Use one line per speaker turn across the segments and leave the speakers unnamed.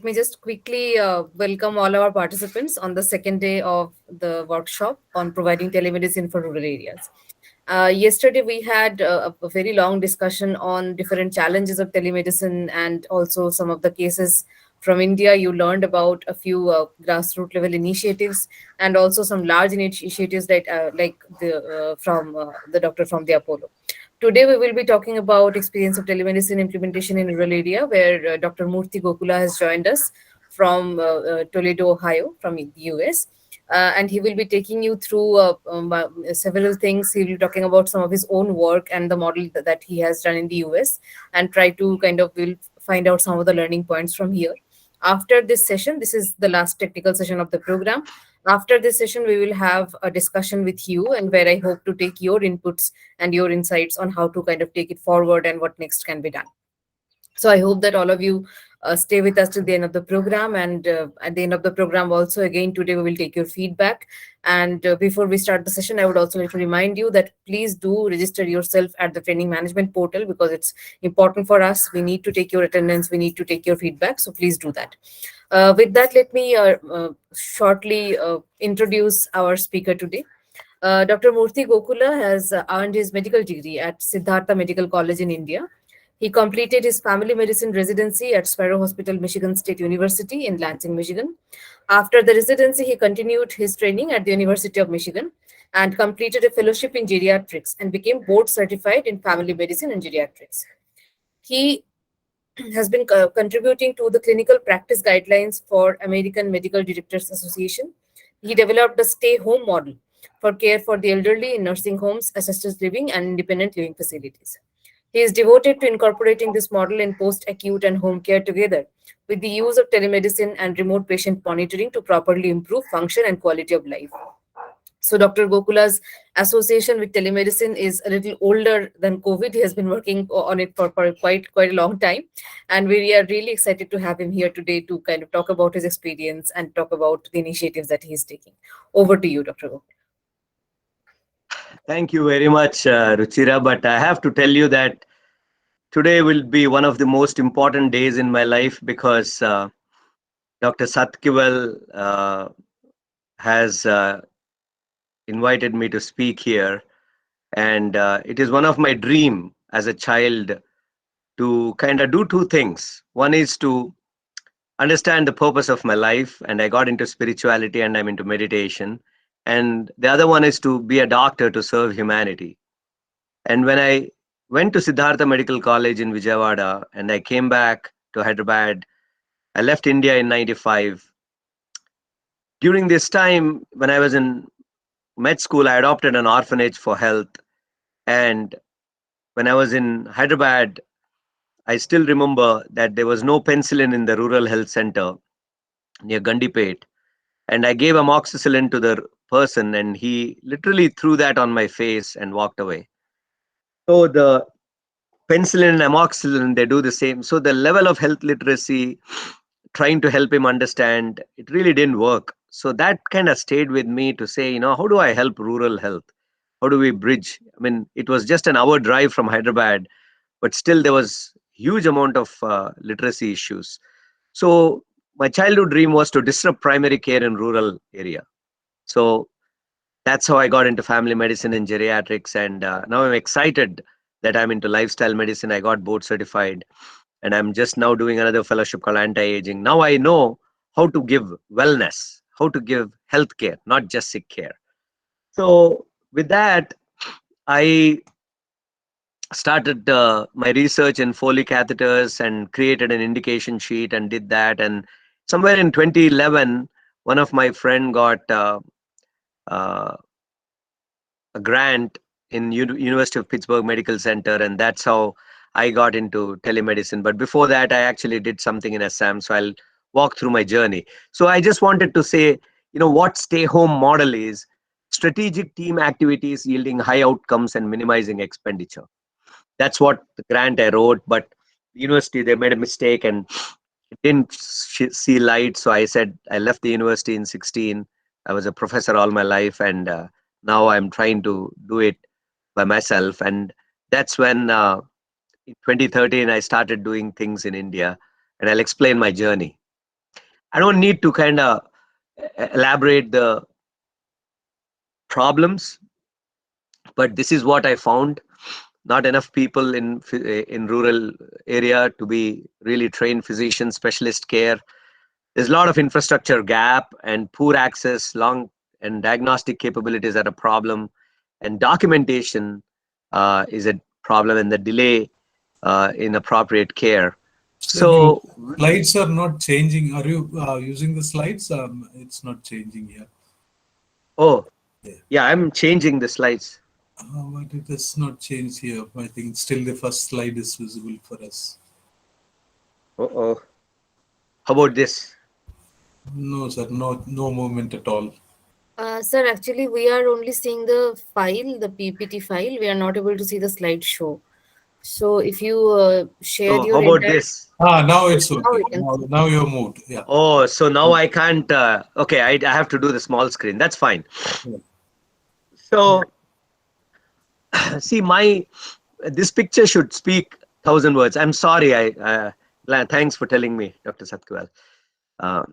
Let me just quickly welcome all our participants on the second day of the workshop on providing telemedicine for rural areas. Yesterday, we had a very long discussion on different challenges of telemedicine and also some of the cases from India. You learned about a few grassroots level initiatives and also some large initiatives like the doctor from the Apollo. Today, we will be talking about experience of telemedicine implementation in rural area, where Dr. Murthy Gokula has joined us from Toledo, Ohio, from the US. And he will be taking you through several things. He will be talking about some of his own work and the model that he has done in the US, and try to kind of will find out some of the learning points from here. After this session, this is the last technical session of the program. After this session, we will have a discussion with you, and where I hope to take your inputs and your insights on how to kind of take it forward and what next can be done. So I hope that all of you stay with us till the end of the program. And at the end of the program, also, again, today we will take your feedback. And before we start the session, I would also like to remind you that please do register yourself at the training management portal, because it's important for us. We need to take your attendance, we need to take your feedback. So please do that. With that, let me shortly introduce our speaker today. Dr. Murthy Gokula has earned his medical degree at Siddhartha Medical College in India. He completed his family medicine residency at Sparrow Hospital, Michigan State University in Lansing, Michigan. After the residency, he continued his training at the University of Michigan and completed a fellowship in geriatrics and became board certified in family medicine and geriatrics. He has been contributing to the clinical practice guidelines for American Medical Directors Association. He developed a stay home model for care for the elderly in nursing homes, assisted living, and independent living facilities. He is devoted to incorporating this model in post acute and home care together with the use of telemedicine and remote patient monitoring to properly improve function and quality of life. So Dr. Gokula's association with telemedicine is a little older than COVID. He has been working on it for quite a long time. And we are really excited to have him here today to kind of talk about his experience and talk about the initiatives that he is taking. Over to you, Dr. Gokula.
Thank you very much, Ruchira. But I have to tell you that today will be one of the most important days in my life because Dr. Satkival has invited me to speak here. And it is one of my dream as a child to kind of do two things. One is to understand the purpose of my life, and I got into spirituality and I'm into meditation. And the other one is to be a doctor to serve humanity. And when I went to Siddhartha Medical College in Vijayawada and I came back to Hyderabad, I left India in 95. During this time, when I was in med school, I adopted an orphanage for health. And when I was in Hyderabad, I still remember that there was no penicillin in the rural health center near Gandipet. And I gave amoxicillin to the person, and he literally threw that on my face and walked away. So the penicillin and amoxicillin, they do the same. So the level of health literacy, trying to help him understand, it really didn't work. So that kind of stayed with me to say, how do I help rural health? How do we bridge? I mean, it was just an hour drive from Hyderabad, but still there was huge amount of literacy issues. So my childhood dream was to disrupt primary care in rural area. So that's how I got into family medicine and geriatrics. And now I'm excited that I'm into lifestyle medicine. I got board certified, and I'm just now doing another fellowship called anti-aging. Now I know how to give wellness, how to give health care, not just sick care. So with that, I started my research in Foley catheters and created an indication sheet and did that. And somewhere in 2011, one of my friend got uh, a grant in University of Pittsburgh Medical Center, and that's how I got into telemedicine. But before that, I actually did something in Assam, so I'll walk through my journey. So I just wanted to say, what stay home model is: strategic team activities yielding high outcomes and minimizing expenditure. That's what the grant I wrote, but the university, they made a mistake and it didn't see light. So I said I left the university in 16. I was a professor all my life, and now I'm trying to do it by myself. And that's when in 2013 I started doing things in India, and I'll explain my journey. I don't need to kind of elaborate the problems, but this is what I found. Not enough people in rural area to be really trained physicians, specialist care. There's a lot of infrastructure gap and poor access, long and diagnostic capabilities are a problem, and documentation is a problem, and the delay in appropriate care.
So your
So,
slides are not changing. Are you using the slides? It's not changing here.
oh,
Yeah.
yeah, I'm changing the slides.
But it has not changed here. I think still the first slide is visible for us.
Oh, how about this?
No, sir, no movement at all.
Sir, actually, we are only seeing the file, the PPT file. We are not able to see the slideshow. So if you share
So,
your
how about
entire,
this?
Now
yes,
it's
now
okay.
we can see.
Now you're moved. Yeah.
Oh, so now I can't. Okay, I have to do the small screen. That's fine.
Yeah.
So, see, my this picture should speak thousand words. I'm sorry. Thanks for telling me, Dr. Satkwal. Um,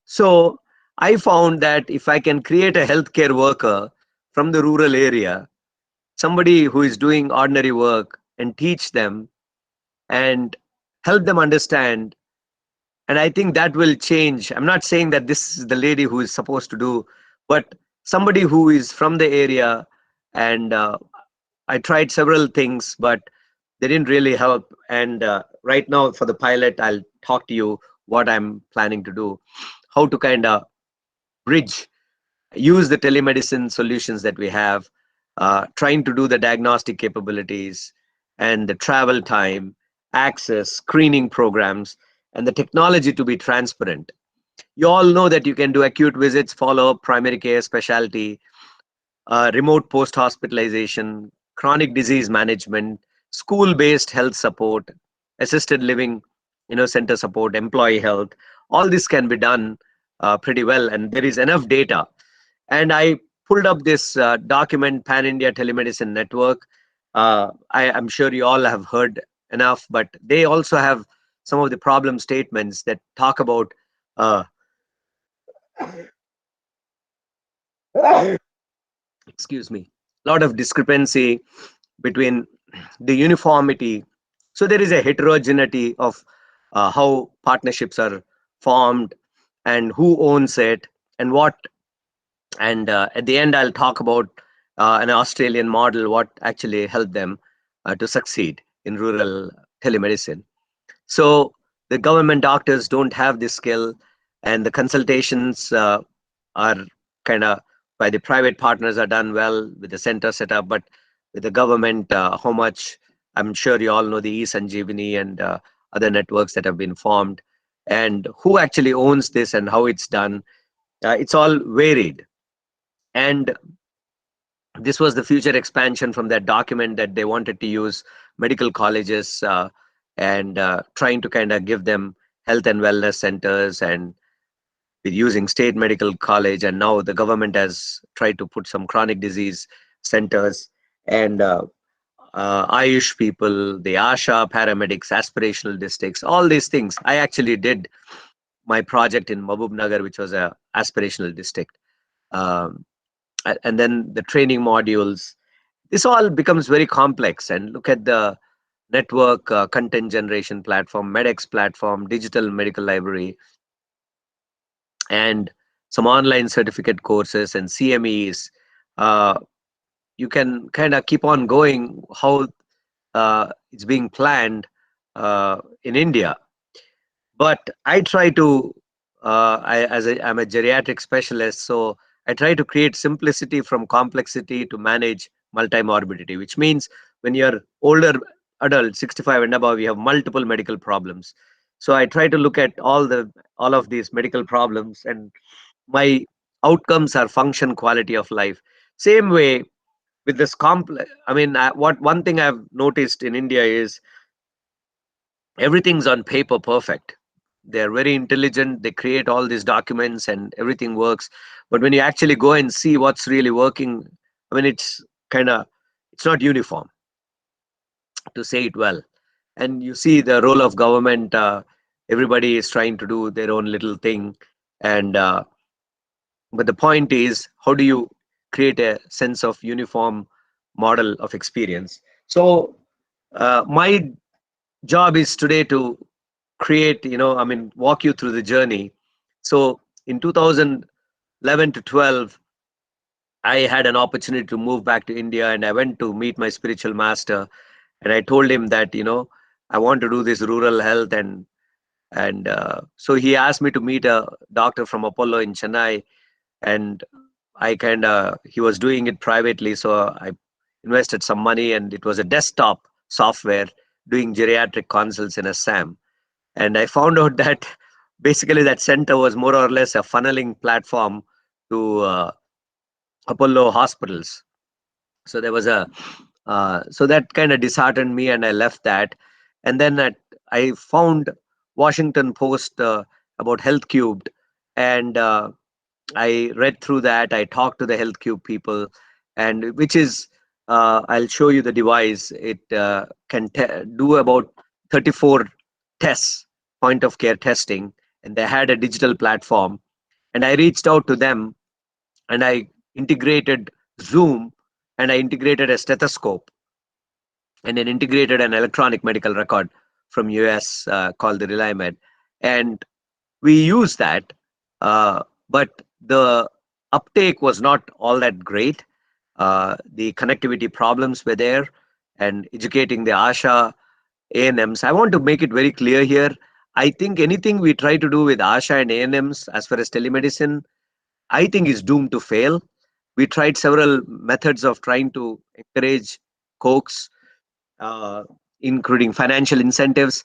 so, I found that if I can create a healthcare worker from the rural area, somebody who is doing ordinary work, and teach them and help them understand, and I think that will change. I'm not saying that this is the lady who is supposed to do, but somebody who is from the area, and I tried several things, but they didn't really help. And right now, for the pilot, I'll talk to you what I'm planning to do, how to kind of bridge, use the telemedicine solutions that we have, trying to do the diagnostic capabilities and the travel time, access, screening programs, and the technology to be transparent. You all know that you can do acute visits, follow up, primary care, specialty, remote post hospitalization, chronic disease management, school based health support, assisted living, center support, employee health. All this can be done pretty well, and there is enough data. And I pulled up this document, Pan India Telemedicine Network. I'm sure you all have heard enough, but they also have some of the problem statements that talk about uh, excuse me, a lot of discrepancy between the uniformity. So there is a heterogeneity of how partnerships are formed and who owns it and what. And at the end, I'll talk about an Australian model, what actually helped them to succeed in rural telemedicine. So the government doctors don't have this skill, and the consultations are kind of by the private partners are done well with the center setup, but with the government, how much? I'm sure you all know the e-Sanjeevani and other networks that have been formed, and who actually owns this and how it's done. It's all varied, and this was the future expansion from that document that they wanted to use medical colleges and trying to kind of give them health and wellness centers, and with using state medical college, and now the government has tried to put some chronic disease centers, and ayush people, the asha paramedics, aspirational districts, all these things. I actually did my project in Mahbub Nagar, which was a aspirational district. um, and then the training modules, this all becomes very complex. And look at the network, content generation platform, medex platform, digital medical library, and some online certificate courses and cmes. uh, you can kind of keep on going how it's being planned in India. But I try to I'm a geriatric specialist, so I try to create simplicity from complexity to manage multimorbidity, which means when you're older adult 65 and above, you have multiple medical problems. So I try to look at all of these medical problems, and my outcomes are function, quality of life. Same way with this complex. I mean, what one thing I've noticed in India is everything's on paper perfect. They're very intelligent, they create all these documents and everything works, but when you actually go and see what's really working, I mean, it's kind of, it's not uniform, to say it well. And you see the role of government, everybody is trying to do their own little thing. And but the point is, how do you create a sense of uniform model of experience? So my job is today to create, walk you through the journey. So in 2011 to 12, I had an opportunity to move back to India, and I went to meet my spiritual master. And I told him that, I want to do this rural health. And so he asked me to meet a doctor from Apollo in Chennai. And he was doing it privately. So I invested some money, and it was a desktop software doing geriatric consults in Assam. And I found out that basically that center was more or less a funneling platform to Apollo hospitals. So there was a so that kind of disheartened me, and I left that. And then I found Washington Post about Health Cubed, and I read through that. I talked to the Health Cube people, and which is I'll show you the device. It can do about 34 tests, point of care testing, and they had a digital platform. And I reached out to them, and I integrated Zoom, and I integrated a stethoscope, and then integrated an electronic medical record from US called the RelyMed. And we use that, but the uptake was not all that great. The connectivity problems were there, and educating the ASHA ANMs. I want to make it very clear here. I think anything we try to do with ASHA and ANMs as far as telemedicine, I think is doomed to fail. We tried several methods of trying to encourage coax, uh, including financial incentives.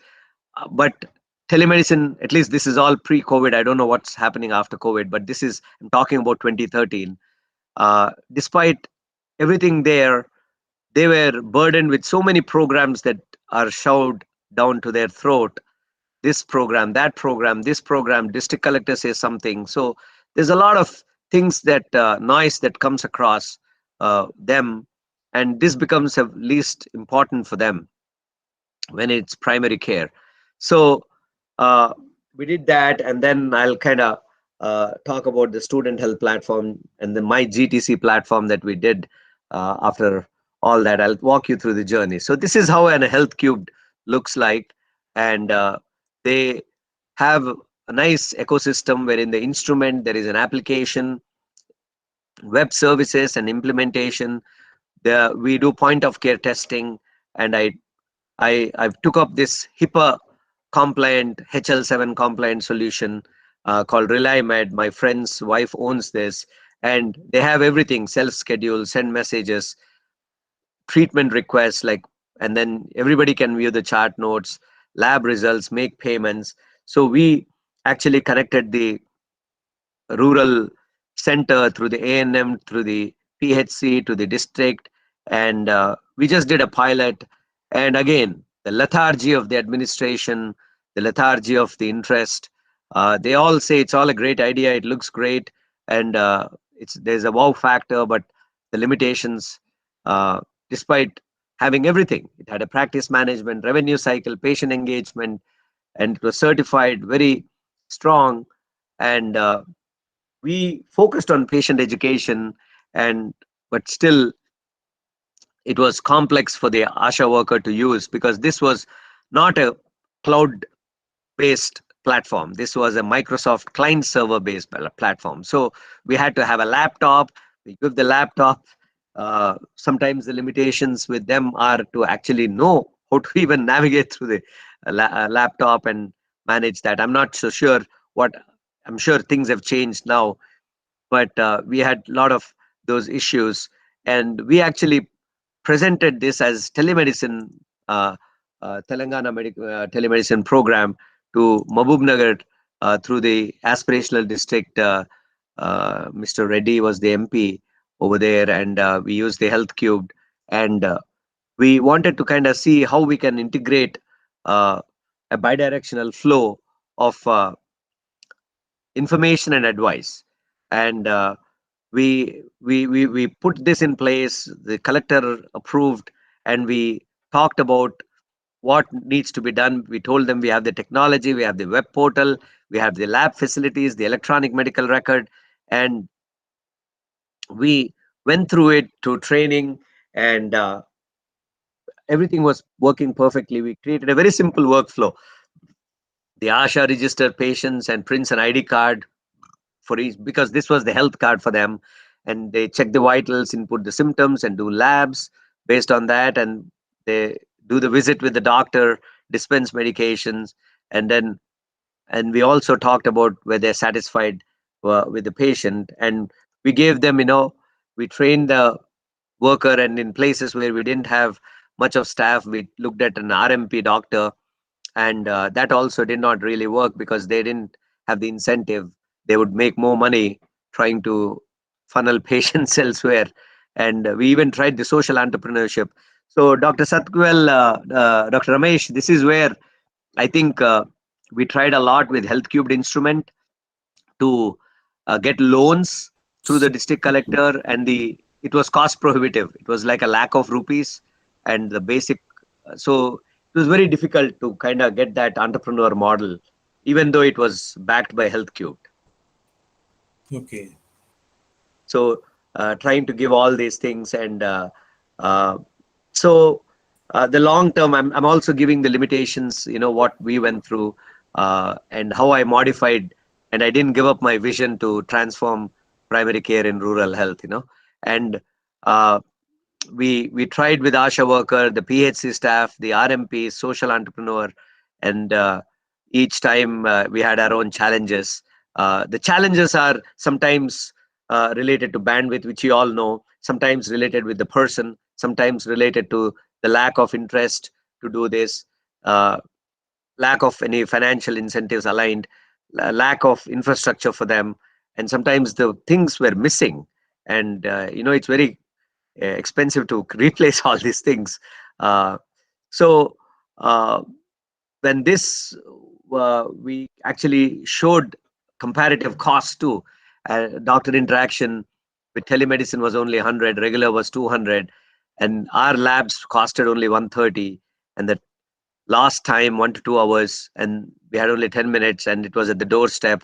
But telemedicine, at least this is all pre-COVID. I don't know what's happening after COVID, but I'm talking about 2013. Despite everything there, they were burdened with so many programs that are shoved down to their throat. This program, that program, this program, district collector says something. So there's a lot of things that noise that comes across them, and this becomes of least important for them when it's primary care. So uh, we did that, and then I'll kind of talk about the student health platform and the my GTC platform that we did after all that. I'll walk you through the journey. So this is how an health cube looks like, and they have a nice ecosystem where in the instrument there is an application, web services, and implementation. We do point of care testing, and I took up this HIPAA compliant HL7 compliant solution called RelyMed. My friend's wife owns this, and they have everything: self schedule, send messages, treatment requests, and then everybody can view the chart notes, lab results, make payments. So we actually connected the rural center through the ANM, through the PHC, to the district, and we just did a pilot. And again, the lethargy of the administration, the lethargy of the interest. They all say it's all a great idea, it looks great, and there's a wow factor, but the limitations, uh, despite having everything, it had a practice management, revenue cycle, patient engagement, and it was certified very strong. And we focused on patient education, and but still it was complex for the ASHA worker to use, because this was not a cloud based platform. This was a Microsoft client server based platform. So we had to have a laptop. We give the laptop. Sometimes the limitations with them are to actually know how to even navigate through the laptop and manage that. I'm not so sure what, I'm sure things have changed now, but we had a lot of those issues, and we actually presented this as telemedicine, Telangana telemedicine program to Mahbubnagar through the aspirational district. Mr. Reddy was the MP over there, and we used the Health Cube, and we wanted to kind of see how we can integrate uh, a bidirectional flow of information and advice. And we put this in place. The collector approved, and we talked about what needs to be done. We told them we have the technology, we have the web portal, we have the lab facilities, the electronic medical record, and we went through it to training, and everything was working perfectly. We created a very simple workflow. The ASHA registered patients and prints an ID card for each, because this was the health card for them, and they check the vitals, input the symptoms, and do labs based on that, and they do the visit with the doctor, dispense medications, and then and we also talked about whether they're satisfied with the patient, and we gave them, we trained the worker, and in places where we didn't have much of staff, we looked at an RMP doctor, and that also did not really work because they didn't have the incentive. They would make more money trying to funnel patients elsewhere, and we even tried the social entrepreneurship. So Dr. Satgwell, Dr. Ramesh, this is where I think we tried a lot with health cubed instrument to get loans through the
So,
district collector, and the it was cost prohibitive. It was like a lakh of rupees, and the basic, so it was very difficult to kind of get that entrepreneur model, even though it was backed by health cubed.
okay.
So trying to give all these things, and uh, so the long term, I'm also giving the limitations, what we went through, and how I modified, and I didn't give up my vision to transform primary care in rural health, and uh, we tried with ASHA worker, the PHC staff, the RMP, social entrepreneur, and each time we had our own challenges. The challenges are sometimes related to bandwidth, which you all know, sometimes related with the person, sometimes related to the lack of interest to do this, uh, lack of any financial incentives aligned, lack of infrastructure for them, and sometimes the things were missing. And it's very expensive to replace all these things. Uh, so uh, when this we actually showed comparative costs too. Doctor interaction with telemedicine was only 100, regular was 200, and our labs costed only 130, and the last time 1 to 2 hours, and we had only 10 minutes, and it was at the doorstep.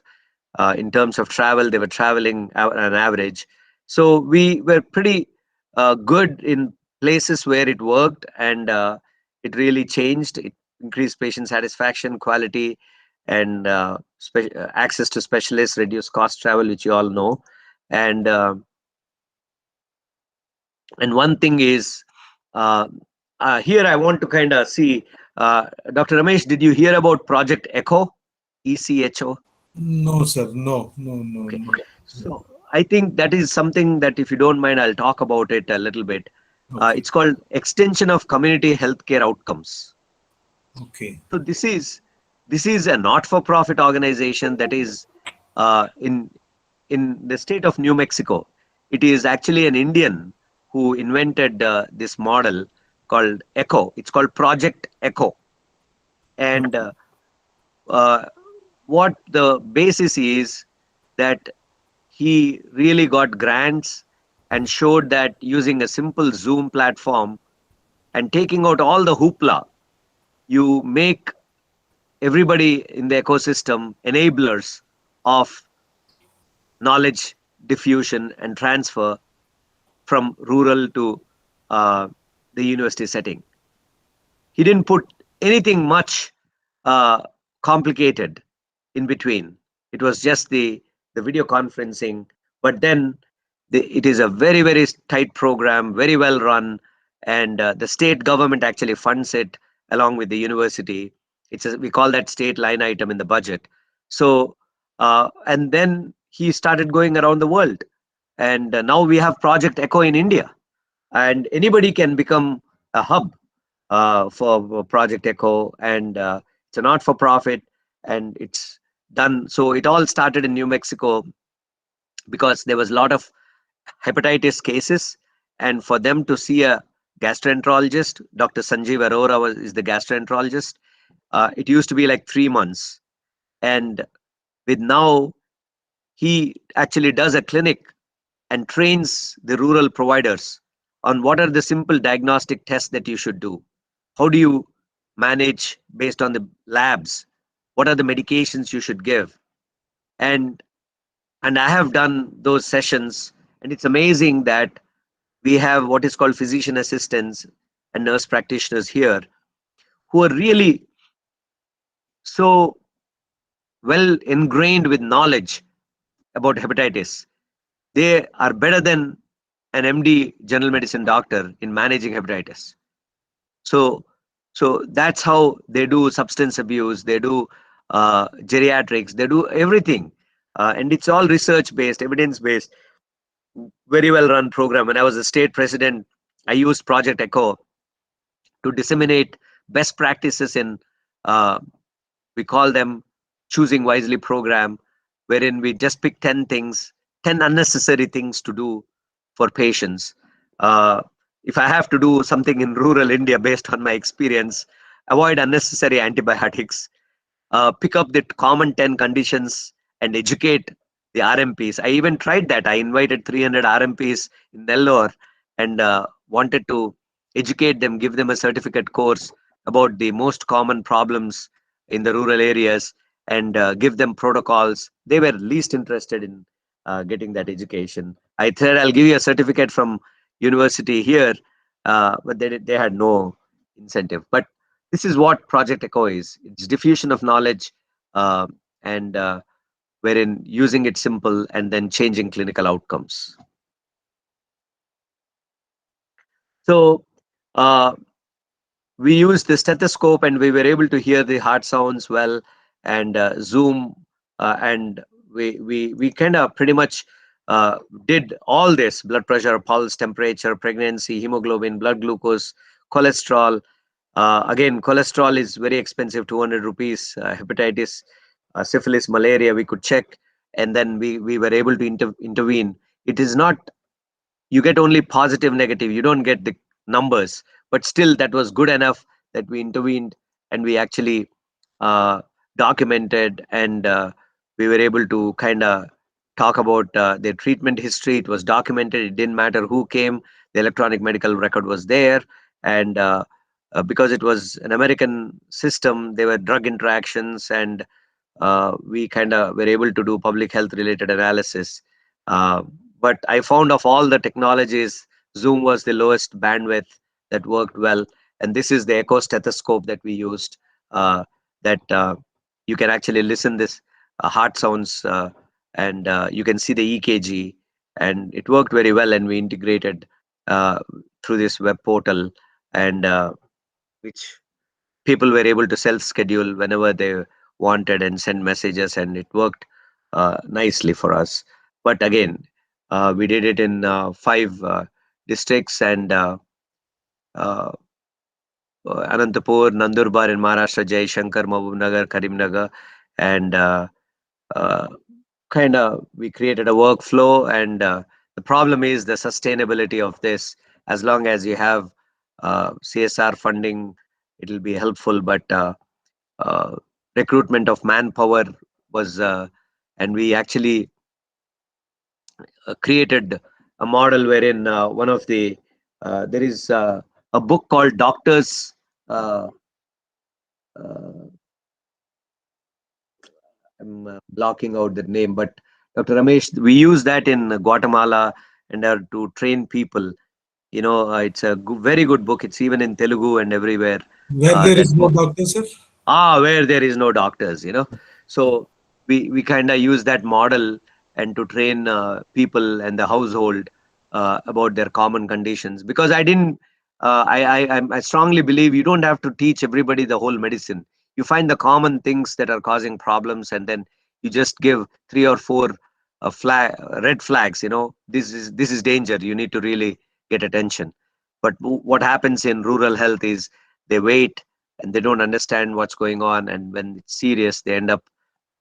In terms of travel, they were traveling on average. So we were pretty good in places where it worked, and it really changed. It increased patient satisfaction, quality, and access to specialists, reduced cost travel, which you all know. And one thing is, uh, here I want to kind of see, Dr. Ramesh, did you hear about Project Echo, ECHO?
No, sir. No, no, no,
Okay.
no.
So I think that is something that, if you don't mind, I'll talk about it a little bit.
Okay,
It's called Extension of Community Healthcare Outcomes.
okay,
So this is a not-for-profit organization that is in the state of New Mexico. It is actually an Indian who invented this model called Echo. It's called Project Echo, and
okay,
uh, what the basis is that he really got grants and showed that using a simple Zoom platform and taking out all the hoopla, you make everybody in the ecosystem enablers of knowledge diffusion and transfer from rural to uh, the university setting. He didn't put anything much uh, complicated in between. It was just the video conferencing, but then it is a very very tight program, very well run, and the state government actually funds it along with the university. We call that state line item in the budget. So and then he started going around the world, and now we have Project Echo in India, and anybody can become a hub for Project Echo, and it's a not for profit, and it's done. So it all started in New Mexico because there was a lot of hepatitis cases, and for them to see a gastroenterologist, Dr. Sanjeev Arora is the gastroenterologist. It used to be like 3 months, and with now he actually does a clinic and trains the rural providers on what are the simple diagnostic tests that you should do. How do you manage based on the labs. What are the medications you should give? And I have done those sessions, and it's amazing that we have what is called physician assistants and nurse practitioners here who are really so well ingrained with knowledge about hepatitis. They are better than an MD general medicine doctor in managing hepatitis. So, that's how they do substance abuse. They do geriatrics. They do everything, and it's all research based, evidence based, very well run program. When I was a state president, I used Project Echo to disseminate best practices in uh, we call them choosing wisely program, wherein we just pick 10 things, 10 unnecessary things to do for patients. uh, if I have to do something in rural India based on my experience, avoid unnecessary antibiotics, pick up the common 10 conditions and educate the RMPs. I even tried that. I invited 300 RMPs in Nellore and wanted to educate them, give them a certificate course about the most common problems in the rural areas, and give them protocols. They were least interested in getting that education. I said, I'll give you a certificate from university here, but they had no incentive. But this is what Project Echo is. It's diffusion of knowledge, uh, and wherein using it simple and then changing clinical outcomes. So uh, we used the stethoscope and we were able to hear the heart sounds well, and Zoom, and we kind of pretty much did all this: blood pressure, pulse, temperature, pregnancy, hemoglobin, blood glucose, cholesterol. Again, cholesterol is very expensive, 200 rupees. Hepatitis, syphilis, malaria, we could check, and then we were able to intervene. It is not, you get only positive, negative, you don't get the numbers, but still that was good enough that we intervened, and we actually uh, documented, and we were able to kind of talk about their treatment history. It was documented. It didn't matter who came, the electronic medical record was there. And because it was an American system, there were drug interactions, and we kind of were able to do public health related analysis. Uh, but I found of all the technologies, Zoom was the lowest bandwidth that worked well. And this is the echo stethoscope that we used, that you can actually listen this heart sounds, and you can see the EKG, and it worked very well. And we integrated uh, through this web portal, and which people were able to self schedule whenever they wanted and send messages, and it worked nicely for us. But again, we did it in 5 districts, and uh, Anantapur, Nandurbar in Maharashtra, Jai Shankar, Mahbubnagar, Karimnagar, and uh, kind of we created a workflow. And the problem is the sustainability of this. As long as you have CSR funding, it'll be helpful. But uh, recruitment of manpower was, and we actually created a model wherein one of the there is a book called Doctors. Uh, uh, I'm blocking out the name, but Dr. Ramesh, we use that in Guatemala and to train people. It's a very good book. It's even in Telugu and everywhere.
Where there
That
is no doctor, sir?
where there is no doctors. So we kind of use that model, and to train people and the household about their common conditions. Because I didn't I strongly believe you don't have to teach everybody the whole medicine. You find the common things that are causing problems, and then you just give 3 or 4 red flags. This is danger, you need to really get attention. But what happens in rural health is they wait, and they don't understand what's going on, and when it's serious they end up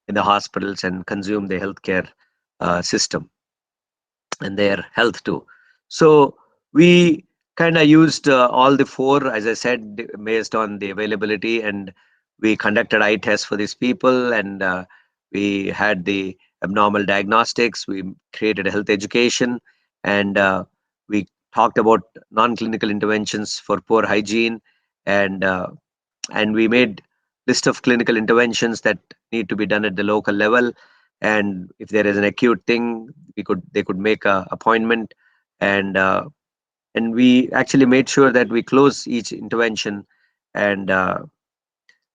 in the hospitals and consume the healthcare system and their health too. So we kind of used all the four, as I said, based on the availability, and we conducted eye tests for these people, and we had the abnormal diagnostics. We created a health education, and we talked about non-clinical interventions for poor hygiene, and and we made list of clinical interventions that need to be done at the local level. And if there is an acute thing, they could make a appointment, and we actually made sure that we close each intervention. And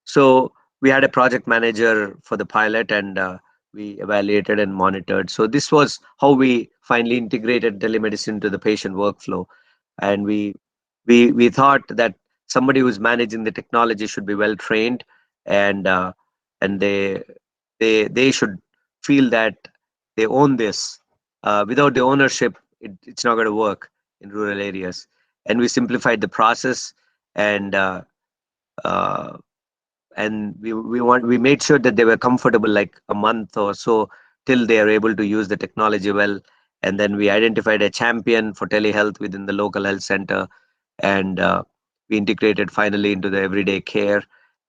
so we had a project manager for the pilot, and we evaluated and monitored. So this was how we finally integrated telemedicine to the patient workflow. And we thought that somebody who's managing the technology should be well trained, and they should feel that they own this. Without the ownership, it's not going to work in rural areas. And we simplified the process, and uh, we made sure that they were comfortable like a month or so till they are able to use the technology well. And then we identified a champion for telehealth within the local health center, and we integrated finally into the everyday care.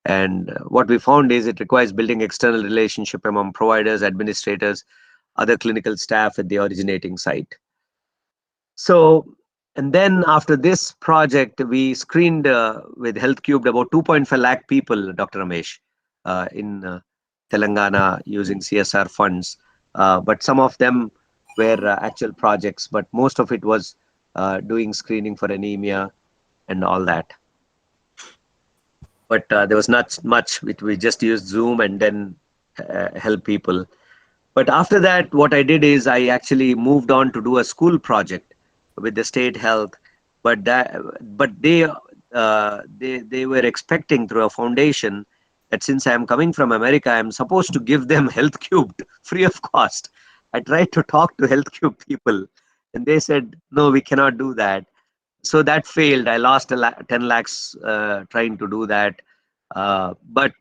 And what we found is it requires building external relationship among providers, administrators, other clinical staff at the originating site. So, and then after this project, we screened with Health Cubed about 2.5 lakh people, Dr. Ramesh, in Telangana using CSR funds. But some of them were actual projects, but most of it was doing screening for anemia and all that. But there was not much. We just used Zoom and then help people. But after that, what I did is I actually moved on to do a school project with the state health. But they were expecting through a foundation that since I am coming from America, I am supposed to give them Health Cubed free of cost. I tried to talk to Health Cube people, and they said no, we cannot do that. So that failed. I lost 10 lakhs trying to do that. But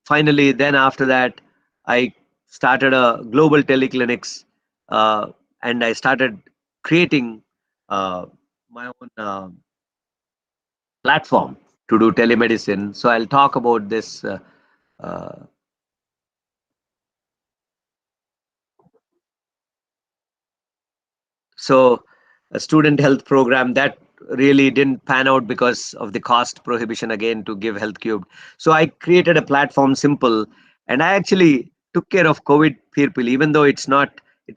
finally, then after that, I started a global teleclinics, uh, and I started creating uh, my own platform to do telemedicine. So I'll talk about this. Uh, So a student health program that really didn't pan out because of the cost prohibition again to give Health Cubed. So I created a platform simple, and I actually took care of COVID people, even though it's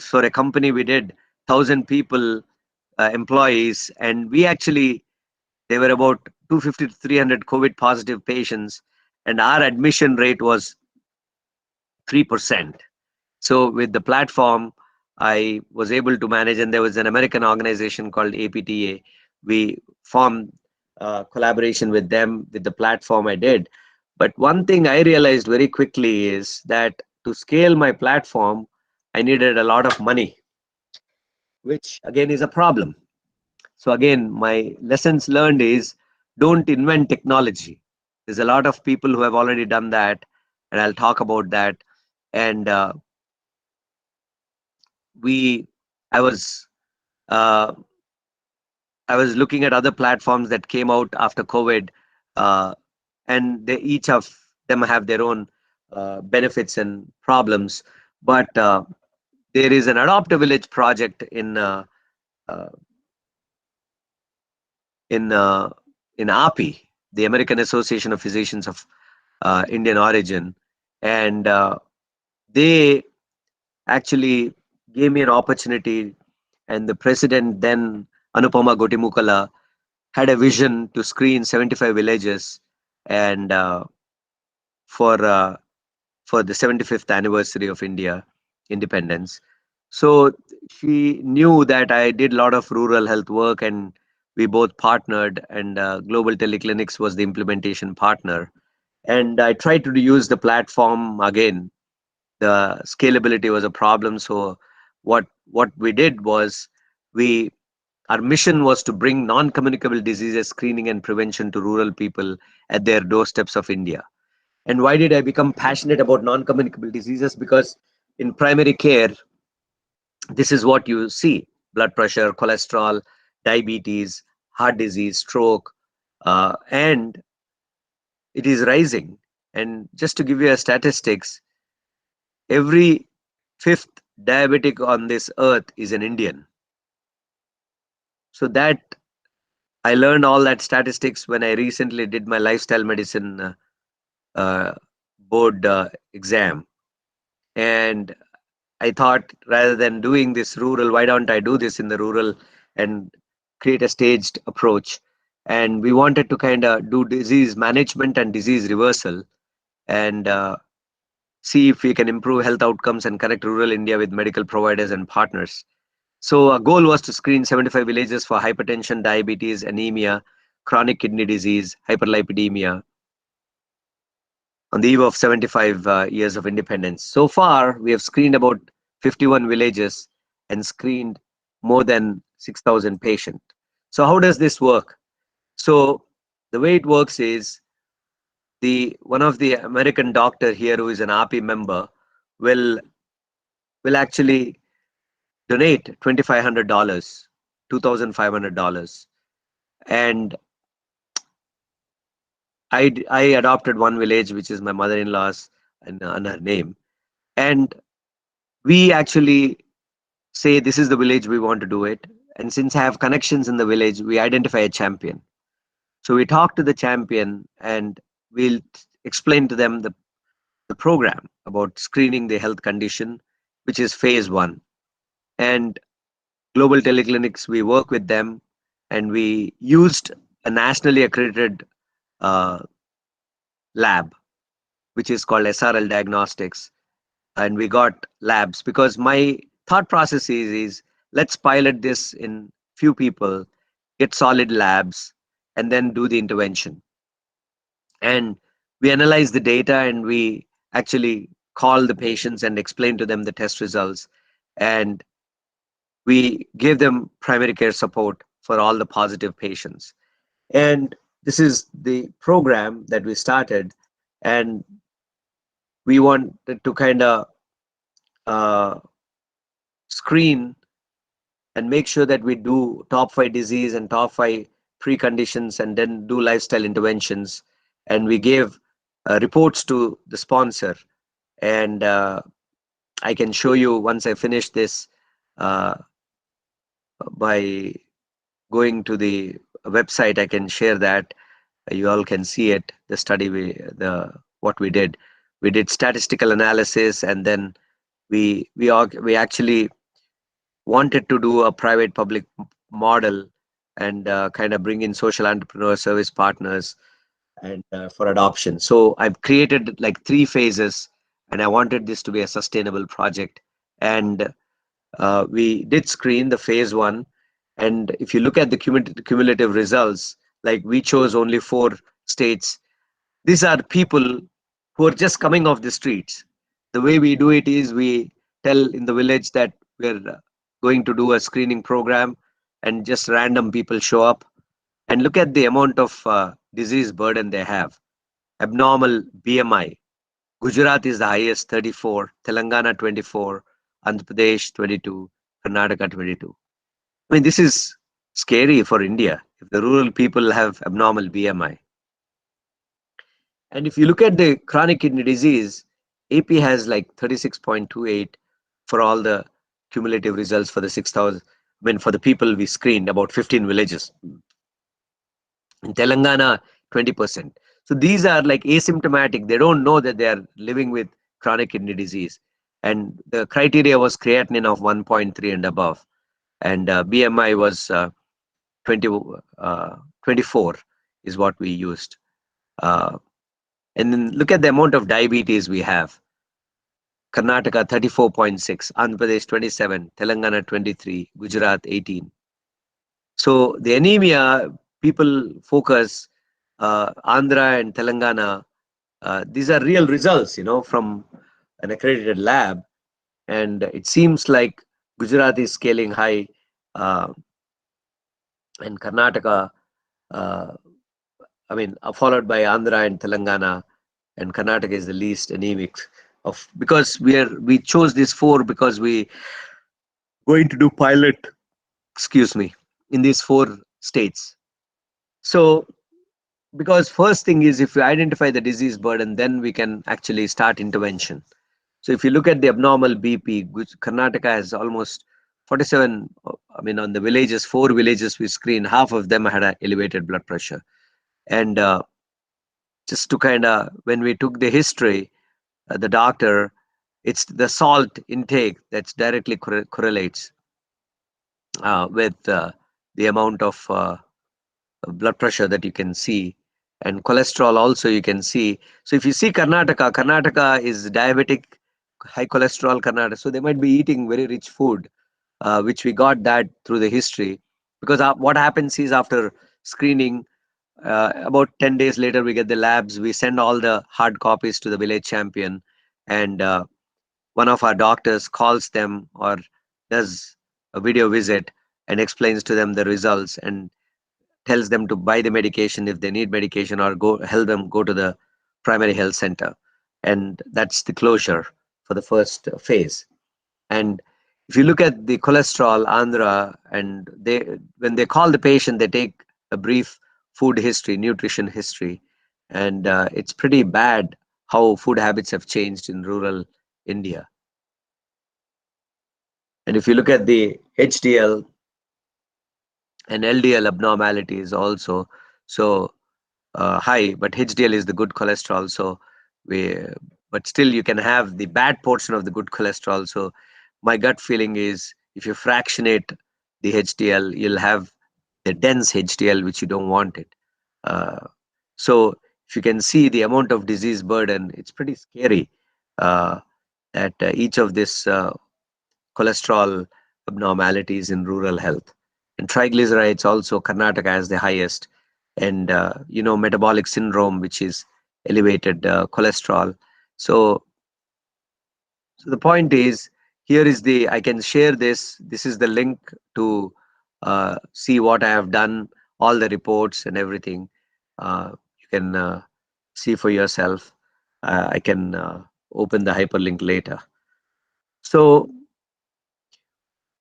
for a company. We did 1,000 people, employees, and we actually, there were about 250 to 300 COVID positive patients, and our admission rate was 3%. So with the platform, I was able to manage, and there was an American organization called APTA. We formed collaboration with them with the platform I did. But one thing I realized very quickly is that to scale my platform, I needed a lot of money, which again is a problem. So again, my lessons learned is don't invent technology. There's a lot of people who have already done that, and I'll talk about that. And we, I was uh, I was looking at other platforms that came out after COVID, uh, and they each of them have their own benefits and problems. But there is an Adopt a Village project uh, in uh, in API, the American Association of Physicians of Indian origin, and they actually gave me an opportunity. And the president then, Anupama Gotimukala, had a vision to screen 75 villages, and for uh, for the 75th anniversary of India independence. So she knew that I did a lot of rural health work, and we both partnered. And Global Teleclinics was the implementation partner. And I tried to use the platform again. The scalability was a problem. So what we did was we our mission was to bring non-communicable diseases screening and prevention to rural people at their doorsteps of India. And why did I become passionate about non-communicable diseases? Because in primary care, this is what you see: blood pressure, cholesterol, diabetes, heart disease, stroke, and it is rising. And just to give you a statistics, every fifth diabetic on this earth is an Indian. So that I learned all that statistics when I recently did my lifestyle medicine uh, board exam. And I thought, rather than doing this rural, why don't I do this in the rural and create a staged approach? And we wanted to kind of do disease management and disease reversal, and see if we can improve health outcomes and connect rural India with medical providers and partners. So, our goal was to screen 75 villages for hypertension, diabetes, anemia, chronic kidney disease, hyperlipidemia on the eve of 75 years of independence. So far, we have screened about 51 villages and screened more than 6,000 patients. So, how does this work? So, the way it works is, the one of the American doctor here who is an RP member will actually donate $2,500, $2,500, and I adopted one village which is my mother-in-law's, and her name, and we actually say this is the village we want to do it. And since I have connections in the village, we identify a champion. So we talk to the champion, and we'll explain to them the program about screening the health condition, which is phase one. And global teleclinics, we work with them, and we used a nationally accredited uh, lab, which is called SRL Diagnostics. And we got labs because my thought process is let's pilot this in few people, get solid labs, and then do the intervention. And we analyze the data, and we actually call the patients and explain to them the test results, and we give them primary care support for all the positive patients. And this is the program that we started, and we wanted to kind of uh, screen and make sure that we do top five disease and top five preconditions, and then do lifestyle interventions. And we gave reports to the sponsor, and I can show you once I finish this uh, by going to the website. I can share that. You all can see it. The study the what we did statistical analysis, and then we actually wanted to do a private public model, and kind of bring in social entrepreneur service partners, and for adoption. So I've created like three phases, and I wanted this to be a sustainable project. And we did screen the phase one, and if you look at the cumulative results, like we chose only four states. These are people who are just coming off the streets. The way we do it is we tell in the village that we're going to do a screening program, and just random people show up, and look at the amount of disease burden they have. Abnormal BMI. Gujarat is the highest, 34, Telangana 24, Andhra Pradesh 22, Karnataka 22. I mean, this is scary for India if the rural people have abnormal BMI. And if you look at the chronic kidney disease, AP has like 36.28 for all the cumulative results for the 6,000. I mean, for the people we screened, about 15 villages. In Telangana, 20%. So these are like asymptomatic. They don't know that they are living with chronic kidney disease. And the criteria was creatinine of 1.3 and above. And BMI was 20, 24 is what we used. Uh, and then look at the amount of diabetes we have. Karnataka 34.6, Andhra Pradesh 27, Telangana 23, Gujarat 18. So the anemia, people focus Andhra and Telangana. These are real results, from an accredited lab, and it seems like Gujarat is scaling high, uh, and Karnataka. Uh, followed by Andhra and Telangana, and Karnataka is the least anemic of, because we chose these four because we going to do pilot, excuse me, in these four states. So because first thing is, if we identify the disease burden, then we can actually start intervention. So if you look at the abnormal BP, which Karnataka has almost 47, I mean, on the villages, 4 villages we screened, half of them had a elevated blood pressure. And just to kind of, when we took the history, the doctor, it's the salt intake that's directly correlates with the amount of blood pressure that you can see, and cholesterol also you can see. So if you see Karnataka is diabetic, high cholesterol Karnataka, so they might be eating very rich food, which we got that through the history. Because what happens is, after screening, about 10 days later we get the labs, we send all the hard copies to the village champion, and one of our doctors calls them or does a video visit and explains to them the results, and tells them to buy the medication if they need medication, or go help them go to the primary health center. And that's the closure for the first phase. And if you look at the cholesterol Andhra, and they, when they call the patient, they take a brief food history, nutrition history, and it's pretty bad how food habits have changed in rural India. And if you look at the HDL and LDL abnormalities also, so high, but HDL is the good cholesterol. So we, but still you can have the bad portion of the good cholesterol. So my gut feeling is, if you fractionate the HDL, you'll have the dense HDL, which you don't want it. Uh, so if you can see the amount of disease burden, it's pretty scary, uh, that each of this cholesterol abnormalities in rural health. And triglycerides also, Karnataka has the highest. And metabolic syndrome, which is elevated cholesterol. So, so the point is, here is the, I can share this. This is the link to see what I have done, all the reports and everything. You can see for yourself. I can open the hyperlink later. So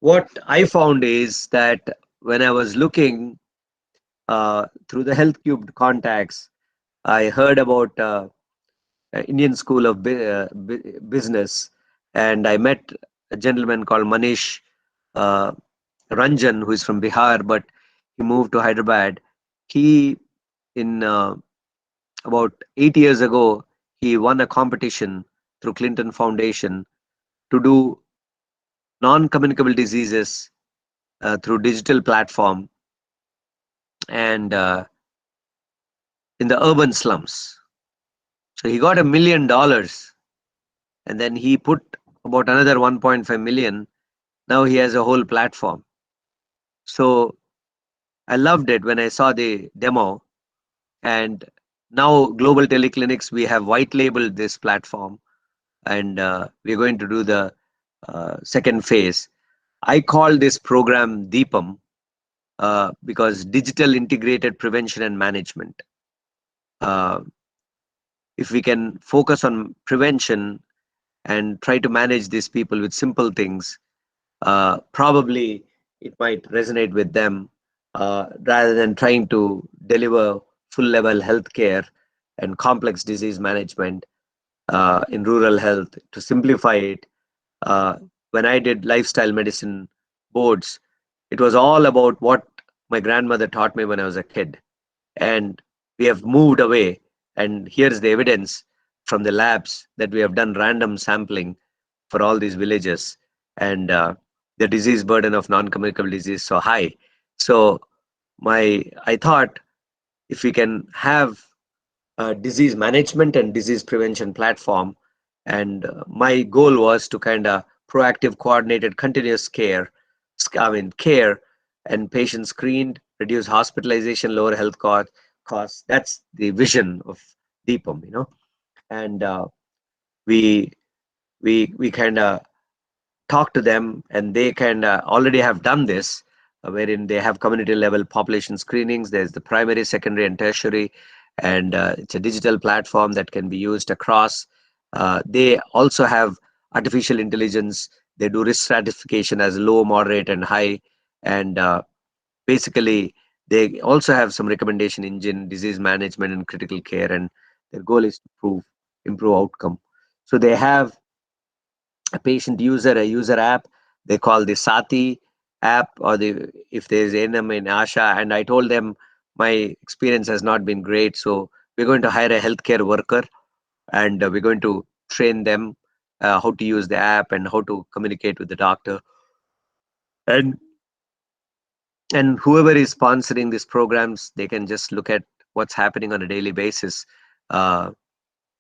what I found is that when I was looking through the Health Cubed contacts, I heard about Indian School of Business, and I met a gentleman called Manish uh, Ranjan, who is from Bihar, but he moved to Hyderabad. He, in about 8 years ago, he won a competition through Clinton Foundation to do non-communicable diseases through digital platform, and in the urban slums. So he got $1 million, and then he put about another 1.5 million. Now he has a whole platform. So I loved it when I saw the demo. And now Global Teleclinics, we have white labeled this platform, and we're going to do the second phase. I call this program Deepam, because digital integrated prevention and management. Uh, if we can focus on prevention and try to manage these people with simple things, probably it might resonate with them, rather than trying to deliver full level healthcare and complex disease management in rural health. To simplify it, uh, when I did lifestyle medicine boards, it was all about what my grandmother taught me when I was a kid. And we have moved away. And here's the evidence from the labs that we have done random sampling for all these villages, and the disease burden of non-communicable disease so high. So I thought, if we can have disease management and disease prevention platform. And my goal was to kind of proactive, coordinated, continuous care, care, and patient screened, reduce hospitalization, lower health costs. That's the vision of Deepam. And we we kind of talk to them, and they kind of already have done this, wherein they have community level population screenings. There's the primary, secondary, and tertiary, and it's a digital platform that can be used across. They also have artificial intelligence. They do risk stratification as low, moderate, and high, and basically they also have some recommendation engine, disease management, and critical care, and their goal is to improve outcome. So they have a patient user, a user app, they call the Sati app, or the if there's ANM in Asha. And I told them my experience has not been great, so we're going to hire a healthcare worker, and we're going to train them how to use the app and how to communicate with the doctor. And and whoever is sponsoring these programs, they can just look at what's happening on a daily basis, uh,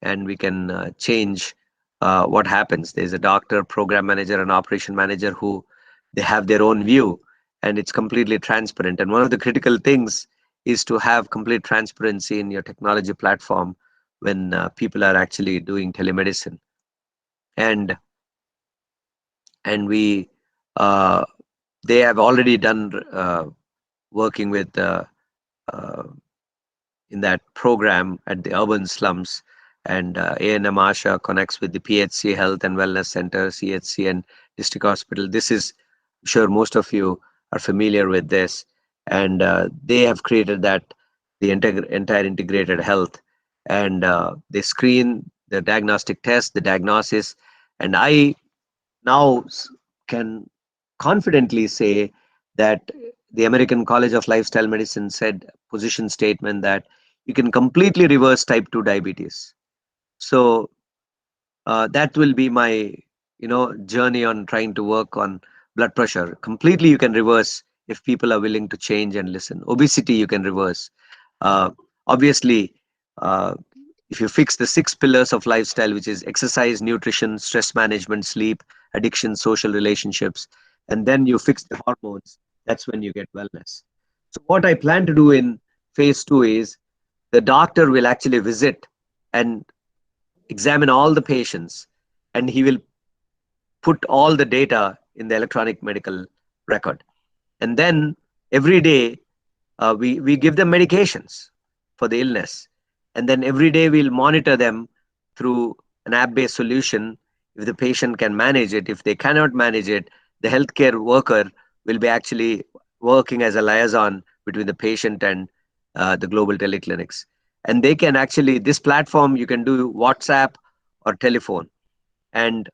and we can change what happens. There's a doctor, program manager, and operation manager who they have their own view, and it's completely transparent. And one of the critical things is to have complete transparency in your technology platform when people are actually doing telemedicine. And and we uh, they have already done working with uh, in that program at the urban slums. And A&M Asha connects with the PHC Health and Wellness Center, CHC, and District Hospital. This is, I'm sure most of you are familiar with this. And they have created that, the entire integrated health. And they screen the diagnostic test, the diagnosis. And I now can confidently say that the American College of Lifestyle Medicine said position statement that you can completely reverse type 2 diabetes. So that will be my journey on trying to work on blood pressure. Completely you can reverse if people are willing to change and listen. Obesity you can reverse. uh, Obviously, uh, if you fix the six pillars of lifestyle, which is exercise, nutrition, stress management, sleep, addiction, social relationships, and then you fix the hormones, that's when you get wellness. So what I plan to do in phase 2 is the doctor will actually visit and examine all the patients, and he will put all the data in the electronic medical record. And then every day we give them medications for the illness. And then every day we'll monitor them through an app based solution. If the patient can manage it, if they cannot manage it, the healthcare worker will be actually working as a liaison between the patient and the global teleclinics. And they can actually, this platform, you can do WhatsApp or telephone. And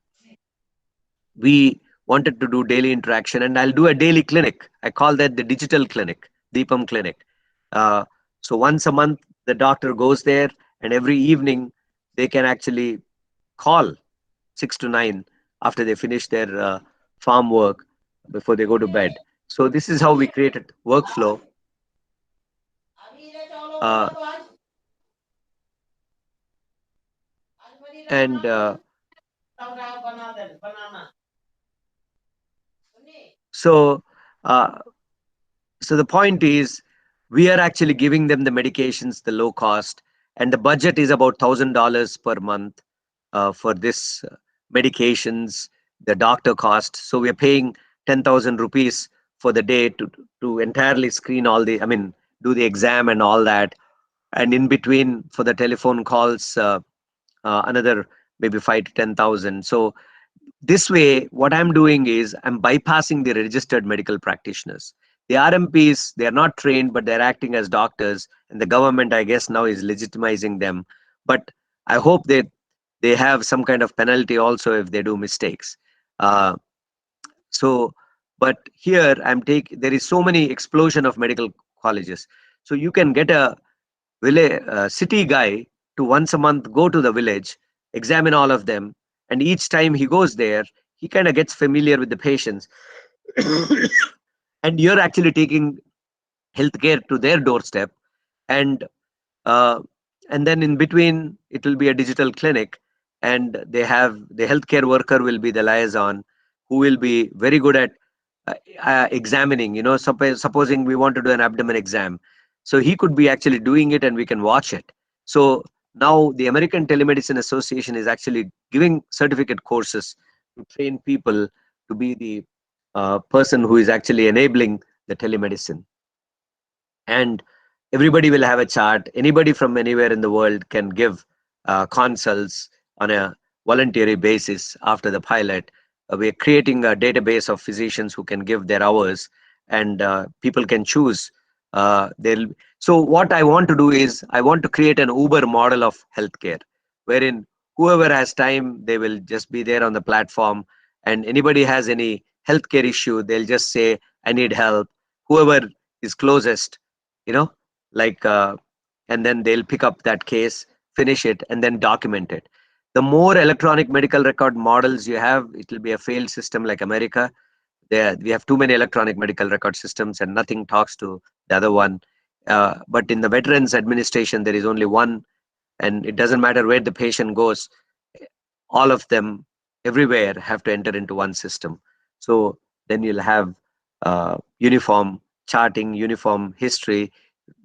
we wanted to do daily interaction, and I'll do a daily clinic. I call that the digital clinic, Deepam Clinic. So once a month the doctor goes there, and every evening they can actually call 6 to 9 after they finish their farm work, before they go to bed. So this is how we created workflow. uh, and so uh, So the point is, we are actually giving them the medications, the low cost, and the budget is about $1,000 per month for this medications, the doctor cost. So we are paying 10,000 rupees for the day to entirely screen all the, I mean, do the exam and all that. And in between for the telephone calls, another maybe 5 to 10,000. So this way, what I'm doing is I'm bypassing the registered medical practitioners. The RMPs, they are not trained, but they're acting as doctors, and the government, I guess, now is legitimizing them. But I hope that they have some kind of penalty also if they do mistakes. Uh, so, but here there is so many explosion of medical colleges. So you can get a city guy to once a month go to the village, examine all of them, and each time he goes there, he kind of gets familiar with the patients, and you're actually taking healthcare to their doorstep. And uh, and then in between it will be a digital clinic, and they have the healthcare worker will be the liaison, who will be very good at examining, supposing we want to do an abdomen exam, so he could be actually doing it and we can watch it. So now the American Telemedicine Association is actually giving certificate courses to train people to be the person who is actually enabling the telemedicine. And everybody will have a chart. Anybody from anywhere in the world can give consults on a voluntary basis after the pilot. We're creating a database of physicians who can give their hours, and people can choose. They'll So what I want to do is I want to create an Uber model of healthcare, wherein whoever has time, they will just be there on the platform, and anybody has any healthcare issue, they'll just say, I need help. Whoever is closest, you know, like, and then they'll pick up that case, finish it, and then document it. The more electronic medical record models you have, it will be a failed system like America. There, we have too many electronic medical record systems, and nothing talks to the other one. But in the Veterans Administration, there is only one, and it doesn't matter where the patient goes, all of them everywhere have to enter into one system. So then you'll have uniform charting, uniform history,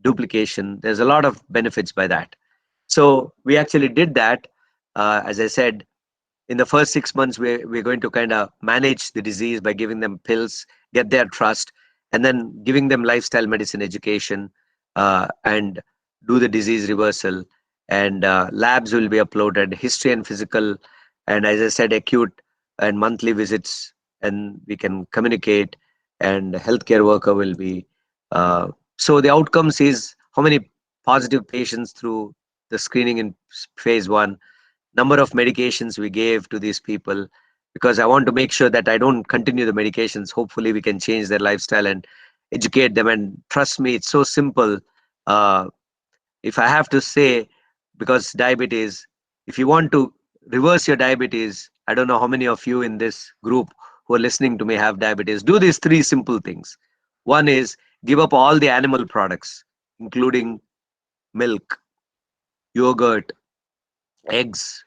duplication. There's a lot of benefits by that. So we actually did that. As I said, in the first 6 months, we're going to kind of manage the disease by giving them pills, get their trust, and then giving them lifestyle medicine education, and do the disease reversal. And labs will be uploaded, history and physical, and as I said, acute and monthly visits, and we can communicate, and healthcare worker will be. So the outcomes is how many positive patients through the screening in phase one, number of medications we gave to these people, because I want to make sure that I don't continue the medications. Hopefully we can change their lifestyle and educate them. And trust me, it's so simple. uh, if I have to say, because diabetes, if you want to reverse your diabetes, I don't know how many of you in this group who are listening to me have diabetes, do these three simple things. One is give up all the animal products, including milk, yogurt, eggs,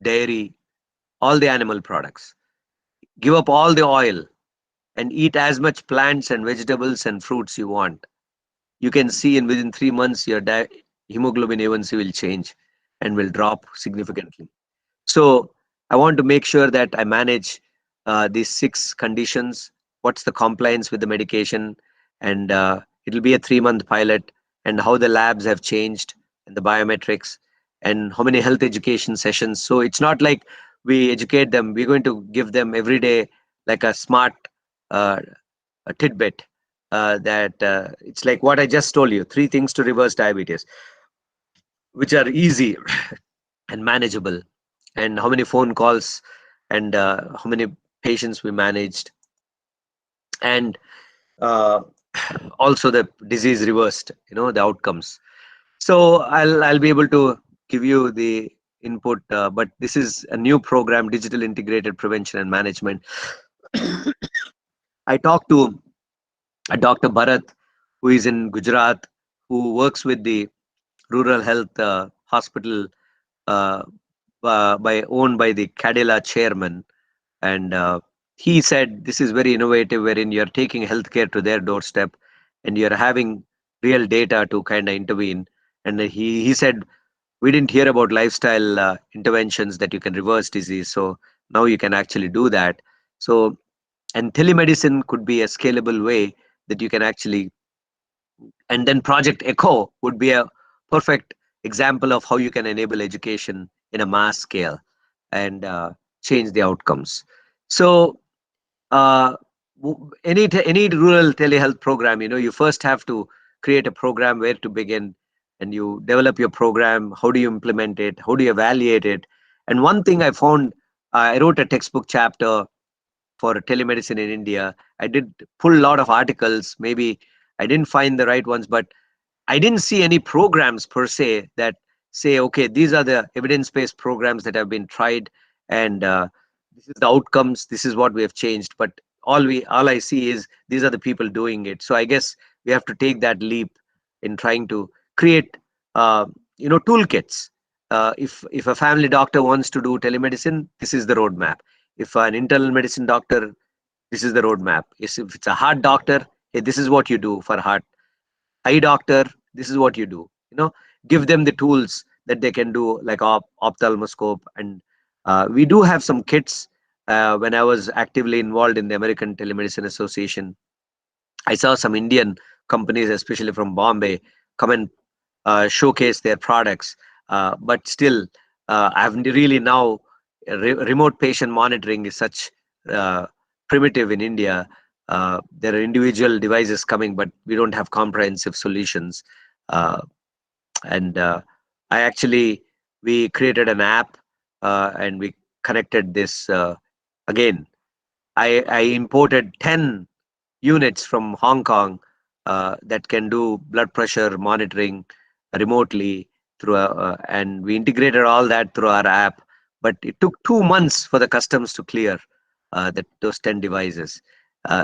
dairy, all the animal products. Give up all the oil and eat as much plants and vegetables and fruits you want. You can see in within 3 months your hemoglobin A1C will change and will drop significantly. So I want to make sure that I manage these six conditions. What's the compliance with the medication? And it'll be a 3 month pilot, and how the labs have changed, and the biometrics, and how many health education sessions. So it's not like we educate them. We're going to give them every day like a smart uh, a tidbit, that it's like what I just told you, three things to reverse diabetes, which are easy and manageable, and how many phone calls, and how many patients we managed, and uh, also the disease reversed, the outcomes. So I'll be able to give you the input, but this is a new program, digital integrated prevention and management. I talked to Dr. Bharat, who is in Gujarat, who works with the rural health hospital, uh, by owned by the Cadila chairman. And he said this is very innovative, wherein you're taking healthcare to their doorstep, and you're having real data to kind of intervene. And he said, we didn't hear about lifestyle interventions that you can reverse disease. So now you can actually do that. So, and telemedicine could be a scalable way that you can actually, and then Project Echo would be a perfect example of how you can enable education in a mass scale, and change the outcomes. So uh, any rural telehealth program, you first have to create a program, where to begin, and you develop your program. How do you implement it? How do you evaluate it? And one thing I found, I wrote a textbook chapter for telemedicine in India. I did pull a lot of articles. Maybe I didn't find the right ones, but I didn't see any programs per se that say, okay, these are the evidence-based programs that have been tried, and this is the outcomes. This is what we have changed. But all I see is these are the people doing it. So I guess we have to take that leap in trying to create, toolkits. If a family doctor wants to do telemedicine, this is the roadmap. If an internal medicine doctor, this is the roadmap. If it's a heart doctor, hey, this is what you do for heart. Eye doctor, this is what you do. Give them the tools that they can do, like ophthalmoscope. And we do have some kits. When I was actively involved in the American Telemedicine Association, I saw some Indian companies, especially from Bombay, come and showcase their products. But still, I've really now, remote patient monitoring is such uh, primitive in India. There are individual devices coming, but we don't have comprehensive solutions. Uh, and I actually, we created an app, and we connected this again. I imported 10 units from Hong Kong that can do blood pressure monitoring remotely and we integrated all that through our app. But it took 2 months for the customs to clear those 10 devices.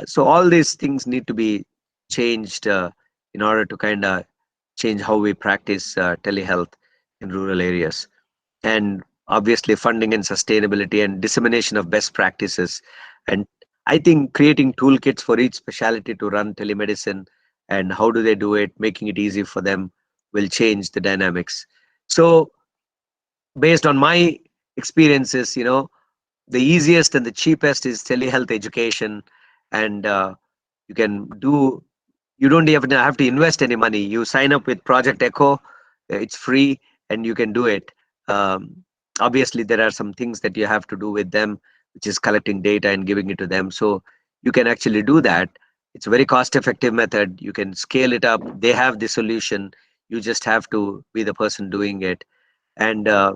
So all these things need to be changed in order to kind of change how we practice telehealth in rural areas. And obviously funding and sustainability and dissemination of best practices. And I think creating toolkits for each specialty to run telemedicine and how do they do it, making it easy for them will change the dynamics. So based on my experiences, the easiest and the cheapest is telehealth education, and you can do you don't even have to invest any money. You sign up with Project Echo, it's free, and you can do it. Um, obviously there are some things that you have to do with them, which is collecting data and giving it to them, so you can actually do that. It's a very cost effective method. You can scale it up. They have the solution. You just have to be the person doing it. And uh,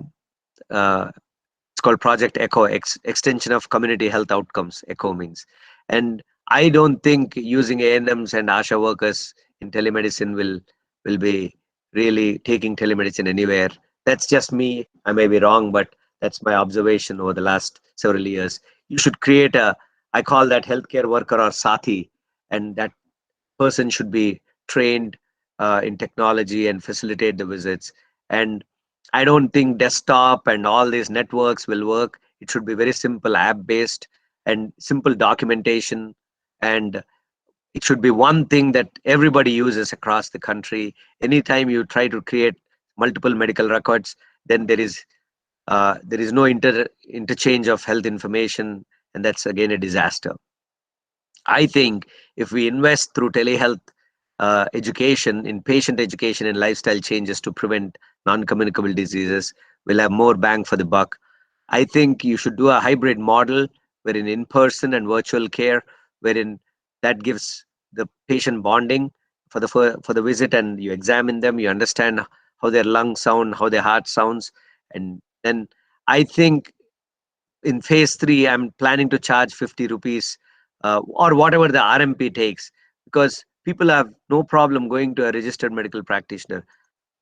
it's called Project Echo, extension of community health outcomes. Echo means, and I don't think using ANMs and ASHA workers in telemedicine will be really taking telemedicine anywhere. That's just me. I may be wrong, but that's my observation over the last several years. You should create I call that healthcare worker or Sati, and that person should be trained in technology and facilitate the visits. And I don't think desktop and all these networks will work. It should be very simple, app based, and simple documentation. And it should be one thing that everybody uses across the country. Anytime you try to create multiple medical records, then there is no interchange of health information, and that's again a disaster. I think if we invest through telehealth education, in patient education and lifestyle changes to prevent non communicable diseases, we'll have more bang for the buck. I think you should do a hybrid model wherein in person and virtual care, wherein that gives the patient bonding for the visit, and you examine them, you understand how their lungs sound, how their heart sounds, and then I think in phase 3 I'm planning to charge 50 rupees or whatever the RMP takes, because people have no problem going to a registered medical practitioner.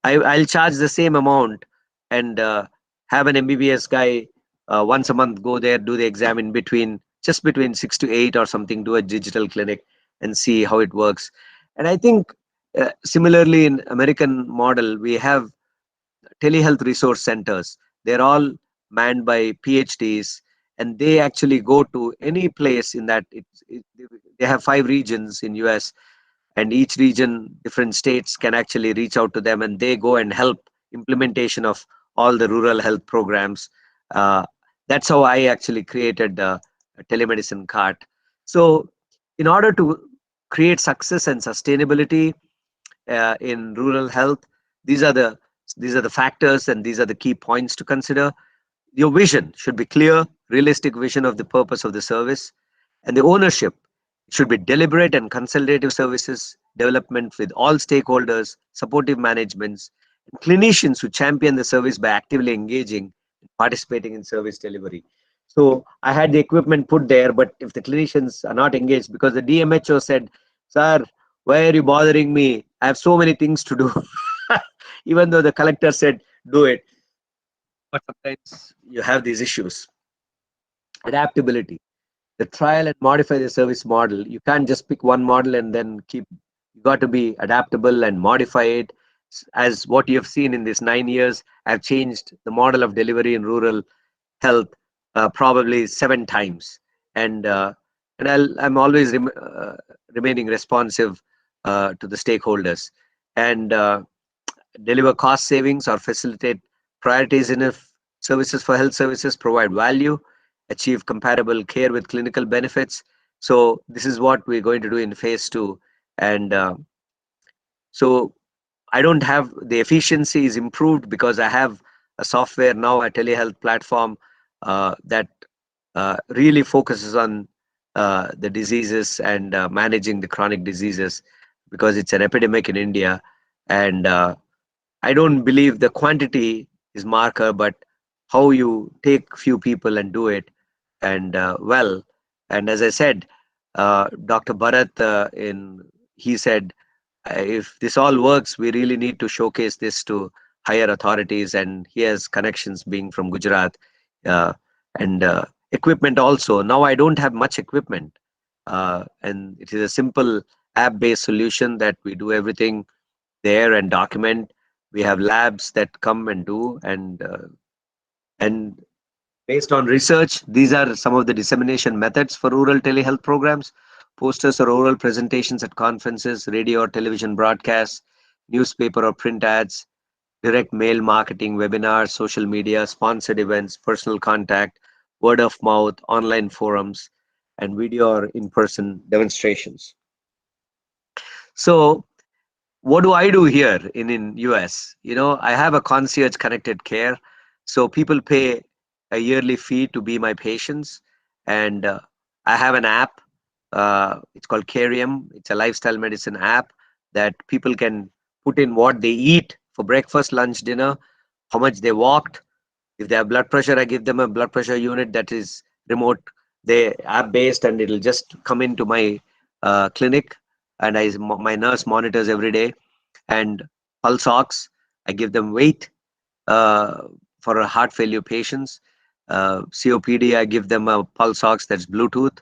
I'll charge the same amount and have an MBBS guy once a month go there, do the exam in between, just between 6 to 8 or something, do a digital clinic and see how it works. And I think similarly in American model we have telehealth resource centers. They're all manned by PhDs, and they actually go to any place in that. They have 5 regions in US, and each region, different states can actually reach out to them, and they go and help implementation of all the rural health programs. Uh, that's how I actually created a telemedicine cart. So, in order to create success and sustainability in rural health, these are the these are the factors and these are the key points to consider. Your vision should be clear, realistic vision of the purpose of the service, and the ownership should be deliberate and consultative services development with all stakeholders, supportive managements, and clinicians who champion the service by actively engaging and participating in service delivery. So I had the equipment put there, but if the clinicians are not engaged, because the DMHO said, "Sir, why are you bothering me? I have so many things to do." Even though the collector said, "Do it," but sometimes you have these issues. Adaptability, the trial and modify the service model. You can't just pick one model and then keep. You got to be adaptable and modify it. As what you have seen in these 9 years, I've changed the model of delivery in rural health probably 7 times, and I'm always remaining responsive to the stakeholders, and deliver cost savings or facilitate priorities in if services for health services, provide value, achieve comparable care with clinical benefits. So this is what we're going to do in phase 2. And so I don't have the efficiency is improved because I have a software now, a telehealth platform that really focuses on the diseases and managing the chronic diseases, because it's an epidemic in India. And I don't believe the quantity is marker, but how you take few people and do it and well. And as I said, Dr. Bharat, he said, if this all works, we really need to showcase this to higher authorities. And he has connections being from Gujarat, uh, and equipment also. Now I don't have much equipment, and it is a simple app-based solution that we do everything there and document. We have labs that come and do, and based on research, these are some of the dissemination methods for rural telehealth programs: posters or oral presentations at conferences, radio or television broadcasts, newspaper or print ads, direct mail marketing, webinars, social media, sponsored events, personal contact, word of mouth, online forums, and video or in person demonstrations. So, what do I do here in US? I have a concierge connected care, so people pay a yearly fee to be my patients, and I have an app. It's called Carium. It's a lifestyle medicine app that people can put in what they eat for breakfast, lunch, dinner, how much they walked. If they have blood pressure, I give them a blood pressure unit that is remote, they app based, and it'll just come into my clinic, and my nurse monitors every day. And pulse ox, I give them weight uh, for heart failure patients. COPD, I give them a pulse ox that's Bluetooth,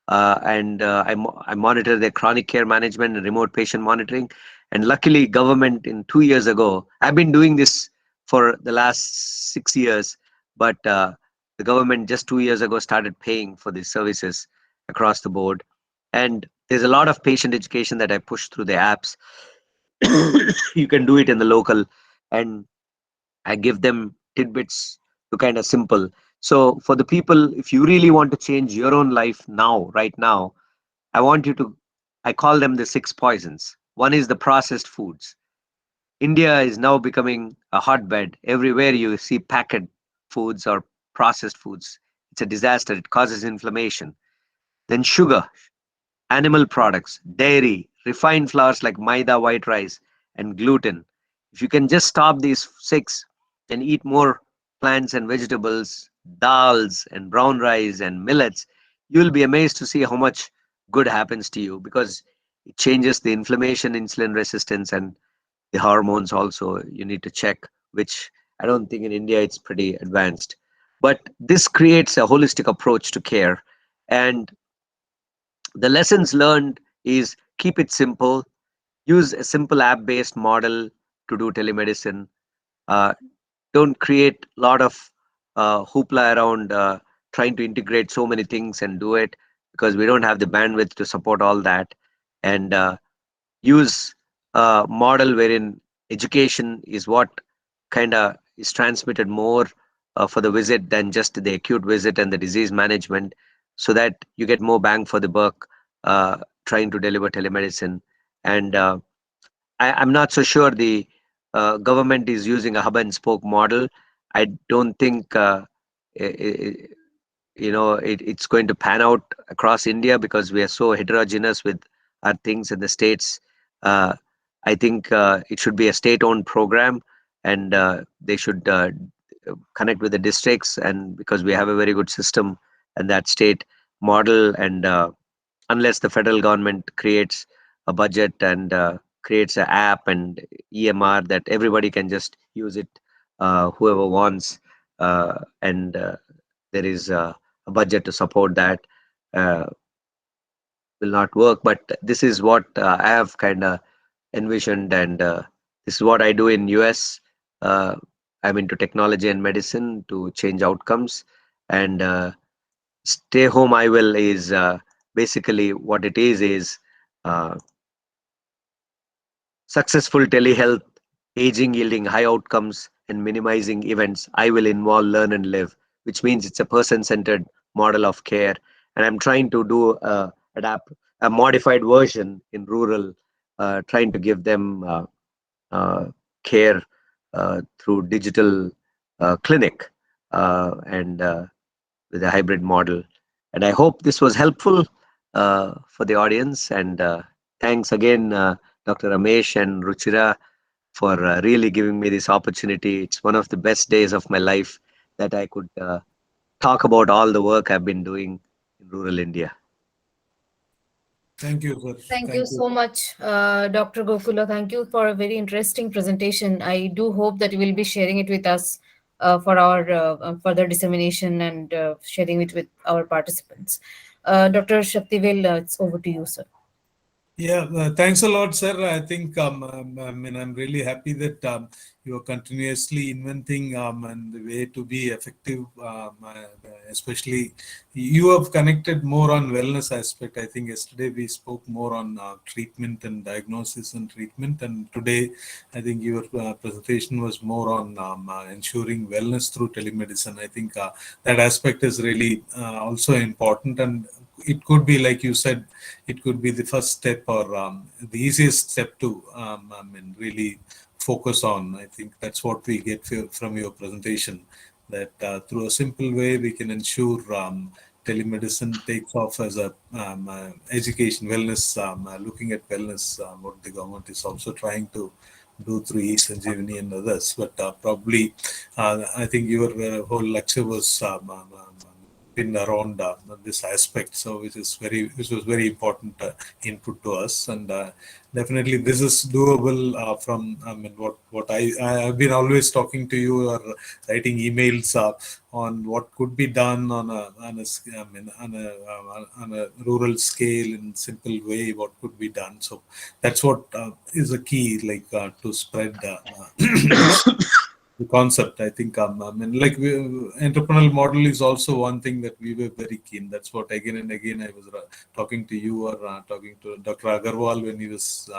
and I monitor their chronic care management and remote patient monitoring. And luckily, government in 2 years ago, I've been doing this for the last 6 years, but the government just 2 years ago started paying for these services across the board. And there's a lot of patient education that I push through the apps. You can do it in the local, and I give them tidbits to kind of simple. So for the people, if you really want to change your own life now, right now, I want you to, I call them the six poisons. One is the processed foods. India is now becoming a hotbed. Everywhere you see packet foods or processed foods. It's a disaster. It causes inflammation. Then sugar, animal products, dairy, refined flours like maida, white rice, and gluten. If you can just stop these six and eat more plants and vegetables, dals and brown rice and millets, you'll be amazed to see how much good happens to you, because it changes the inflammation, insulin resistance, and the hormones also. You need to check, which I don't think in India it's pretty advanced. But this creates a holistic approach to care. And the lessons learned is keep it simple, use a simple app based model to do telemedicine. uh, don't create a lot of hoopla around trying to integrate so many things and do it, because we don't have the bandwidth to support all that. And use a model wherein education is what kind of is transmitted more for the visit than just the acute visit and the disease management, so that you get more bang for the buck uh, trying to deliver telemedicine. And I'm not so sure the government is using a hub and spoke model. I don't think it's going to pan out across India, because we are so heterogeneous with our things in the states. uh, I think it should be a state owned program, and they should connect with the districts, and because we have a very good system and that state model. And unless the federal government creates a budget and creates an app and EMR that everybody can just use it, whoever wants, and there is a budget to support that, uh, will not work. But this is what I have kind of envisioned, and this is what I do in US. uh, I'm into technology and medicine to change outcomes. And stay home I will is basically what it is uh, successful telehealth, aging yielding high outcomes, and minimizing events. I will involve, learn, and live, which means it's a person centered model of care. And I'm trying to do adapt a modified version in rural, trying to give them uh, care through digital clinic, and with a hybrid model. And I hope this was helpful for the audience. And thanks again, Dr. Ramesh and Ruchira, for really giving me this opportunity. It's one of the best days of my life that I could talk about all the work I've been doing. in rural India.
Thank you, sir.
Thank you
Thank you.
so much, Dr. Gokula. Thank you for a very interesting presentation. I do hope that you will be sharing it with us for our further dissemination and sharing it with our participants. Dr. Shaktivel, it's over to you, sir.
Yeah, thanks a lot, sir. I think I mean I'm really happy that you are continuously inventing and the way to be effective. Especially you have connected more on wellness aspect. I think yesterday we spoke more on treatment and diagnosis and treatment, and today I think your presentation was more on ensuring wellness through telemedicine. I think that aspect is really also important, and it could be like you said, it could be the first step or the easiest step to I mean really focus on. I think that's what we get from your presentation, that through a simple way we can ensure telemedicine takes off as a education wellness, looking at wellness, what the government is also trying to do through e-Sanjeevani and others. But probably I think your whole lecture was been around this aspect, so which was very important input to us, and definitely this is doable from I mean what I have been always talking to you or writing emails on what could be done I mean on a rural scale in simple way, what could be done. So that's what is a key, like to spread the concept. I think I mean like entrepreneurial model is also one thing that we were very keen. That's what again and again I was talking to you or talking to Dr. Agarwal when he was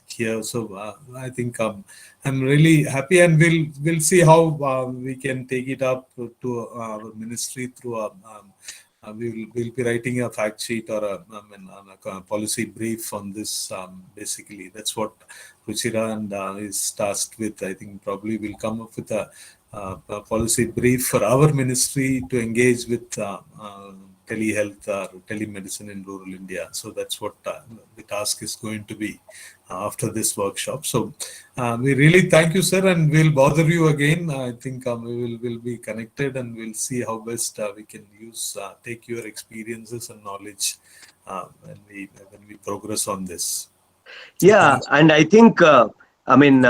here. So I think I'm really happy, and we'll see how we can take it up to our ministry through we'll be writing a fact sheet or I mean, on a policy brief on this. Basically, that's what Ruchira and is tasked with. I think probably we'll come up with a policy brief for our ministry to engage with telehealth or telemedicine in rural India. So that's what the task is going to be after this workshop. So we really thank you, sir, and we'll bother you again. I think we will be connected, and we'll see how best we can use take your experiences and knowledge when we progress on this. So
Yeah,
thanks.
and I think, I mean,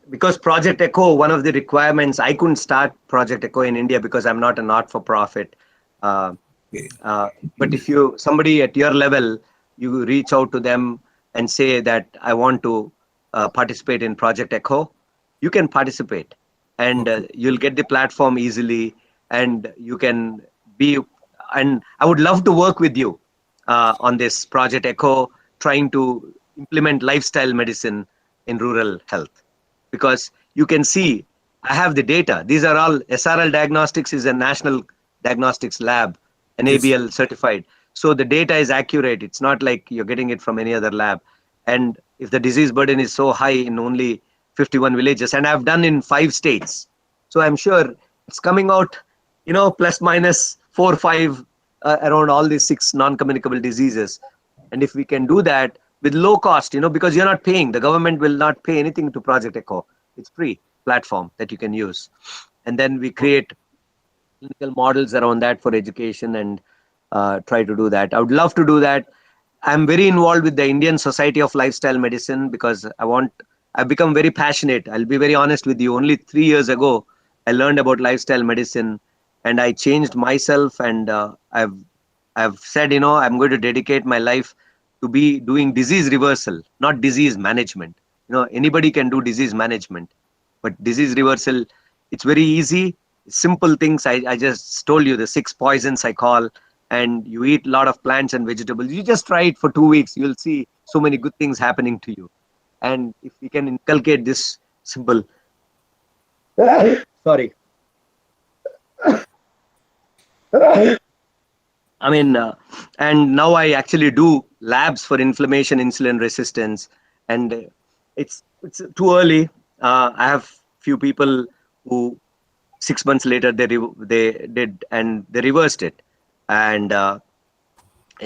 because Project Echo, one of the requirements, I couldn't start Project Echo in India because I'm not a not-for-profit. Uh,
Okay.
but if you somebody at your level, you reach out to them and say that I want to participate in Project Echo, you can participate, and
Okay.
you'll get the platform easily, and you can be. And I would love to work with you on this Project Echo, trying to implement lifestyle medicine in rural health, because you can see I have the data. These are all SRL Diagnostics is a national diagnostics lab, an
Yes.
ABL certified. So the data is accurate. It's not like you're getting it from any other lab. And if the disease burden is so high in only 51 villages, and I've done in 5 states, so I'm sure it's coming out, plus minus 4 5 around all these 6 non-communicable diseases. And if we can do that with low cost, because you're not paying, the government will not pay anything to Project Echo. It's free platform that you can use. And then we create clinical models around that for education and try to do that. I would love to do that. I'm very involved with the Indian Society of Lifestyle Medicine because I've become very passionate. I'll be very honest with you. Only 3 years ago, I learned about lifestyle medicine, and I changed myself. And I've said, I'm going to dedicate my life to be doing disease reversal, not disease management. Anybody can do disease management, but disease reversal, it's very easy. Simple things. I just told you the 6 poisons I call, and you eat a lot of plants and vegetables. You just try it for 2 weeks. You'll see so many good things happening to you. And if we can inculcate this simple, sorry, I mean, and now I actually do labs for inflammation, insulin resistance, and it's too early. I have few people who 6 months later they did and they reversed it, and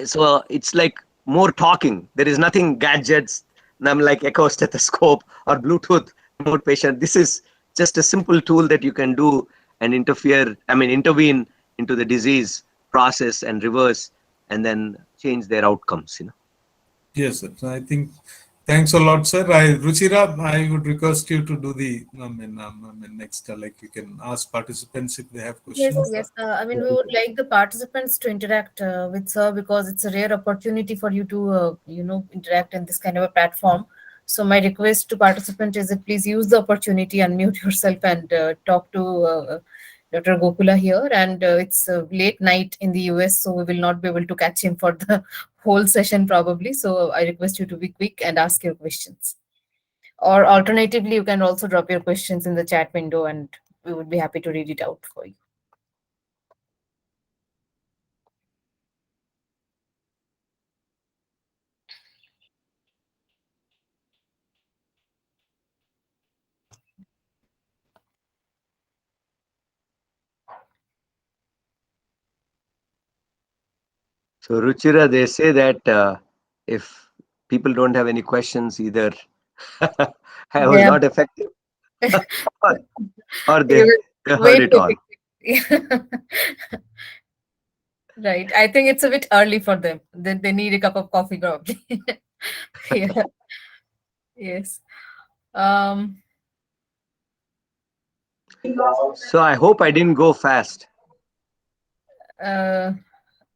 so it's like more talking. There is nothing gadgets, like echo stethoscope or Bluetooth remote patient. This is just a simple tool that you can do and intervene into the disease process and reverse. and then change their outcomes.
Yes, sir. So I think thanks a lot, sir. Ruchira, I would request you to do the, next, like you can ask participants if they have
Yes,
questions.
yes. I mean, we would like the participants to interact with Sir because it's a rare opportunity for you to, interact in this kind of a platform. So my request to participant is that please use the opportunity, unmute yourself, and talk to Dr. Gokula here. And it's late night in the US, so we will not be able to catch him for the whole session probably. So I request you to be quick and ask your questions. Or alternatively, you can also drop your questions in the chat window, and we would be happy to read it out for you.
So, Ruchira, they say that if people don't have any questions, either I was
Yeah,
not effective, or, or
you
they
will
heard
wait
it
for
all.
it. Right. I think it's a bit early for them. They need a cup of coffee probably. Yeah. Yes. Um.
So, I hope I didn't go fast.
Uh.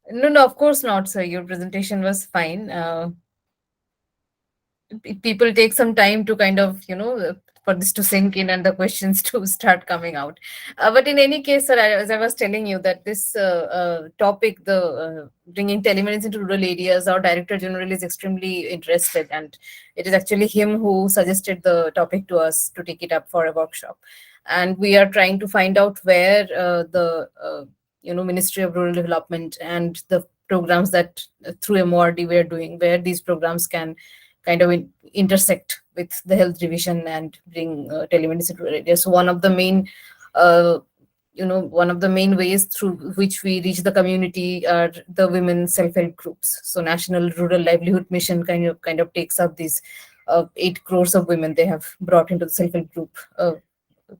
No, no, of course not, sir. Your presentation was fine. People take some time to kind of for this to sink in and the questions to start coming out, but in any case, sir, as I was telling you that this topic, the bringing telemedicine into rural areas, our director general is extremely interested, and it is actually him who suggested the topic to us to take it up for a workshop. And we are trying to find out where the Ministry of Rural Development and the programs that through MORD we are doing, where these programs can kind of intersect with the health division and bring telemedicine to areas. So uh, one of the main ways through which we reach the community are the women self-help groups. So National Rural Livelihood Mission kind of takes up these 8 crores of women they have brought into the self-help group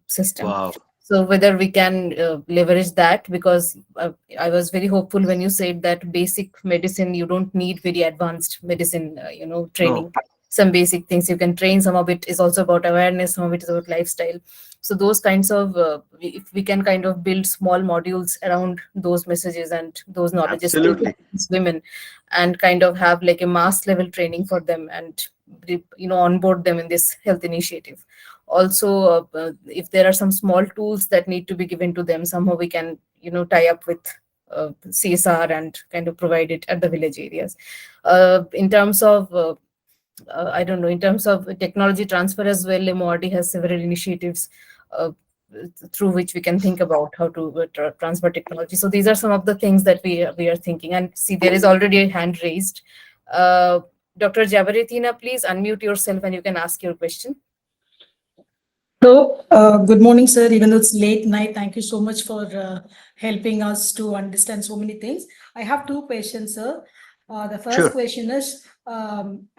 system.
Wow.
So whether we can leverage that, because I was very hopeful when you said that basic medicine, you don't need very advanced medicine,
No,
training. Some basic things you can train. Some of it is also about awareness. Some of it is about lifestyle. So those kinds of, if we can kind of build small modules around those messages and those knowledges to
absolutely.
these women, and kind of have like a mass level training for them, and onboard them in this health initiative. Also, if there are some small tools that need to be given to them, somehow we can tie up with CSR and kind of provide it at the village areas. In terms of I don't know, in terms of technology transfer as well, MORD has several initiatives uh, through which we can think about how to transfer technology. So these are some of the things that we are thinking. And see, there is already a hand raised. uh, Dr. Jabaretina, please unmute yourself and you can ask your question.
So, good morning, sir. Even though it's late night, thank you so much for helping us to understand so many things. I have two questions, sir. The first
Sure.
question is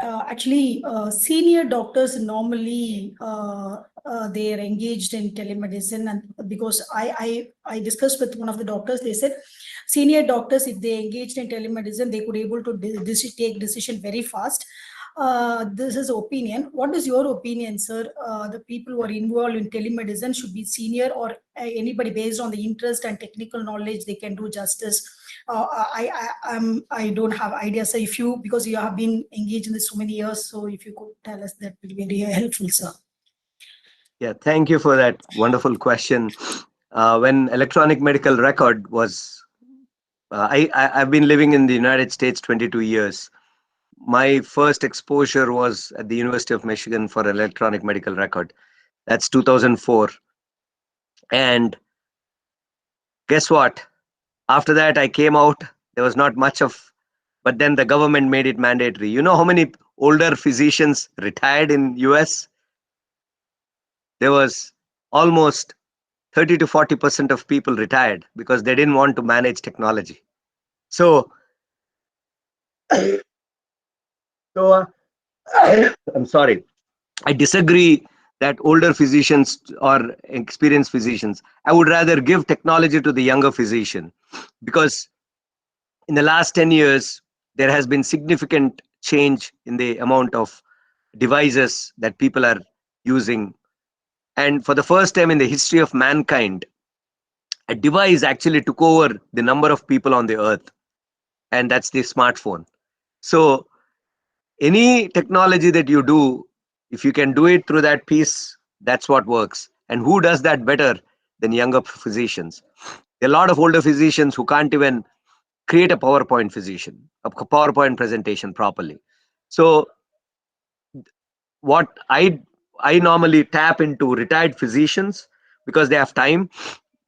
actually senior doctors normally they are engaged in telemedicine, and because I discussed with one of the doctors, they said senior doctors, if they engaged in telemedicine, they could able to take decision very fast. This is opinion. What is your opinion, sir? The people who are involved in telemedicine should be senior, or anybody based on the interest and technical knowledge they can do justice. I don't have idea. So if you, because you have been engaged in this so many years, so if you could tell us, that will be very helpful, sir.
Yeah, thank you for that wonderful question. When electronic medical record was, I've been living in the United States 22 years. My first exposure was at the University of Michigan for electronic medical record. That's 2004. And guess what? After that, I came out. There was not much of, but then the government made it mandatory. You know how many older physicians retired in US? There was almost 30 to 40% of people retired because they didn't want to manage technology. So, so I'm sorry. I disagree that older physicians or experienced physicians. I would rather give technology to the younger physician, because in the last 10 years, there has been significant change in the amount of devices that people are using. And for the first time in the history of mankind, a device actually took over the number of people on the earth, and that's the smartphone. So, any technology that you do, if you can do it through that piece, that's what works. And who does that better than younger physicians? There are a lot of older physicians who can't even create a PowerPoint presentation properly. So what I normally tap into retired physicians because they have time,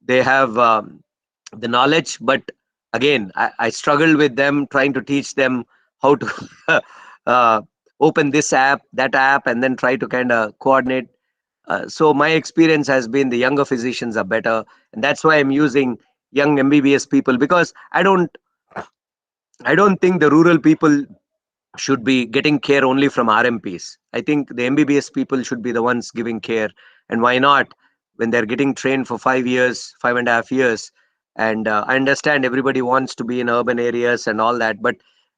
they have the knowledge, but again, I struggle with them trying to teach them how to uh, open this app, that app, and then try to kind of coordinate. So my experience has been the younger physicians are better, and that's why I'm using young MBBS people, because I don't think the rural people should be getting care only from RMPs. I think the MBBS people should be the ones giving care. And why not? When they're getting trained for 5 years, 5.5 years, and I understand everybody wants to be in urban areas and all that, but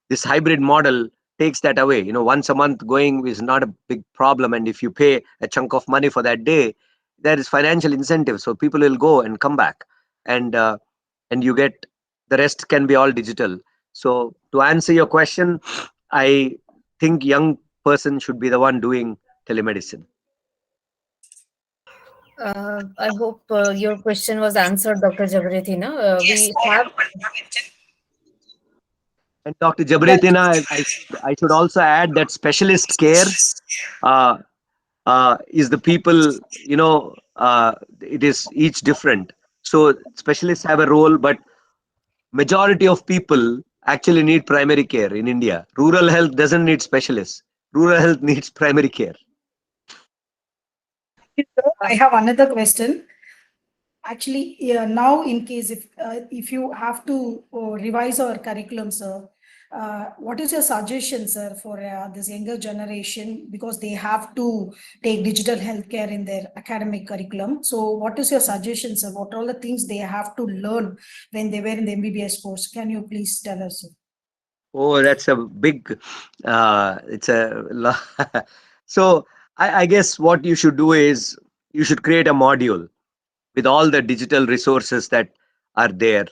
this hybrid model takes that away. Once a month going is not a big problem, and if you pay a chunk of money for that day, there is financial incentive, so people will go and come back, and you get the rest can be all digital. So to answer your question, I think young person should be the one doing telemedicine.
I hope your question was answered, Dr. Jabratina. We have
And Dr. Jabretina, I should also add that specialist care uh, is the people, it is each different. So specialists have a role, but majority of people actually need primary care in India. Rural health doesn't need specialists. Rural health needs primary care.
I have another question. Actually, yeah, now in case if you have to revise our curriculum, sir, what is your suggestion, sir, for this younger generation, because they have to take digital healthcare in their academic curriculum? So, what is your suggestion, sir? What are all the things they have to learn when they were in the MBBS course? Can you please tell us, sir?
Oh, that's a big. It's a. So I guess what you should do is you should create a module with all the digital resources that are there,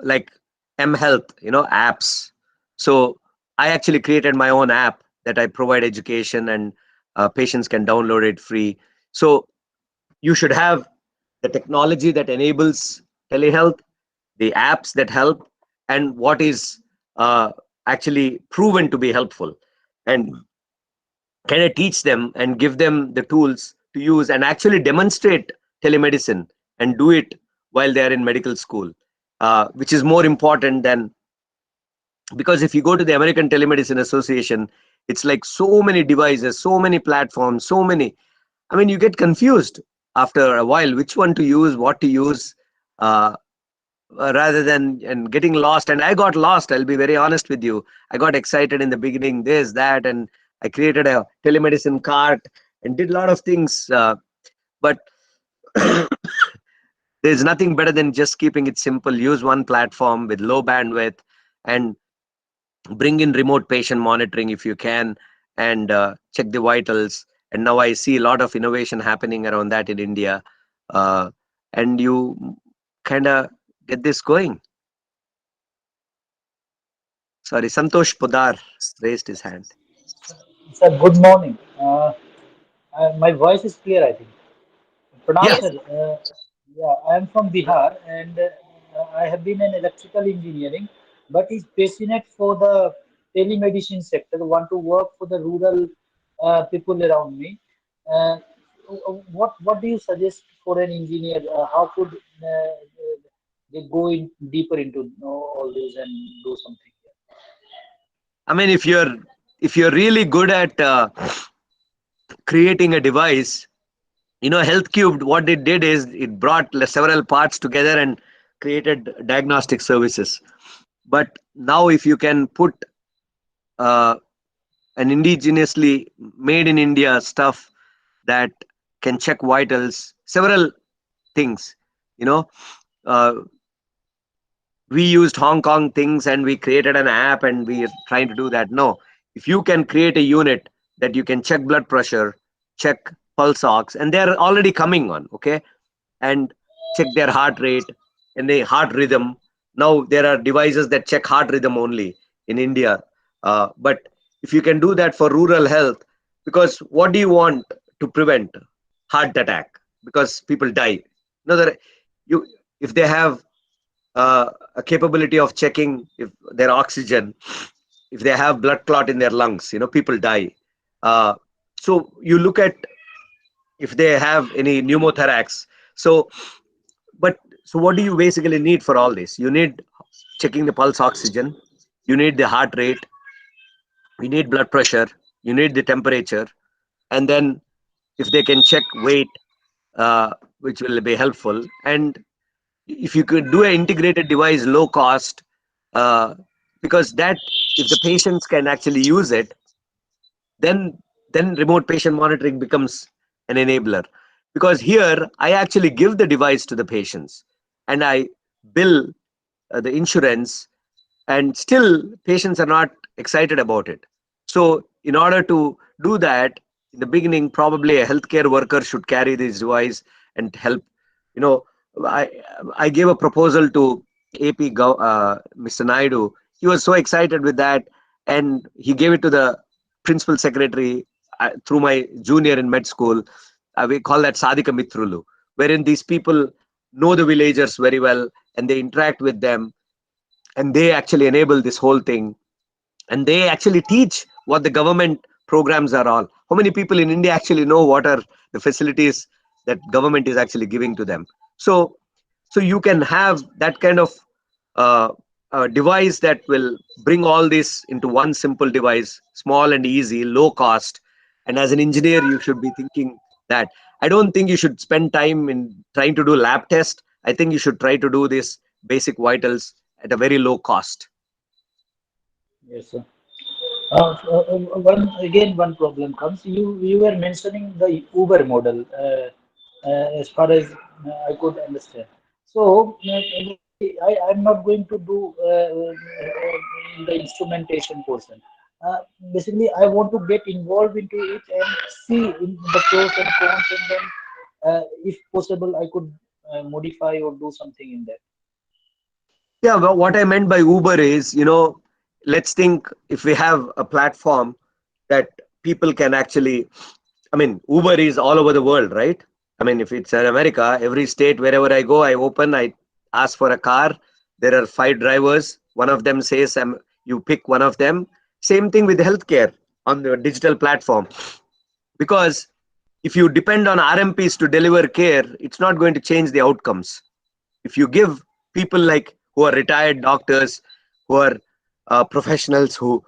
like mHealth, apps. So I actually created my own app that I provide education, and patients can download it free. So you should have the technology that enables telehealth, the apps that help, and what is uh, actually proven to be helpful, and kind of teach them and give them the tools to use and actually demonstrate telemedicine and do it while they are in medical school, which is more important than, because if you go to the American Telemedicine Association, it's like so many devices, so many platforms, so many. I mean, you get confused after a while which one to use, what to use. Uh, Rather than and getting lost, and I got lost, I'll be very honest with you. I got excited in the beginning, this that, and I created a telemedicine cart and did a lot of things, but there's nothing better than just keeping it simple. Use one platform with low bandwidth, and bring in remote patient monitoring if you can, and check the vitals. And now I see a lot of innovation happening around that in India, uh, and you kind of get this going. Sorry, Santosh Podar raised his hand.
Sir, good morning. My voice is clear, I think. Pranam,
Yeah,
yes.
sir. Yeah, I am from Bihar and I have been in electrical engineering, but is passionate for the telemedicine sector. Want to work for the rural people around me. Uh, what do you suggest for an engineer? How could they go in deeper into know all this and do something?
I mean, if you're really good at creating a device, Health Cubed, what it did is it brought several parts together and created diagnostic services. But now, if you can put uh, an indigenously made in India stuff that can check vitals, several things, you know, uh, we used Hong Kong things and we created an app and we are trying to do that. No, if you can create a unit that you can check blood pressure, check pulse ox, and they're already coming on, okay, and check their heart rate and the heart rhythm. Now there are devices that check heart rhythm only in India, but if you can do that for rural health, because what do you want to prevent? Heart attack, because people die. No, that you, if they have a capability of checking if their oxygen, if they have blood clot in their lungs, people die. uh, so you look at if they have any pneumothorax. So but so what do you basically need for all this? You need checking the pulse oxygen, you need the heart rate, you need blood pressure, you need the temperature, and then if they can check weight, which will be helpful. And if you could do an integrated device, low cost, uh, because that, if the patients can actually use it, then remote patient monitoring becomes an enabler. Because here I actually give the device to the patients and I bill the insurance, and still patients are not excited about it. So in order to do that, in the beginning probably a healthcare worker should carry this device and help. you know i I gave a proposal to Mr. Naidu. He was so excited with that, and he gave it to the principal secretary through my junior in med school. We call that Sadika Mitrulu, wherein these people know the villagers very well and they interact with them, and they actually enable this whole thing, and they actually teach what the government programs are all. How many people in India actually know what are the facilities that government is actually giving to them? So you can have that kind of uh, device that will bring all this into one simple device, small and easy, low cost. And as an engineer you should be thinking that I don't think you should spend time in trying to do lab test. I think you should try to do this basic vitals at a very low cost.
Yes, sir. One problem comes. You were mentioning the Uber model, as far as I could understand. So I'm not going to do the instrumentation portion. Uh, Basically, I want to get involved into it and see in the pros and cons, and then, if possible, I could modify or do something in that.
Yeah, well, what I meant by Uber is, let's think if we have a platform that people can actually, I mean, Uber is all over the world, right? I mean, if it's in America, every state, wherever I go, I ask for a car. There are 5 drivers. One of them says, you pick one of them. Same thing with healthcare on the digital platform. Because if you depend on RMPs to deliver care, it's not going to change the outcomes. If you give people like who are retired doctors, who are professionals who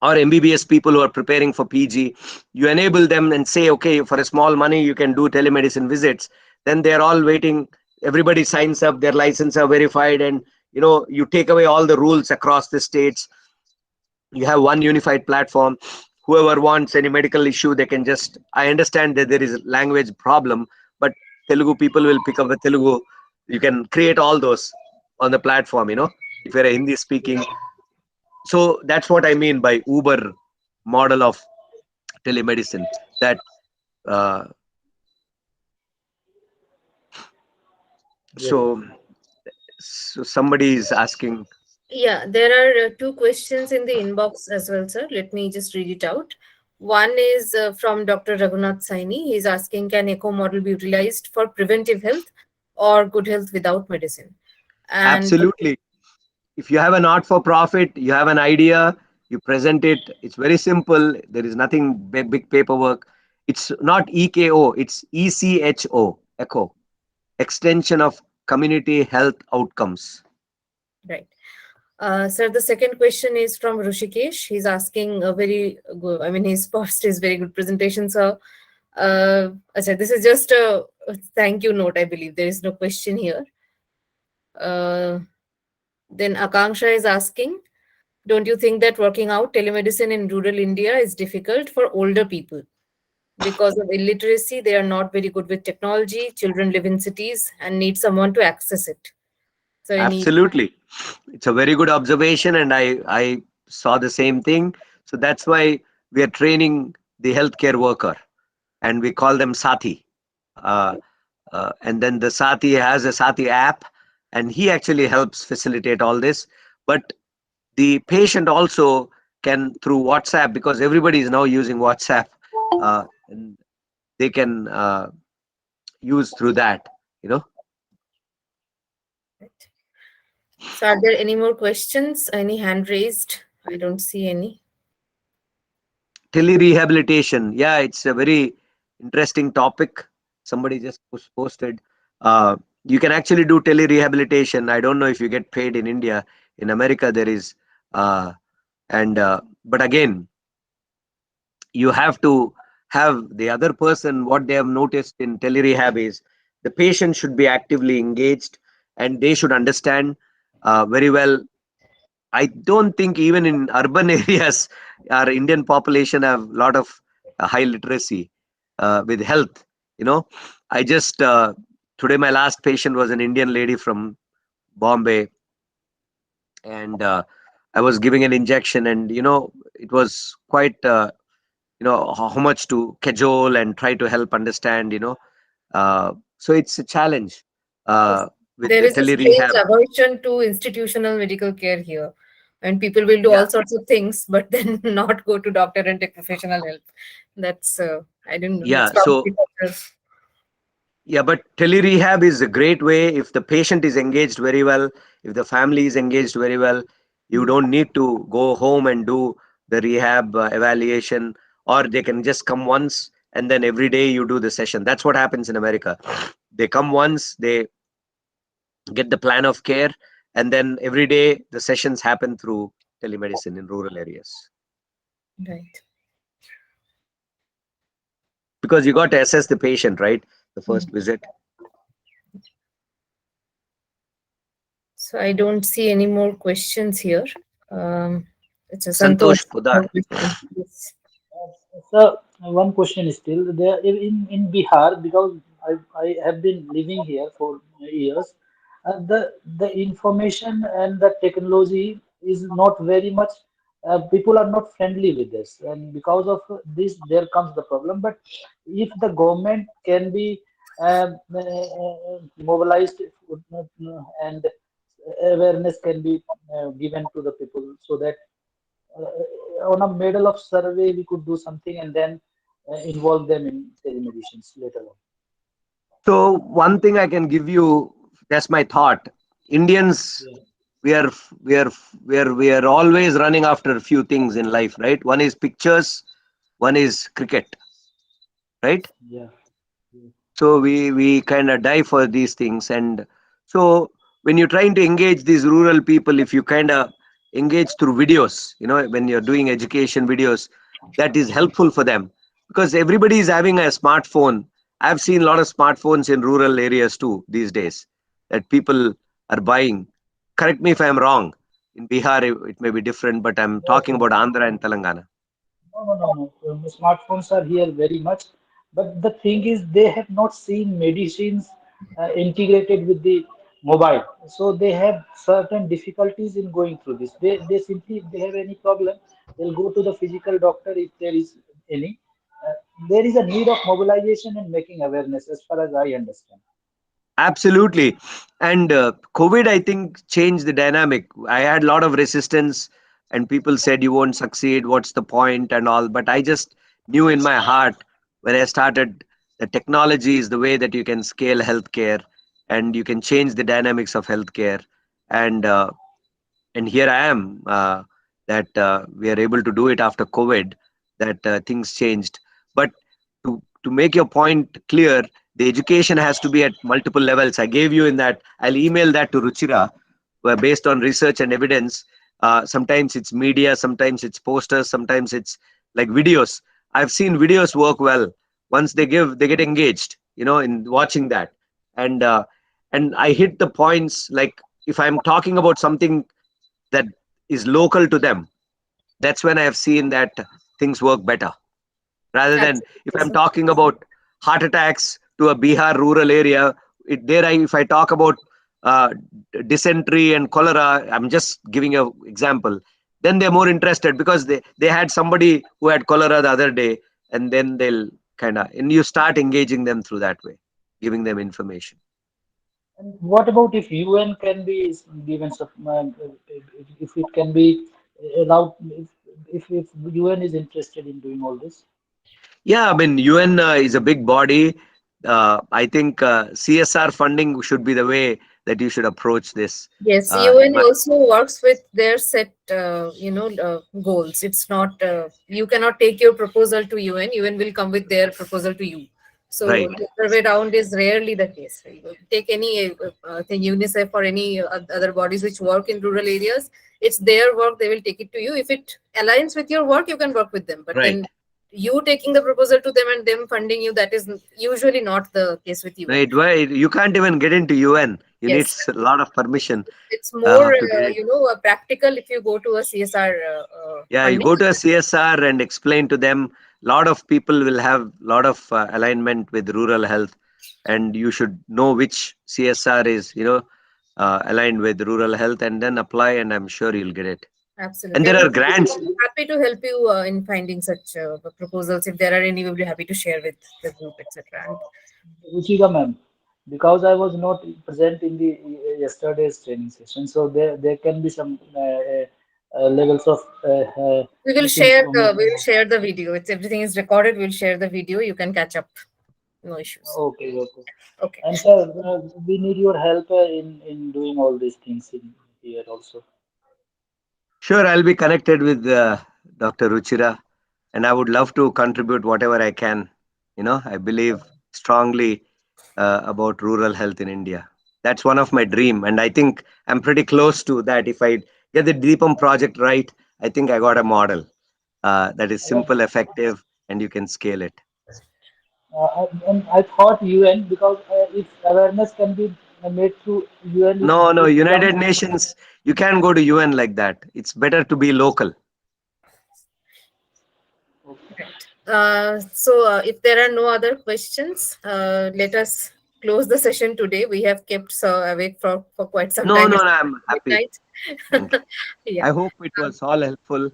or MBBS people who are preparing for PG, you enable them and say, okay, for a small money, you can do telemedicine visits. Then they're all waiting. Everybody signs up, their license are verified, and you take away all the rules across the states. You have one unified platform. Whoever wants any medical issue, they can just. I understand that there is a language problem, but Telugu people will pick up the Telugu. You can create all those on the platform. If you're a Hindi speaking, so that's what I mean by Uber model of telemedicine. That uh,
Yes, sir.
so so somebody is asking.
Yeah, there are two questions in the inbox as well, sir. Let me just read it out. One is from Dr. Raghunath Saini. He's asking, can echo model be utilized for preventive health or good health without medicine? And
Absolutely. If you have an art for profit, you have an idea, you present it. It's very simple. There is nothing big paperwork. It's not EKO. It's ECHO. Echo. Extension of community health outcomes.
right. Sir, the second question is from Rushikesh. He's asking a very good, I mean, his first is very good presentation, sir. Sir, this is just a thank you note, I believe. There is no question here. Uh, then Akanksha is asking, don't you think that working out telemedicine in rural India is difficult for older people? Because of illiteracy, they are not very good with technology. Children live in cities and need someone to access it. So any
Absolutely. It's a very good observation, and I saw the same thing. So that's why we are training the healthcare worker, and we call them Sati. Uh, and then the Sati has a Sati app, and he actually helps facilitate all this. But the patient also can, through WhatsApp, because everybody is now using WhatsApp, and they can use through that. You know,
So are there any more questions? Any hand raised? I don't see any.
telerehabilitation. Yeah, it's a very interesting topic. Somebody just posted. Uh, you can actually do telerehabilitation. I don't know if you get paid in India. In America, there is, and but again, you have to have the other person. What they have noticed in telerehab is the patient should be actively engaged, and they should understand very well. I don't think even in urban areas, our Indian population have a lot of high literacy with health. You know, I just today my last patient was an Indian lady from Bombay, and I was giving an injection, and it was quite how much to cajole and try to help understand. So it's a challenge
Yes.
with
There
the
is a strange
tele-rehab.
aversion to institutional medical care here. And people will do
Yeah,
all sorts of things, but then not go to doctor and take professional help. That's, I don't know, it's
yeah. So
probably doctors.
yeah, but tele-rehab is a great way if the patient is engaged very well, if the family is engaged very well. You don't need to go home and do the rehab evaluation, or they can just come once and then every day you do the session. That's what happens in America. They come once, they get the plan of care, and then every day the sessions happen through telemedicine in rural areas,
Right.
because you got to assess the patient, right? The first visit.
So I don't see any more questions here. Um, it's a
Santosh
Santosh.
Podar.
No question. Yes.
So one question is still there in Bihar, because I have been living here for years. The information and the technology is not very much. People are not friendly with this, and because of this, there comes the problem. But if the government can be mobilized, and awareness can be given to the people, so that on a middle of survey we could do something and then involve them in telemedicines later on.
So one thing I can give you, that's my thought. Indians,
Yeah,
we are we are always running after a few things in life, right? One is pictures, one is cricket, right?
yeah, yeah,
So we kind of die for these things. And so when you're trying to engage these rural people, if you kind of engage through videos, when you're doing education videos, that is helpful for them, because everybody is having a smartphone. I've seen a lot of smartphones in rural areas too these days that people are buying. Correct me if I'm wrong. In Bihar it may be different, but I'm
yes,
talking
yes.
about Andhra and Telangana.
No, no, no, no. Smartphones are here very much, but the thing is, they have not seen medicines integrated with the mobile, so they have certain difficulties in going through this. They simply, if they have any problem, they'll go to the physical doctor if there is any. Uh, there is a need of mobilization and making awareness, as far as I understand.
Absolutely. And COVID, I think, changed the dynamic. I had a lot of resistance, and people said, you won't succeed. What's the point? And all. But I just knew in my heart when I started, the technology is the way that you can scale healthcare, and you can change the dynamics of healthcare. And here I am, that we are able to do it after COVID, that things changed. But to make your point clear, the education has to be at multiple levels. I gave you in that. I'll email that to Ruchira, where based on research and evidence. Sometimes it's media, sometimes it's posters, sometimes it's like videos. I've seen videos work well. Once they get engaged, in watching that, and I hit the points, like if I'm talking about something that is local to them, that's when I have seen that things work better. rather than if
Absolutely,
I'm
sir.
talking about heart attacks to a Bihar rural area, if I talk about uh, dysentery and cholera, I'm just giving a example. Then they're more interested because they had somebody who had cholera the other day, and then they'll and you start engaging them through that way, giving them information.
And what about if UN can be given some, if it can be allowed, if UN is interested in doing all this?
Yeah, I mean, UN is a big body. I think CSR funding should be the way that you should approach this.
Yes,
In
UN
my,
also works with their set, goals. It's not, you cannot take your proposal to UN. UN will come with their proposal to you. So
right,
the other way around is rarely the case. Right? You take any thing, UNICEF or any other bodies which work in rural areas. It's their work. They will take it to you. If it aligns with your work, you can work with them. But
right,
then you taking the proposal to them and them funding you, that is usually not the case with UN.
right. Why you can't even get into UN? You need
Yes.
a lot of permission
It's more,
to get it.
practical if you go to a CSR
Yeah, you
funding.
go to a CSR and explain to them. A lot of people will have a lot of alignment with rural health, and you should know which CSR is, aligned with rural health, and then apply. And I'm sure you'll get it. And
Absolutely.
there
And
are
we'll be
grants.
happy to help you in finding such proposals. If there are any, we'll be happy to share with the group, etc. And
Ruchika ma'am, because I was not present in the yesterday's training session, so there can be some levels of
we
misinformation.
will share the video. It's everything is recorded. We'll share the video. You can catch up. No issues.
Okay, okay.
Okay.
And sir, we need your help in doing all these things in here also.
Sure, I'll be connected with Dr. Ruchira, and I would love to contribute whatever I can. I believe strongly about rural health in India. That's one of my dream, and I think I'm pretty close to that. If I get the Deepam project right, I think I got a model that is simple, effective, and you can scale it.
And I thought UN because if awareness can be made through UN,
No, no,
it becomes
United Nations, you can't go to UN like that. It's better to be local.
Right. If there are no other questions, let us close the session today. We have kept awake for quite some
No,
time.
no,
It's
no, I'm happy.
midnight.
Thank you.
Yeah.
I hope it was all helpful,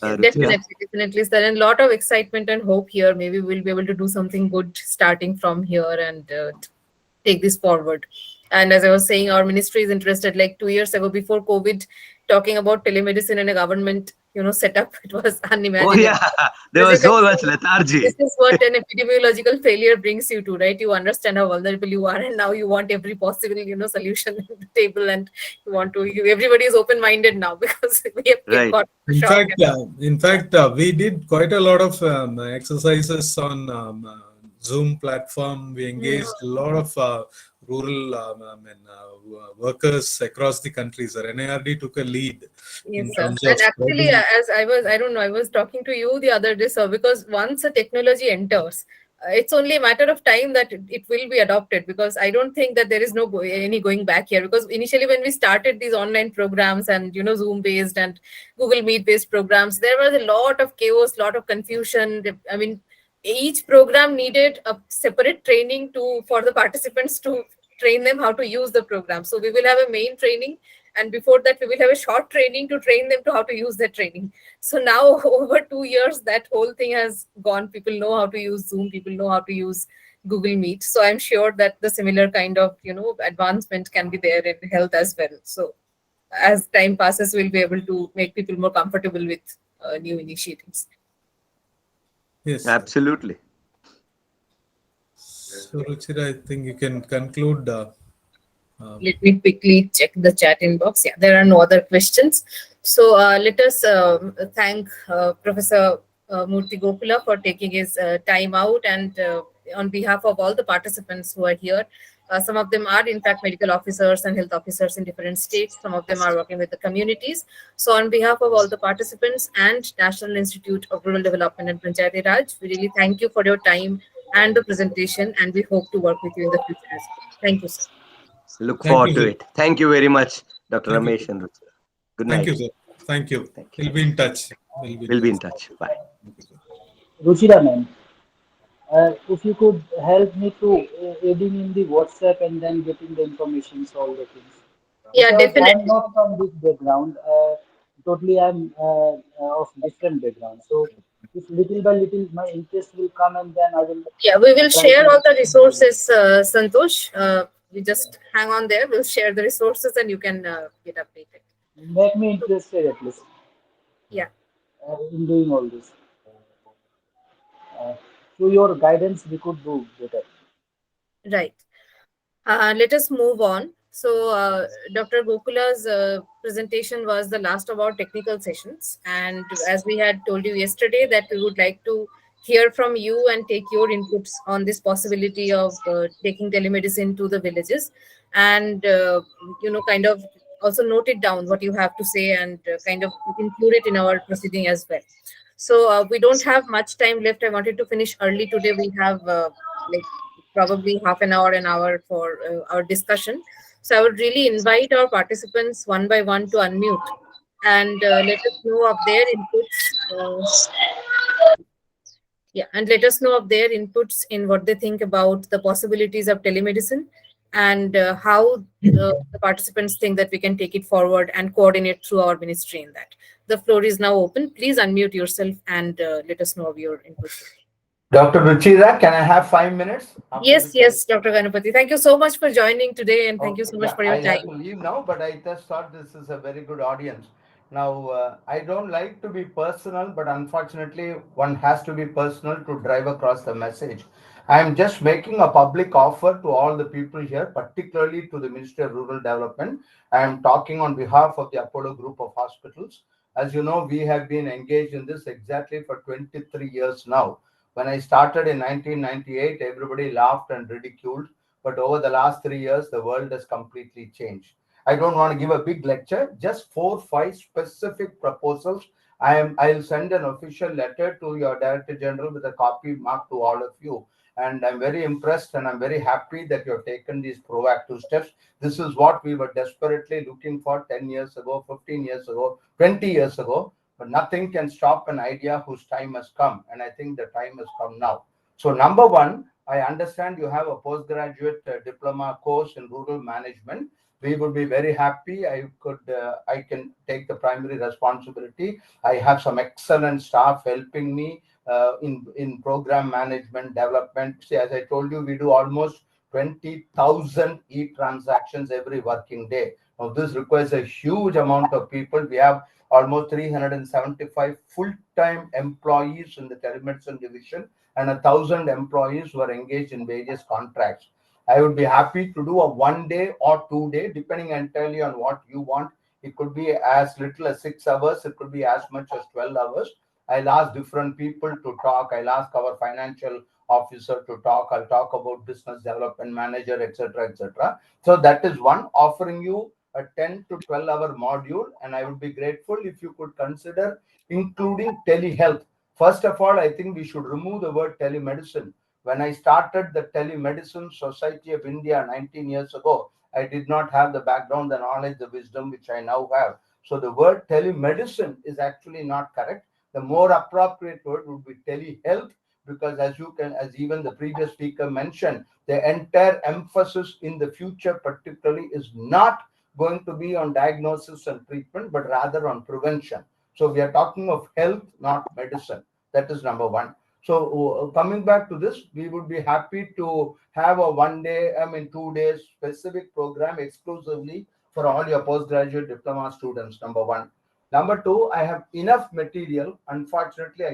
Yeah,
Ruchira.
definitely. There is a lot of excitement and hope here. Maybe we'll be able to do something good starting from here and take this forward. And as I was saying, our ministry is interested. Like 2 years ago, before COVID, talking about telemedicine in a government, setup, it was
Oh,
unimaginable.
yeah, there
As you
was
can
so much
see, this
lethargy.
is what an epidemiological failure brings you to, right? You understand how vulnerable you are, and now you want every possible, solution on the table, and everybody is open-minded now because we have
Right.
got a shock.
We did quite a lot of exercises on Zoom platform. We
Hmm.
engaged a lot of rural workers across the country. Sir, NIRD took a lead in
Yes, sir.
terms of
And actually,
spreading.
I don't know, I was talking to you the other day, sir, because once a technology enters, it's only a matter of time that it will be adopted. Because I don't think that there is any going back here. Because initially, when we started these online programs and Zoom based and Google Meet based programs, there was a lot of chaos, lot of confusion. I mean, each program needed a separate training for the participants to train them how to use the program. So we will have a main training, and before that we will have a short training to train them to how to use that training. So now over 2 years that whole thing has gone. People know how to use Zoom, people know how to use Google Meet. So I'm sure that the similar kind of advancement can be there in health as well. So as time passes, we'll be able to make people more comfortable with new initiatives.
Yes.
Absolutely.
So, Ruchira, I think you can conclude.
Let me quickly check the chat inbox. Yeah, there are no other questions. So let us thank Professor Murthy Gopula for taking his time out, and on behalf of all the participants who are here. Some of them are, in fact, medical officers and health officers in different states. Some of them are working with the communities. So, on behalf of all the participants and National Institute of Rural Development and Panchayati Raj, we really thank you for your time and the presentation, and we hope to work with you in the future as well. Thank you, sir.
Look
Thank
forward
you,
to
sir.
it. Thank you very much, Dr.
Thank you.
Ramesh and Ruchira. Good
Thank you,
night.
sir. Thank you.
Thank you.
We'll be in touch. We'll be in
We'll be
touch.
in touch. Bye.
Thank you, sir.
Ruchira ma'am, if you could help me to adding in the WhatsApp and then getting the information, all the things.
Yeah,
Because I'm
definitely.
not from this background, totally I'm of different background. So if little by little my interest will come and then I will
Yeah, we will
try
share
to
all the
involve in it.
resources, Santosh. We just hang on there. We'll share the resources and you can get updated.
Make me interested at least
Yeah,
in doing all this. Uh, through your guidance, we could do better.
right. Let us move on. So, Dr. Gokula's presentation was the last of our technical sessions. And as we had told you yesterday, that we would like to hear from you and take your inputs on this possibility of taking telemedicine to the villages. And, kind of also note it down what you have to say and kind of include it in our proceeding as well. So, we don't have much time left. I wanted to finish early today. We have like probably half an hour for our discussion. So I would really invite our participants one by one to unmute and let us know of their inputs. Yeah, and let us know of their inputs in what they think about the possibilities of telemedicine and how the participants think that we can take it forward and coordinate through our ministry in that. The floor is now open. Please unmute yourself and let us know of your inputs.
Dr. Ruchira, can I have 5 minutes? After
Yes,
which I
yes, Dr. Ganapati. Thank you so much for joining today and thank you
Okay,
so much
yeah,
for your
I'll have
time.
to leave now, but I just thought this is a very good audience. Now, I don't like to be personal, but unfortunately, one has to be personal to drive across the message. I am just making a public offer to all the people here, particularly to the Ministry of Rural Development. I am talking on behalf of the Apollo Group of Hospitals. As you know, we have been engaged in this exactly for 23 years now. When I started in 1998, everybody laughed and ridiculed, but over the last 3 years, the world has completely changed. I don't want to give a big lecture, just 4, 5 specific proposals. I'll send an official letter to your Director General with a copy marked to all of you. And I'm very impressed and I'm very happy that you've taken these proactive steps. This is what we were desperately looking for 10 years ago, 15 years ago, 20 years ago. But nothing can stop an idea whose time has come. And I think the time has come now. So, number one, I understand you have a postgraduate diploma course in rural management. We would be very happy. I can take the primary responsibility. I have some excellent staff helping me in program management development. See, as I told you, we do almost 20,000 e-transactions every working day. Now, this requires a huge amount of people. We have almost 375 full-time employees in the telemedicine division and 1,000 employees who are engaged in various contracts. I would be happy to do a 1 day or 2 day, depending entirely on what you want. It could be as little as 6 hours, it could be as much as 12 hours. I'll ask different people to talk. I'll ask our financial officer to talk. I'll talk about business development manager, etc., etc. So that is one, offering you a 10 to 12 hour module, and I would be grateful if you could consider including telehealth. First of all, I think we should remove the word telemedicine. When I started the Telemedicine Society of India 19 years ago, I did not have the background, the knowledge, the wisdom which I now have. So the word telemedicine is actually not correct. The more appropriate word would be telehealth, because as even the previous speaker mentioned, the entire emphasis in the future particularly is not going to be on diagnosis and treatment, but rather on prevention. So we are talking of health, not medicine. That is number one. So coming back to this, we would be happy to have a 1 day, 2 days specific program exclusively for all your postgraduate diploma students, number one. Number two, I have enough material. Unfortunately,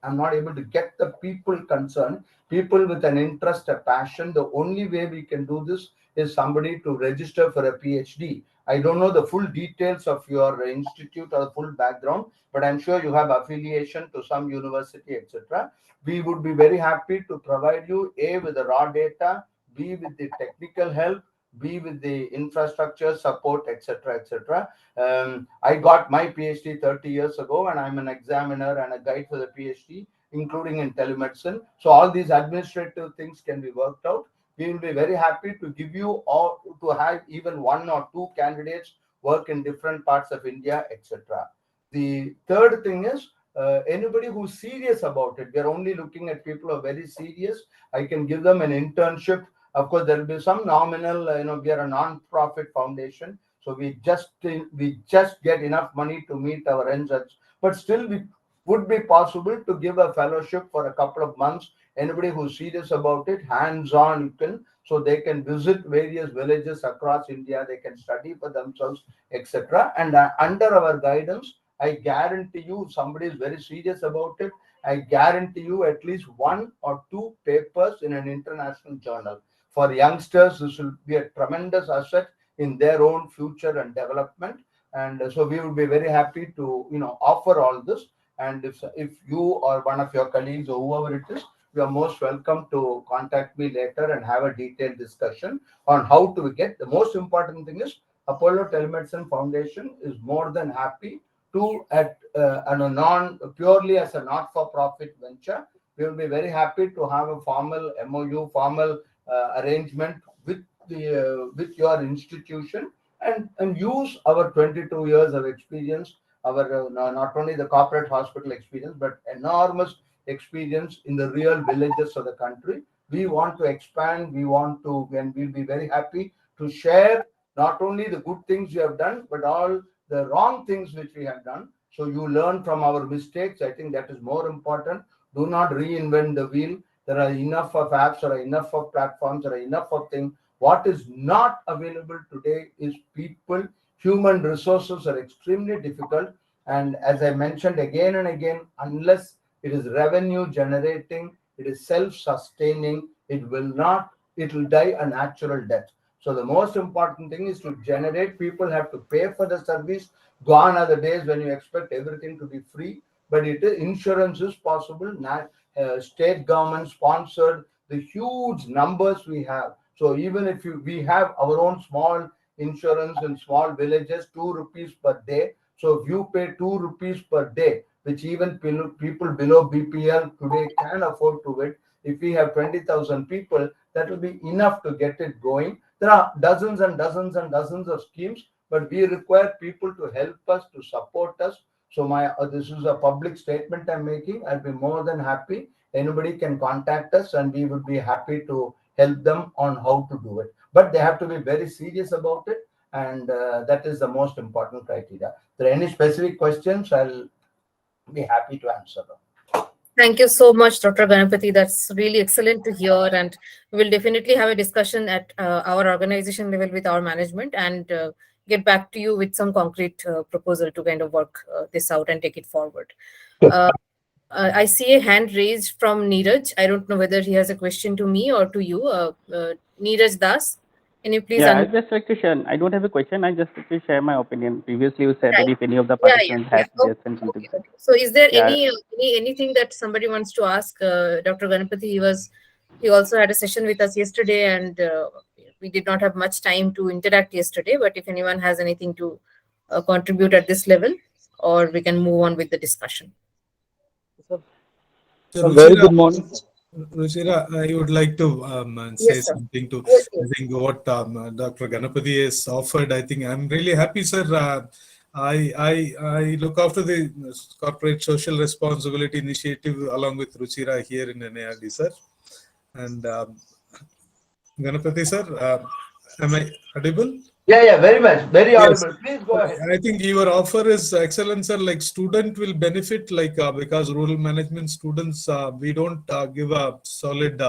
I'm not able to get the people concerned, people with an interest, a passion. The only way we can do this is somebody to register for a PhD. I don't know the full details of your institute or the full background, but I'm sure you have affiliation to some university, etc. We would be very happy to provide you A, with the raw data, B, with the technical help, B, with the infrastructure support, etc., etc. I got my PhD 30 years ago, and I'm an examiner and a guide for the PhD, including in telemedicine. So all these administrative things can be worked out. We will be very happy to give you, or to have even 1 or 2 candidates work in different parts of India, etc. The third thing is, anybody who's serious about it. We are only looking at people who are very serious. I can give them an internship. Of course, there will be some nominal. We are a non-profit foundation, so we just get enough money to meet our ends. But still, we would be possible to give a fellowship for a couple of months. Anybody who's serious about it, hands-on, so they can visit various villages across India. They can study for themselves, etc. And under our guidance, I guarantee you, if somebody is very serious about it, I guarantee you at least 1 or 2 papers in an international journal. For youngsters, this will be a tremendous asset in their own future and development. And so we would be very happy to offer all this. And if you or one of your colleagues or whoever it is, you are most welcome to contact me later and have a detailed discussion on how to get. The most important thing is Apollo Telemedicine Foundation is more than happy to purely as a not-for-profit venture. We will be very happy to have a formal MOU, formal arrangement with your institution, and use our 22 years of experience, our not only the corporate hospital experience, but enormous experience in the real villages of the country. We want to expand. And we'll be very happy to share not only the good things you have done, but all the wrong things which we have done. So you learn from our mistakes. I think that is more important. Do not reinvent the wheel. There are enough of apps, there are enough of platforms, there are enough of things. What is not available today is people. Human resources are extremely difficult. And as I mentioned again and again, unless it is revenue generating, it is self-sustaining, it will die a natural death. So the most important thing is to generate. People have to pay for the service. Gone are the days when you expect everything to be free. But insurance is possible. State government sponsored, the huge numbers we have. So even if we have our own small insurance in small villages, 2 rupees per day. So if you pay 2 rupees per day, which even people below BPL today can afford to it, if we have 20,000 people, that will be enough to get it going. There are dozens and dozens and dozens of schemes, but we require people to help us, to support us. So this is a public statement I'm making. I'll be more than happy. Anybody can contact us, and we would be happy to help them on how to do it. But they have to be very serious about it, and that is the most important criteria. If there are any specific questions, I'll be happy to answer them.
Thank you so much, Dr. Ganapati. That's really excellent to hear. And we will definitely have a discussion at our organization level with our management and get back to you with some concrete proposal to kind of work this out and take it forward. I see a hand raised from Neeraj. I don't know whether he has a question to me or to you. Neeraj Das, can you please?
Yeah, I just like to share. I don't have a question. I just like to share my opinion. Previously, you said that if any of the participants has suggestions,
Okay. So, is there anything that somebody wants to ask Dr. Ganapati? He also had a session with us yesterday, and we did not have much time to interact yesterday. But if anyone has anything to contribute at this level, or we can move on with the discussion.
Very good morning.
Ruchira, I would like to say something to, I think, what Dr. Ganapati has offered. I think I'm really happy, sir. I look after the corporate social responsibility initiative along with Ruchira here in NIRD, sir. And Ganapati, sir, am I audible?
Yeah, very much. Very audible. Please go ahead.
I think your offer is excellent, sir. Like student will benefit, like because rural management students, we don't give a solid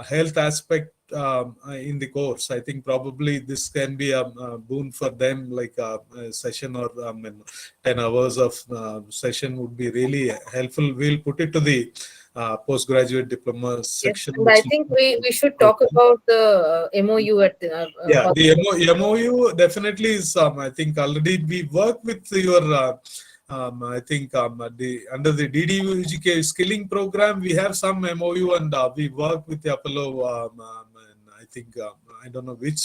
health aspect in the course. I think probably this can be a boon for them, like a session or 10 hours of session would be really helpful. We'll put it to the postgraduate diploma section.
And I think we should talk about the MOU at the
the MOU definitely is. I think already we work with your. I think under the DDUGK skilling program we have some MOU, and we work with the Apollo. I think I don't know which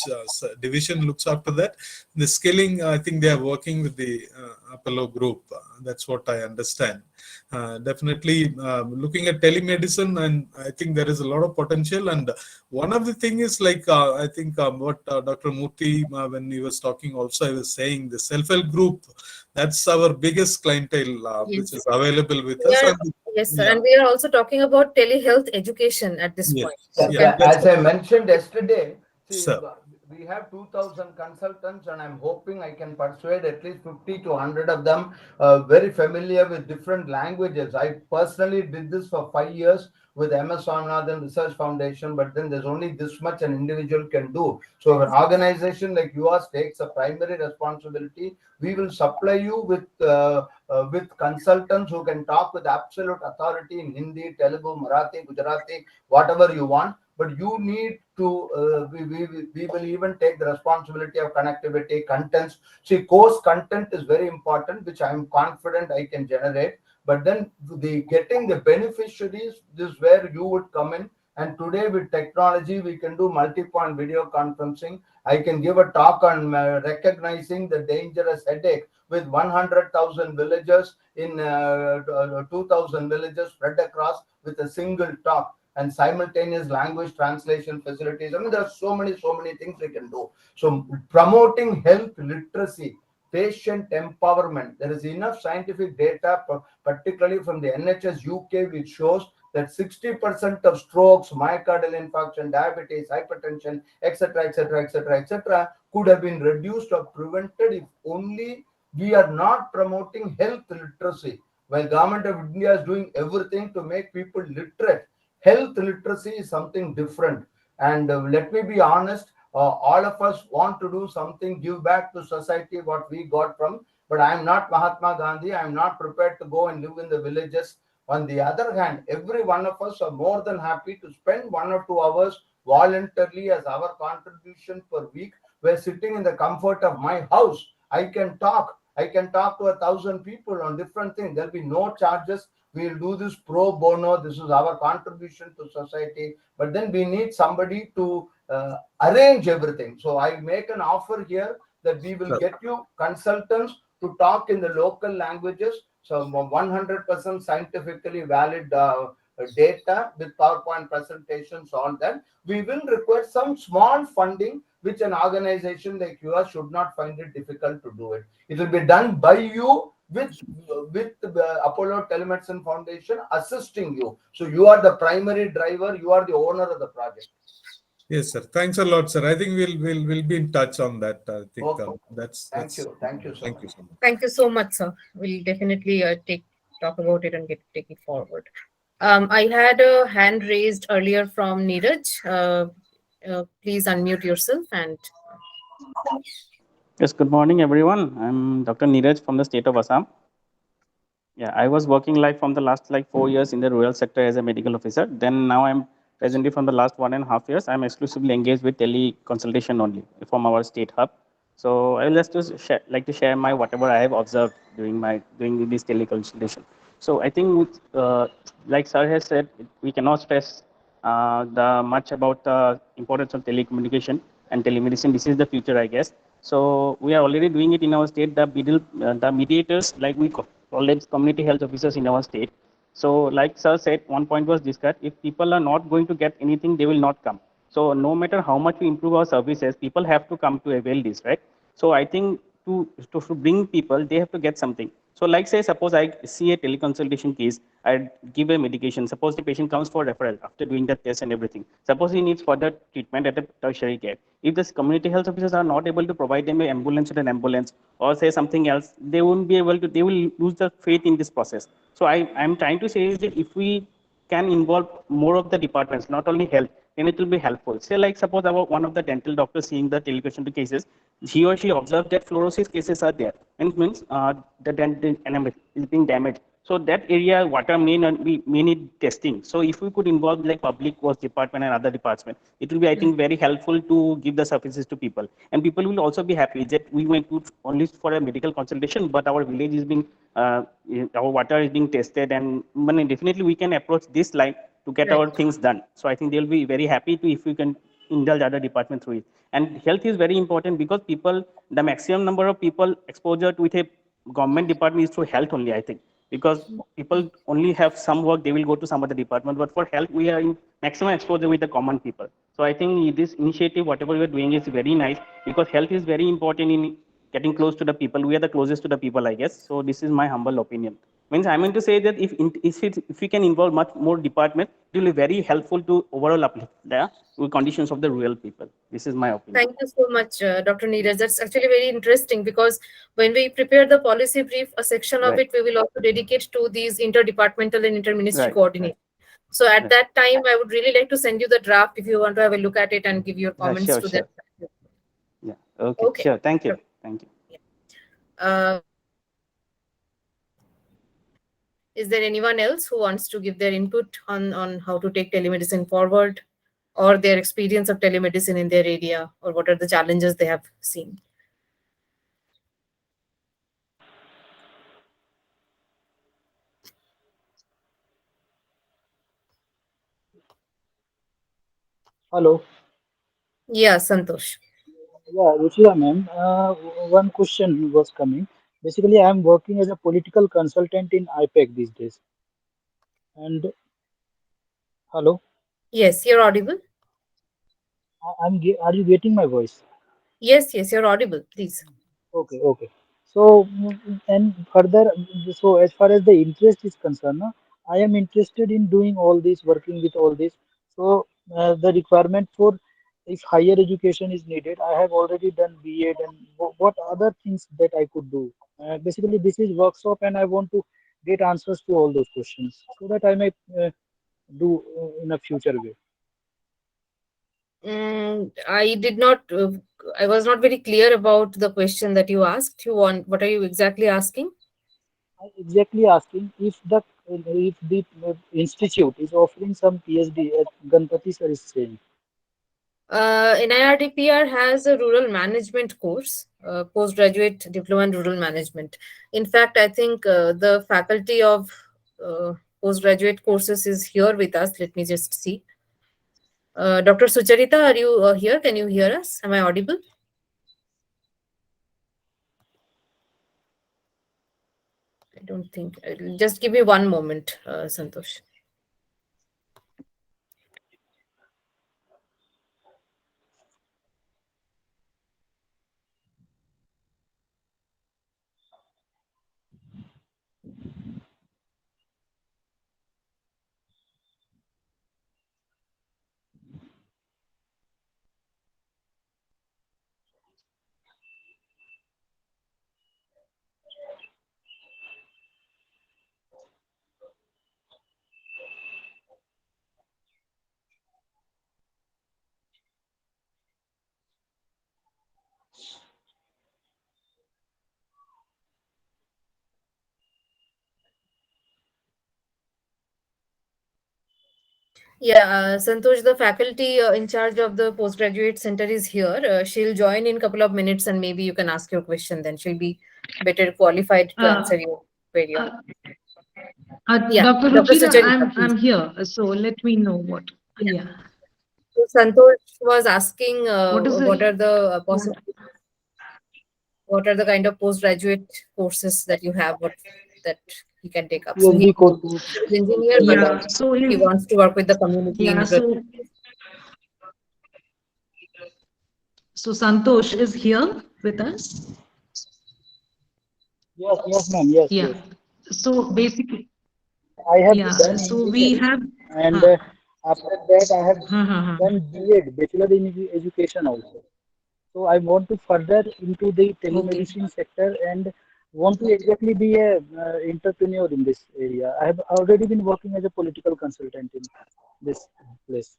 division looks after that. The skilling, I think they are working with the Apollo group. That's what I understand. Definitely looking at telemedicine, and I think there is a lot of potential. And one of the thing is like I think what Dr. Murthy, when he was talking, also I was saying the self-help group. That's our biggest clientele, which
Yes.
is available with
We
us.
are,
And
yes, sir.
yeah,
And we are also talking about telehealth education at this
yes,
point.
Yeah,
You
yeah,
can,
yeah,
that's
as I mentioned yesterday, see,
so.
we have 2,000 consultants, and I'm hoping I can persuade at least 50 to 100 of them very familiar with different languages. I personally did this for 5 years with MS Swaminathan Research Foundation, but then there's only this much an individual can do. So, if an organization like yours takes a primary responsibility, we will supply you with consultants who can talk with absolute authority in Hindi, Telugu, Marathi, Gujarati, whatever you want. But you need to, we will even take the responsibility of connectivity, contents. See, course content is very important, which I'm confident I can generate. But then the getting the beneficiaries, this is where you would come in. And today with technology, we can do multi-point video conferencing. I can give a talk on recognizing the dangerous headache with 100,000 villagers in 2,000 villages spread across with a single talk, and simultaneous language translation facilities. I mean, there are so many things we can do. So promoting health literacy, patient empowerment. There is enough scientific data, particularly from the NHS UK, which shows that 60% of strokes, myocardial infarction, diabetes, hypertension, etc., etc., etc., etc., could have been reduced or prevented if only we are not promoting health literacy. While government of India is doing everything to make people literate, health literacy is something different. And let me be honest, all of us want to do something, give back to society what we got from. But I am not Mahatma Gandhi. I am not prepared to go and live in the villages. On the other hand, every one of us are more than happy to spend 1 or 2 hours voluntarily as our contribution per week. We're sitting in the comfort of my house. I can talk to 1,000 people on different things. There'll be no charges. We'll do this pro bono. This is our contribution to society. But then we need somebody to arrange everything. So I make an offer here that we will get you consultants to talk in the local languages. So 100% scientifically valid data with PowerPoint presentations, all that. We will require some small funding, which an organization like yours should not find it difficult to do it. It will be done by you with the Apollo Telemedicine Foundation assisting you. So you are the primary driver, you are the owner of the project.
Yes, sir. Thanks a lot, sir. I think we'll be in touch on that. I think
Okay.
that's
Thank you so
thank you
much.
so much.
thank you so much, sir. We'll definitely talk about it and take it forward. I had a hand raised earlier from Neeraj. Please unmute yourself and
Yes, good morning, everyone. I'm Dr. Neeraj from the state of Assam. Yeah, I was working like from the last like 4 years in the rural sector as a medical officer. Then now I'm presently from the last 1.5 years, I'm exclusively engaged with tele consultation only from our state hub. So I will just like to share my whatever I have observed during this tele consultation. So I think like sir has said, we cannot stress the much about the importance of telecommunication and telemedicine. This is the future, I guess. So we are already doing it in our state. The mediators, like we call them community health officers in our state. So like sir said, one point was discussed. If people are not going to get anything, they will not come. So no matter how much we improve our services, people have to come to avail this, right? So I think to bring people, they have to get something. So like say, suppose I see a teleconsultation case, I give a medication. Suppose the patient comes for referral after doing the test and everything. Suppose he needs further treatment at a tertiary care. If the community health officers are not able to provide them an ambulance or an ambulance or say something else, they won't be able to, they will lose the faith in this process. So I'm trying to say is that if we can involve more of the departments, not only health, then it will be helpful. Say like suppose about one of the dental doctors seeing the teleconsultation cases, he or she observed that fluorosis cases are there, and it means the dental enamel is being damaged. So that area water may need testing. So if we could involve like public works department and other departments, it will be I think very helpful to give the services to people, and people will also be happy that we went to only for a medical consultation, but our village is being our water is being tested, and definitely we can approach this line to get
right.
our things done. So I think they'll be very happy to if we can indulge other department through it. And health is very important because people, the maximum number of people exposure with a government department is through health only, I think. Because people only have some work, they will go to some other department. But for health, we are in maximum exposure with the common people. So I think this initiative, whatever we are doing, is very nice because health is very important in getting close to the people. We are the closest to the people, I guess. So this is my humble opinion. Means I mean to say that if we can involve much more department, it will be very helpful to overall uplift the conditions of the rural people. This is my opinion.
Thank you so much, Dr. Neeraj. That's actually very interesting because when we prepare the policy brief, a section of
Right.
it we will also dedicate to these interdepartmental and interministry
Right.
coordination. So at
Right.
that time, I would really like to send you the draft if you want to have a look at it and give your
Yeah,
comments
sure,
to that.
sure. Yeah. Okay.
Okay.
Sure. Thank you.
Sure.
Thank you.
Uh, is there anyone else who wants to give their input on how to take telemedicine forward or their experience of telemedicine in their area or what are the challenges they have seen?
Hello.
Yeah, Santosh.
Yeah, Ruchira ma'am, one question was coming. Basically, I am working as a political consultant in IPAC these days. And hello,
Yes, you're audible.
are you getting my voice?
Yes, you're audible. Please.
Okay, okay. So, and further, so as far as the interest is concerned, I am interested in doing all this, working with all this. So, the requirement for if higher education is needed, I have already done B.Ed and what other things that I could do. Basically, this is workshop, and I want to get answers to all those questions so that I may do in a future way.
I did not. I was not very clear about the question that you asked. You want? What are you exactly asking?
I'm exactly asking if the institute is offering some PhD at Ganpati sir is saying.
NIRDPR has a rural management course, postgraduate diploma in rural management. In fact, I think the faculty of postgraduate courses is here with us. Let me just see. Dr. Sucharita, are you here? Can you hear us? Am I audible? I don't think. Just give me one moment, Santosh. Yeah, Santosh, the faculty in charge of the postgraduate center is here. She'll join in a couple of minutes and maybe you can ask your question then. She'll be better qualified to
Uh,
answer your query
uh,
on. Yeah,
Dr.
Dr.
Ruchira,
Sucharita, please.
I'm here. So let me know what.
Yeah.
Yeah.
So Santosh was asking
What is
what are
the?
the what are the kind of postgraduate courses that you have that he can take up. So he's
PhD
a
courses.
civil engineer, but
Yeah. So
he
if
wants to work with the community in
yeah.
rural.
So Santosh is here with us.
Yes, ma'am. Yes,
Yeah.
yes.
So basically,
I have
yeah.
done
So we
engineering,
have.
and
Huh,
after that, I have
huh, huh, huh.
done B.Ed, Bachelor in Education also. So I want to further into the
Okay.
telemedicine sector and want to exactly be a entrepreneur in this area. I have already been working as a political consultant in this place.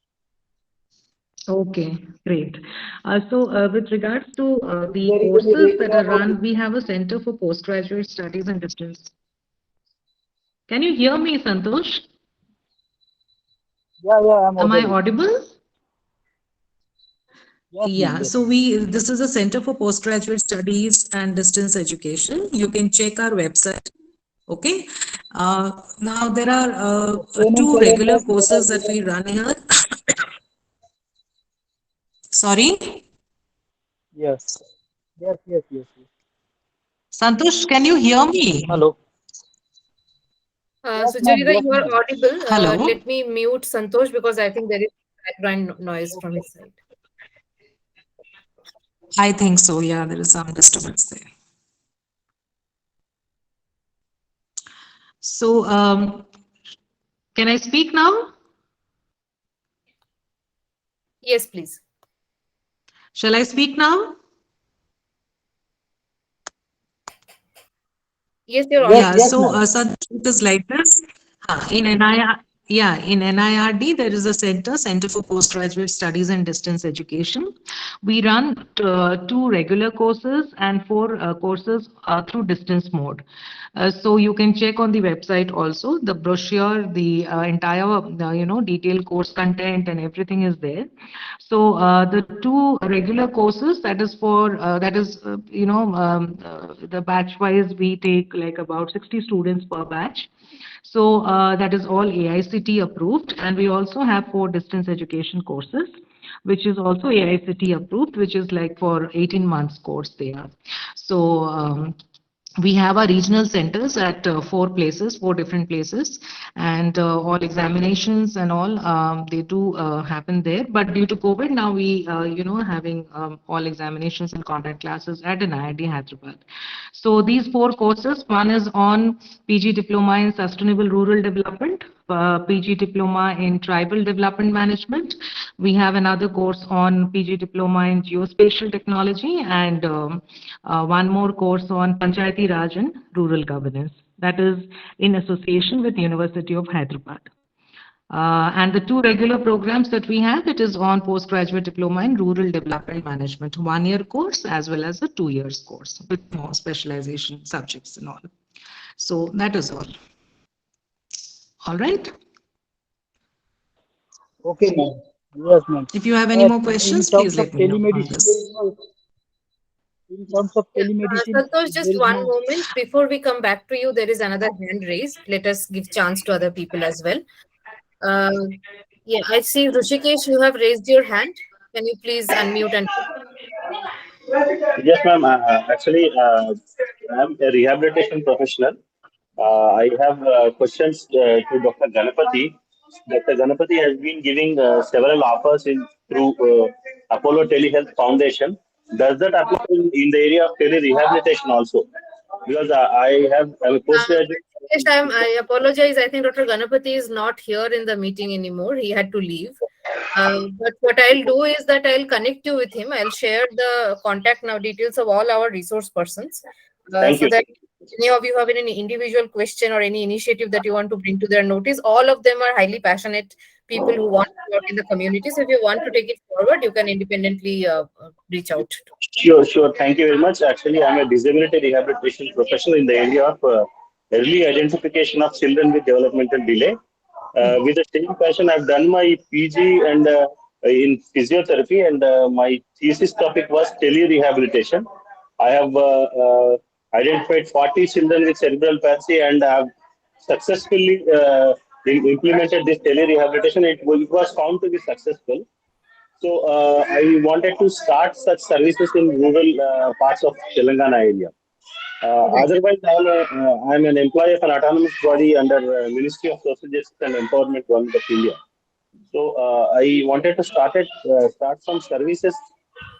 Okay. Great. With regards to
If
the
there is any
courses that
regular
are
or
run, we have a Center for Postgraduate Studies and Distance. Can you hear me, Santosh?
yeah, I'm
Am I
audible.
audible?
Yes, ma'am.
Yeah,
Yes.
so this is a Center for Postgraduate Studies and Distance Education. You can check our website. Okay. Now there are
Say, ma'am,
two
say
regular
that.
courses that we run here. Sorry,
Yes. Yes, yes, yes, yes.
Santosh, can you hear me?
Hello. Yes, ma'am.
Sucharita,
Yes,
you are
ma'am.
audible.
Hello.
Let me mute Santosh because I think there is background noise from his side.
I think so. Yeah, there is some disturbance there. So, can I speak now?
Yes, please.
Shall I speak now?
Yes, you're
Yes,
Yeah,
audible.
yes,
so
ma'am.
it is like this. In NIR, yeah, in NIRD, there is a Center for Postgraduate Studies and Distance Education. We run 2 regular courses and 4 courses through distance mode. So you can check on the website also. The brochure, the entire, detailed course content and everything is there. So the 2 regular courses, that is for the batch wise we take like about 60 students per batch. So that is all AICT approved, and we also have 4 distance education courses, which is also AICT approved, which is like for 18 months course they are. So we have our regional centers at 4 different places, and all examinations and all they do happen there. But due to COVID, now we having all examinations and contact classes at NIRD Hyderabad. So these 4 courses, one is on PG Diploma in Sustainable Rural Development, PG Diploma in Tribal Development Management. We have another course on PG Diploma in Geospatial Technology, and one more course on Panchayati Raj and Rural Governance. That is in association with University of Hyderabad. And the 2 regular programs that we have, it is on postgraduate diploma in rural development management, 1 year course as well as a 2 years course with more specialization subjects and all. So that is all. All right.
Okay, ma'am. Yes, ma'am.
If you have any more
In
questions, please
terms of
let me know on
telemedicine, there
this.
is no, in terms of
Yeah,
telemedicine,
Santosh,
there
just
is
one
no.
moment. Before we come back to you, there is another hand raised. Let us give chance to other people as well. Uh, yeah, I see Rushikesh, you have raised your hand. Can you please unmute and
Yes, ma'am. I'm a rehabilitation professional. I have questions to Dr. Ganapati. Dr. Ganapati has been giving several offers in through Apollo Telehealth Foundation. Does that apply in the area of tele-rehabilitation also? Because I'm a postgraduate.
I apologize. I think Dr. Ganapati is not here in the meeting anymore. He had to leave. But what I'll do is that I'll connect you with him. I'll share the contact now details of all our resource persons,
Thank
so
you.
that any of you have any individual question or any initiative that you want to bring to their notice. All of them are highly passionate people who want to work in the community. So if you want to take it forward, you can independently reach out.
Sure, sure. Thank you very much. Actually, I'm a disability rehabilitation professional in the area of early identification of children with developmental delay.
Hmm.
With the same passion, I've done my PG and in physiotherapy, and my thesis topic was tele-rehabilitation. I have identified 40 children with cerebral palsy, and have successfully implemented this tele-rehabilitation. It was found to be successful. So I wanted to start such services in rural parts of Telangana area.
Right.
Otherwise, I'm an employee of an autonomous body under Ministry of Social Justice and Empowerment, Government of India. So I wanted to start some services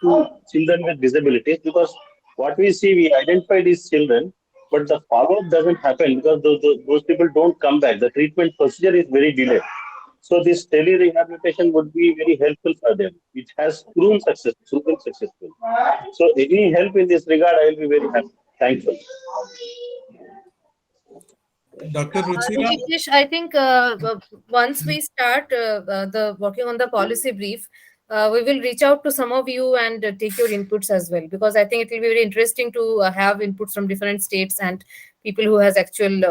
to children with disabilities, because what we see, we identify these children, but the follow-up doesn't happen because those people don't come back. The treatment procedure is very delayed. So this tele-rehabilitation would be very helpful for them. It has proven successful. So any help in this regard, I will be very happy. Thankful.
Dr. Ruchira?
Rishikesh, I think once we start the working on the policy brief, we will reach out to some of you and take your inputs as well, because I think it will be very interesting to have inputs from different states and people who has actual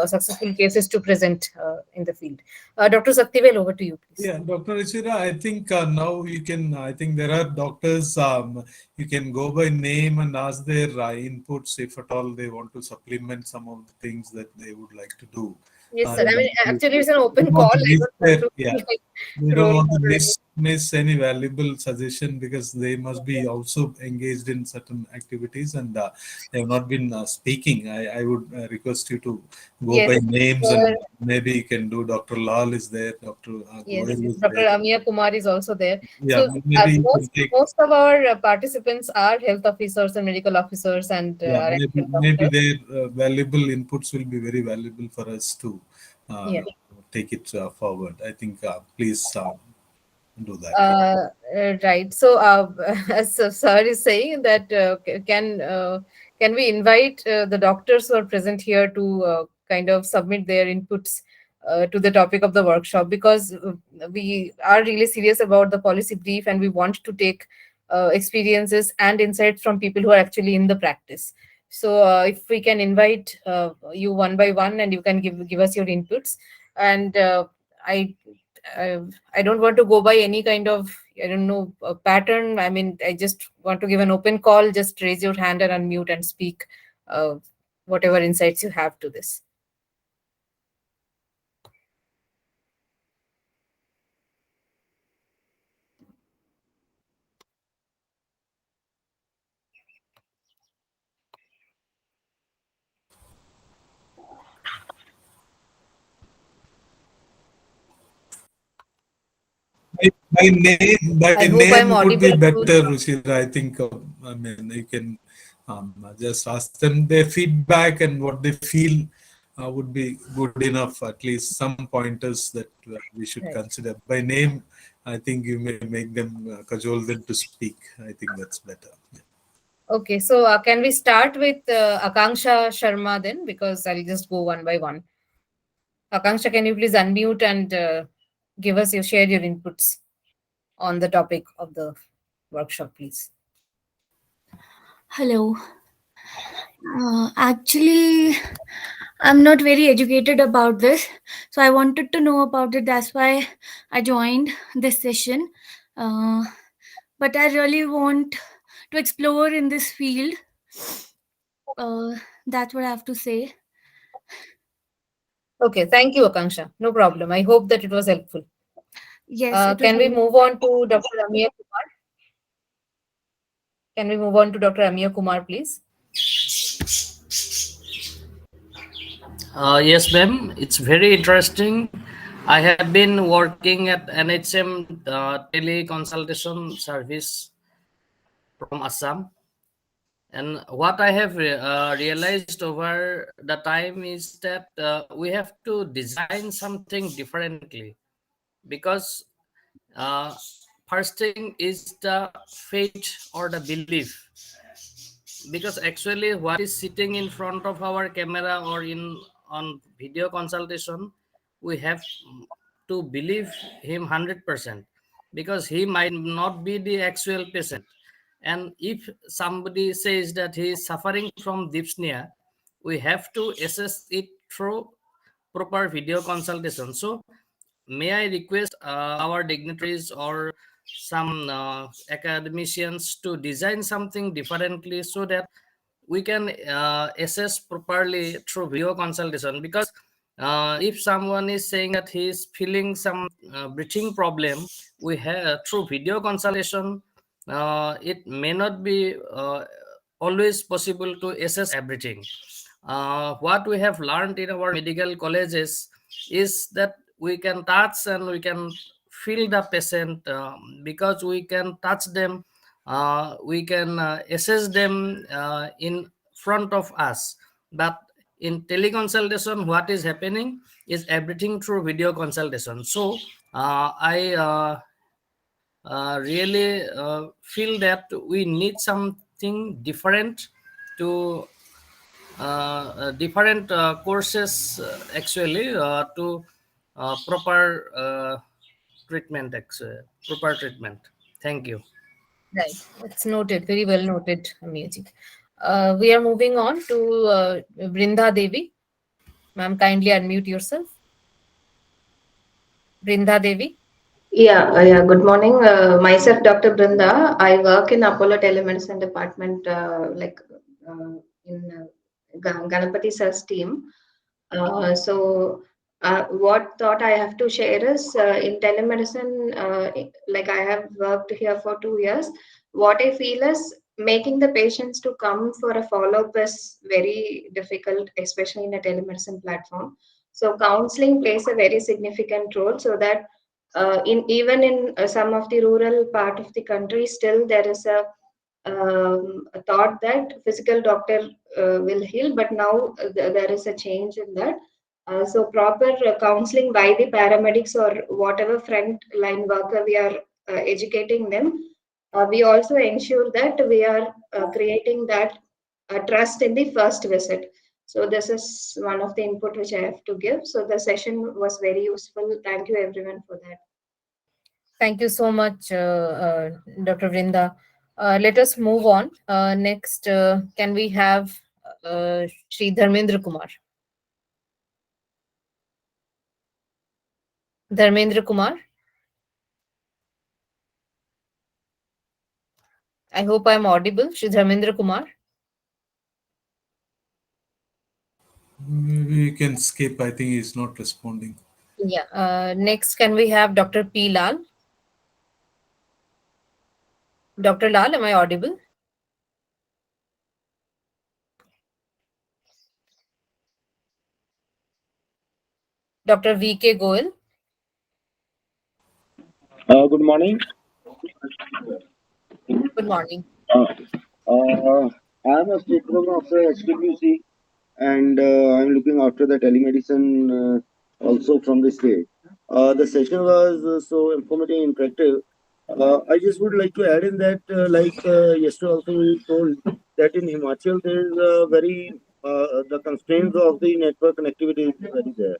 successful cases to present in the field. Dr. Saktivel, over to you, please.
Yeah, Dr. Ruchira, I think now you can, I think there are doctors you can go by name and ask their inputs if at all they want to supplement some of the things that they would like to do.
Yes, sir. I
And
mean,
we
actually, it's an open
don't
call.
want to
I
miss
don't want
their,
to
yeah,
be like
we don't
role
want to
model.
miss any valuable suggestion, because they must be also engaged in certain activities, and they have not been speaking. I would request you to go by
Yes,
names,
sir.
and maybe you can do. Dr. Lal is there, Dr.
Yes,
Goyal
yes.
is
Dr.
there.
Amia Kumar is also there.
Yeah,
So
maybe you can take.
most of our participants are health officers and medical officers and
Yeah,
are
maybe
health
maybe
doctors.
their valuable inputs will be very valuable for us to
Yeah.
uh, take it forward. I think please do that. Yeah.
Right. So, as sir is saying that can we invite the doctors who are present here to kind of submit their inputs to the topic of the workshop, because we are really serious about the policy brief and we want to take experiences and insights from people who are actually in the practice. So, if we can invite you one by one and you can give us your inputs, and I I don't want to go by any kind of, I don't know, pattern. I mean, I just want to give an open call. Just raise your hand and unmute and speak uh, whatever insights you have to this.
By
I hope
name
I'm
would be
audible to.
better, Ruchira. I think. I mean, you can just ask them their feedback and what they feel would be good enough. At least some pointers that we should
Right.
consider. By name, I think you may make them cajole them to speak. I think that's better. Yeah.
Okay, so can we start with Akanksha Sharma then? Because I'll just go one by one. Akanksha, can you please unmute and give us share your inputs on the topic of the workshop, please?
Hello. Actually, I'm not very educated about this, so I wanted to know about it. That's why I joined this session. Uh, but I really want to explore in this field. That's what I have to say.
Okay, thank you, Akanksha. No problem. I hope that it was helpful.
Yes, it was
Can we
very.
move on to Dr. Amir Kumar? Can we move on to Dr. Amir Kumar, please?
Yes, ma'am. It's very interesting. I have been working at NHM teleconsultation service from Assam, and what I have realized over the time is that we have to design something differently, because uh, first thing is the faith or the belief, because actually what is sitting in front of our camera or in on video consultation, we have to believe him 100%, because he might not be the actual patient. And if somebody says that he is suffering from dyspnea, we have to assess it through proper video consultation. So may I request our dignitaries or some academicians to design something differently, so that we can assess properly through video consultation. Because if someone is saying that he is feeling some breathing problem, we have through video consultation, it may not be always possible to assess everything. What we have learned in our medical colleges is that we can touch and we can feel the patient, because we can touch them, we can assess them in front of us. But in teleconsultation, what is happening is everything through video consultation. So I really feel that we need something different to different courses actually to proper treatment, actually proper treatment. Thank you.
Right. It's noted. Very well noted, Amirji. We are moving on to Brinda Devi. Ma'am, kindly unmute yourself. Brinda Devi.
Yeah. Good morning. Myself, Dr. Brinda. I work in Apollo Telemedicine Department, in Ganapati Sir's team. What thought I have to share is in telemedicine, like I have worked here for 2 years. What I feel is making the patients to come for a follow up is very difficult, especially in a telemedicine platform. So counseling plays a very significant role, so that in even in some of the rural part of the country, still there is a thought that physical doctor will heal, but now there is a change in that. So proper counseling by the paramedics or whatever front line worker we are educating them. We also ensure that we are creating that trust in the first visit. So this is one of the input which I have to give. So the session was very useful. Thank you everyone for that.
Thank you so much, Dr. Vrinda. Let us move on. Next, can we have Shri Dharmendra Kumar? Dharmendra Kumar? I hope I'm audible. Shri Dharmendra Kumar?
We can skip. I think he's not responding.
Yeah. Next, can we have Dr. P. Lal? Dr. Lal, am I audible? Dr. V.K. Goel?
Good morning.
Good morning.
Uh, I'm a state program of HWC, and I'm looking after the telemedicine also from the state. The session was so informative and interactive. I just would like to add in that, yesterday also we told that in Himachal there is the constraints of the network connectivity is very there,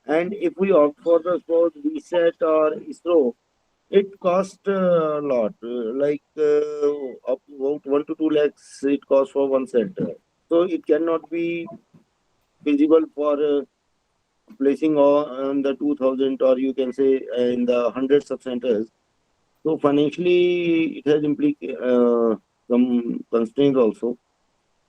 and if we opt for the suppose VSAT or ISRO, it cost a lot, up about 1 to 2 lakhs. It costs for one center, so it cannot be feasible for placing on the 2,000, or you can say in the hundreds of centers. So financially, it has some constraints also.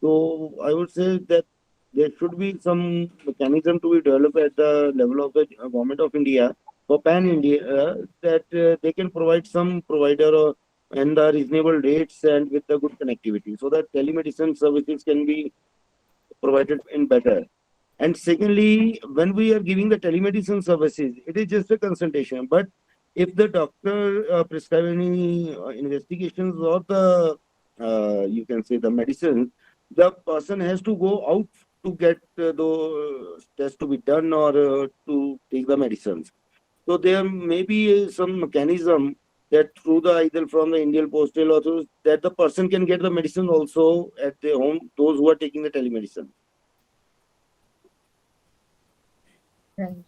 So I would say that there should be some mechanism to be developed at the level of the government of India for pan India, that they can provide some provider and the reasonable rates and with the good connectivity, so that telemedicine services can be provided in better. And secondly, when we are giving the telemedicine services, it is just a consultation. But if the doctor prescribe any investigations or the you can say the medicine, the person has to go out to get those tests to be done, or to take the medicines. So there may be some mechanism that through the either from the Indian postal or through that the person can get the medicine also at their home. Those who are taking the telemedicine.
Right.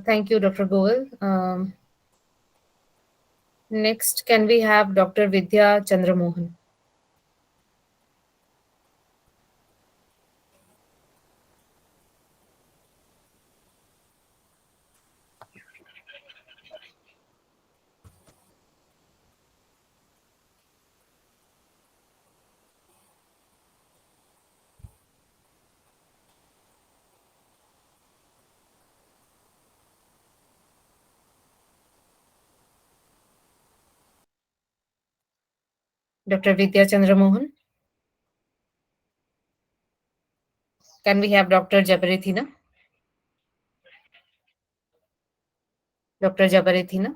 Thank you, Dr. Goel. Next, can we have Dr. Vidya Chandramohan? Dr. Vidya Chandramohan? Can we have Dr. Jabarithina? Dr. Jabarithina?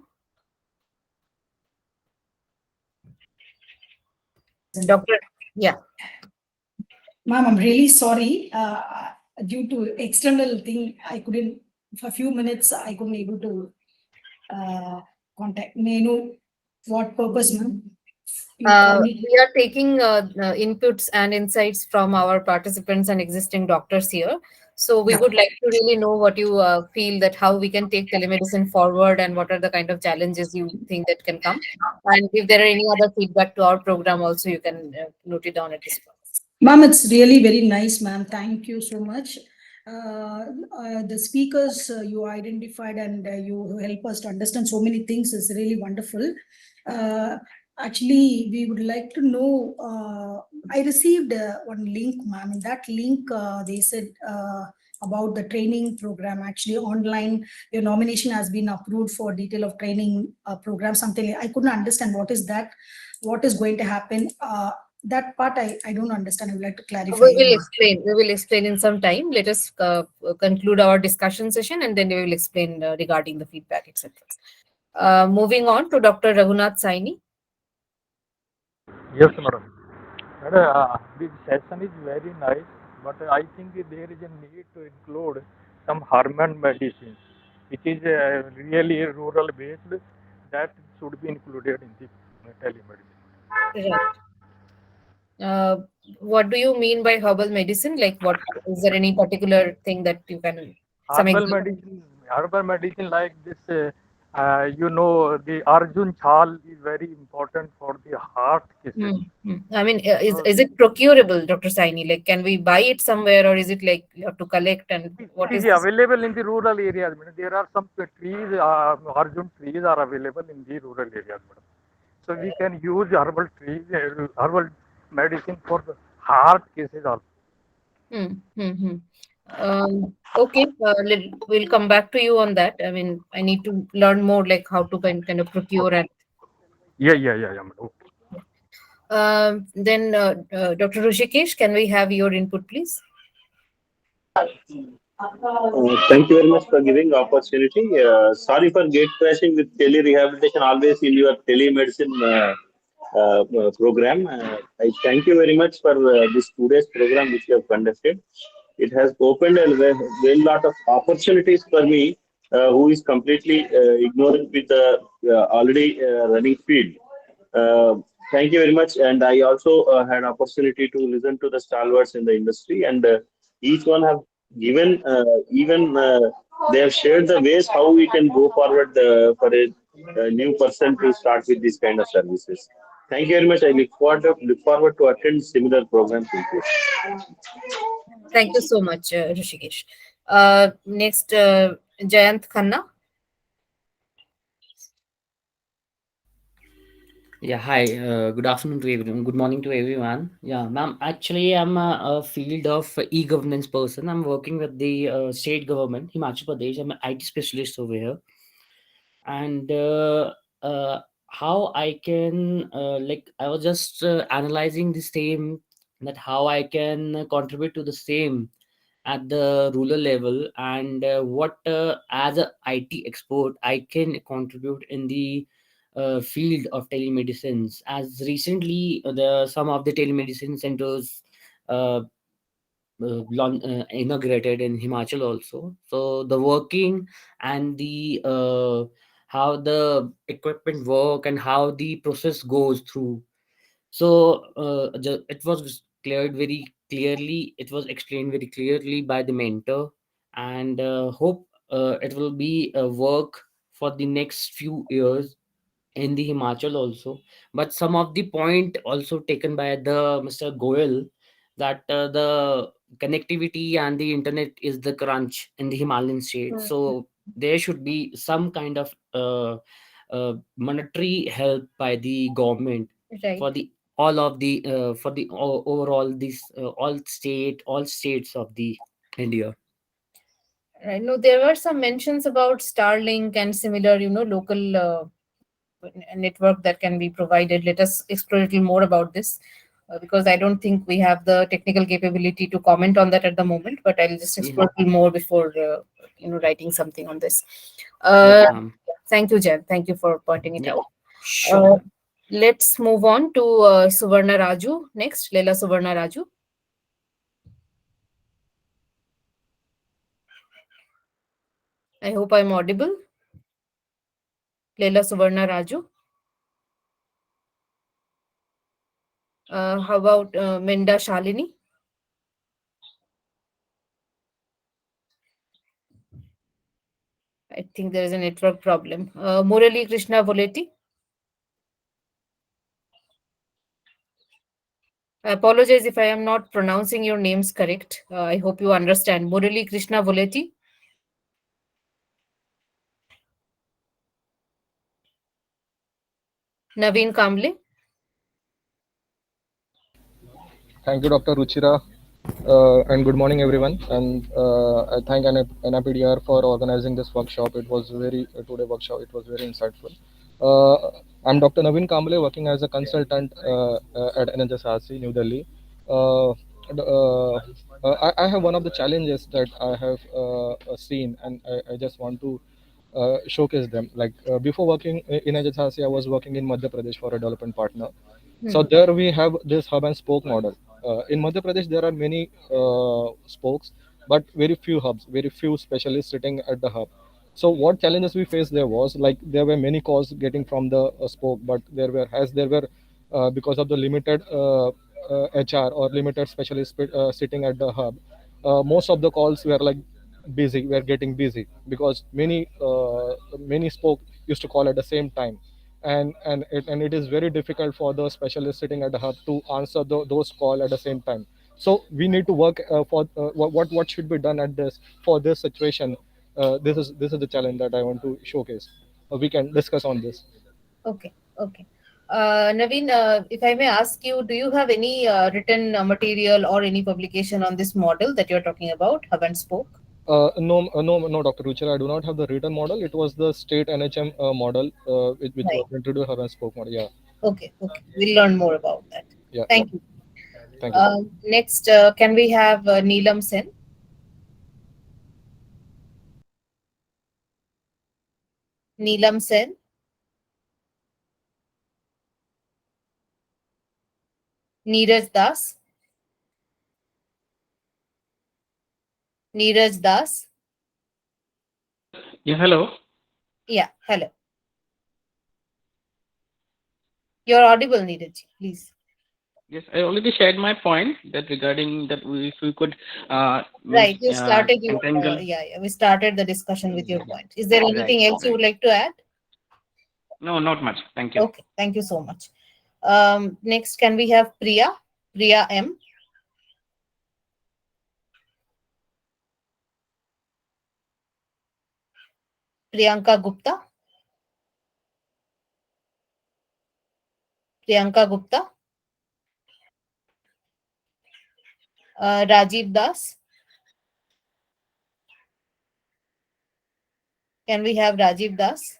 Doctor, yeah.
Ma'am, I'm really sorry. Due to external thing, I couldn't, for a few minutes, I couldn't able to contact. May I know what purpose, ma'am? You call me?
We are taking inputs and insights from our participants and existing doctors here. So we would like to really know what you feel, that how we can take telemedicine forward and what are the kind of challenges you think that can come. And if there are any other feedback to our program also, you can note it down at this point.
Ma'am, it's really very nice, ma'am. Thank you so much. the speakers you identified and you help us to understand so many things is really wonderful. Actually, we would like to know. I received one link, ma'am. In that link, they said about the training program. Actually, online, your nomination has been approved for detail of training program. Something I couldn't understand. What is that? What is going to happen? That part I don't understand. I would like to clarify.
We will explain. We will explain in some time. Let us conclude our discussion session, and then we will explain regarding the feedback, etc. Moving on to Dr. Raghunath Saini.
Yes, madam. This session is very nice, but I think there is a need to include some Harman medicine, which is really rural based, that should be included in the telemedicine.
Right. What do you mean by herbal medicine? Like, what is there any particular thing that you can some example?
Herbal medicine like this, the Arjun chal is very important for the heart cases.
I mean,
So
is it procurable, Dr. Saini? Like, can we buy it somewhere, or is it like you have to collect? And what
it is
is this?
available in the rural areas. Madam. There are some trees, Arjun trees are available in the rural areas. Madam. So we can use herbal trees, herbal medicine for the heart cases also.
Hmm. Hmm. Hmm. Okay, we'll come back to you on that. I mean, I need to learn more, like how to kind of procure and.
Yeah. Madam.
Then, Dr. Rushikesh, can we have your input, please?
Thank you very much for giving the opportunity. Sorry for gate crashing with tele-rehabilitation always in your telemedicine program. I thank you very much for this today's program which you have conducted. It has opened a very lot of opportunities for me, who is completely ignorant with the already running field. Uh, Thank you very much. And I also had opportunity to listen to the stalwarts in the industry, and each one have given even they have shared the ways how we can go forward for a new person to start with this kind of services. Thank you very much. I look forward to attend similar programs in future.
Thank you so much, Rishikesh. Next, Jayant Khanna.
Yeah, hi. Good afternoon to everyone. Good morning to everyone. Yeah, ma'am. Actually, I'm a field of e-governance person. I'm working with the state government, Himachal Pradesh. I'm an IT specialist over here, and how I can like I was just analyzing the same, that how I can contribute to the same at the rural level, and what as a IT expert I can contribute in the field of telemedicine. As recently, the some of the telemedicine centers uh, inaugurated in Himachal also. So the working and the how the equipment work and how the process goes through. So it was cleared very clearly. It was explained very clearly by the mentor, and hope it will be a work for the next few years in the Himachal also. But some of the point also taken by the Mr. Goel, that the connectivity and the internet is the crunch in the Himalayan state. So there should be some kind of monetary help by the government
Right.
for the all of the for the overall this all states of the India.
Right. No, there were some mentions about Starlink and similar, local network that can be provided. Let us explore a little more about this, because I don't think we have the technical capability to comment on that at the moment. But I'll just
Yeah.
explore a little more before writing something on this.
Yes,
Uh,
ma'am.
Thank you, Jen. Thank you for pointing it
Yeah,
out.
sure.
Uh, let's move on to Suvarna Raju next. Leila Suvarna Raju. I hope I'm audible. Leila Suvarna Raju. How about Minda Shalini? I think there is a network problem. Murali Krishna Voleti. I apologize if I am not pronouncing your names correct. I hope you understand. Murali Krishna Voleti, Naveen Kamble.
Thank you, Dr. Ruchira, and good morning, everyone. And I thank NIPDR for organizing this workshop. It was today workshop. It was very insightful. I'm Dr. Naveen Kamble, working as a consultant at NHSRC, New Delhi. I have one of the challenges that I have seen, and I just want to showcase them. Like before working in NHSRC, I was working in Madhya Pradesh for a development partner. So there we have this hub and spoke model. In Madhya Pradesh, there are many spokes, but very few hubs, very few specialists sitting at the hub. So what challenges we faced there was like there were many calls getting from the spoke, but there were because of the limited HR or limited specialists sitting at the hub, most of the calls were like busy. Were getting busy because many spoke used to call at the same time, and it is very difficult for the specialist sitting at the hub to answer those call at the same time. So we need to work for what should be done at this for this situation. This is the challenge that I want to showcase. We can discuss on this.
Okay, okay. Naveen, if I may ask you, do you have any written material or any publication on this model that you're talking about, hub and spoke?
No, Dr. Ruchir, I do not have the written model. It was the state NHM model, which
Right.
was introduced hub and spoke model. Yeah,
Okay, okay. We'll learn more about that.
yeah.
Thank you.
Thank you.
Next, can we have Neelam Sen? Neelam Sen, Neeraj Das, Neeraj Das.
Yeah, hello.
Yeah, hello. You're audible, Neeraj. Please.
Yes, I already shared my point that regarding that if we could
Right, you started
entangle.
yeah, we started the discussion with your point. Is there
Right,
anything else you
right.
would like to add?
No, not much. Thank you.
Okay, thank you so much. Next, can we have Priya? Priya M. Priyanka Gupta. Priyanka Gupta. Rajiv Das. Can we have Rajiv Das?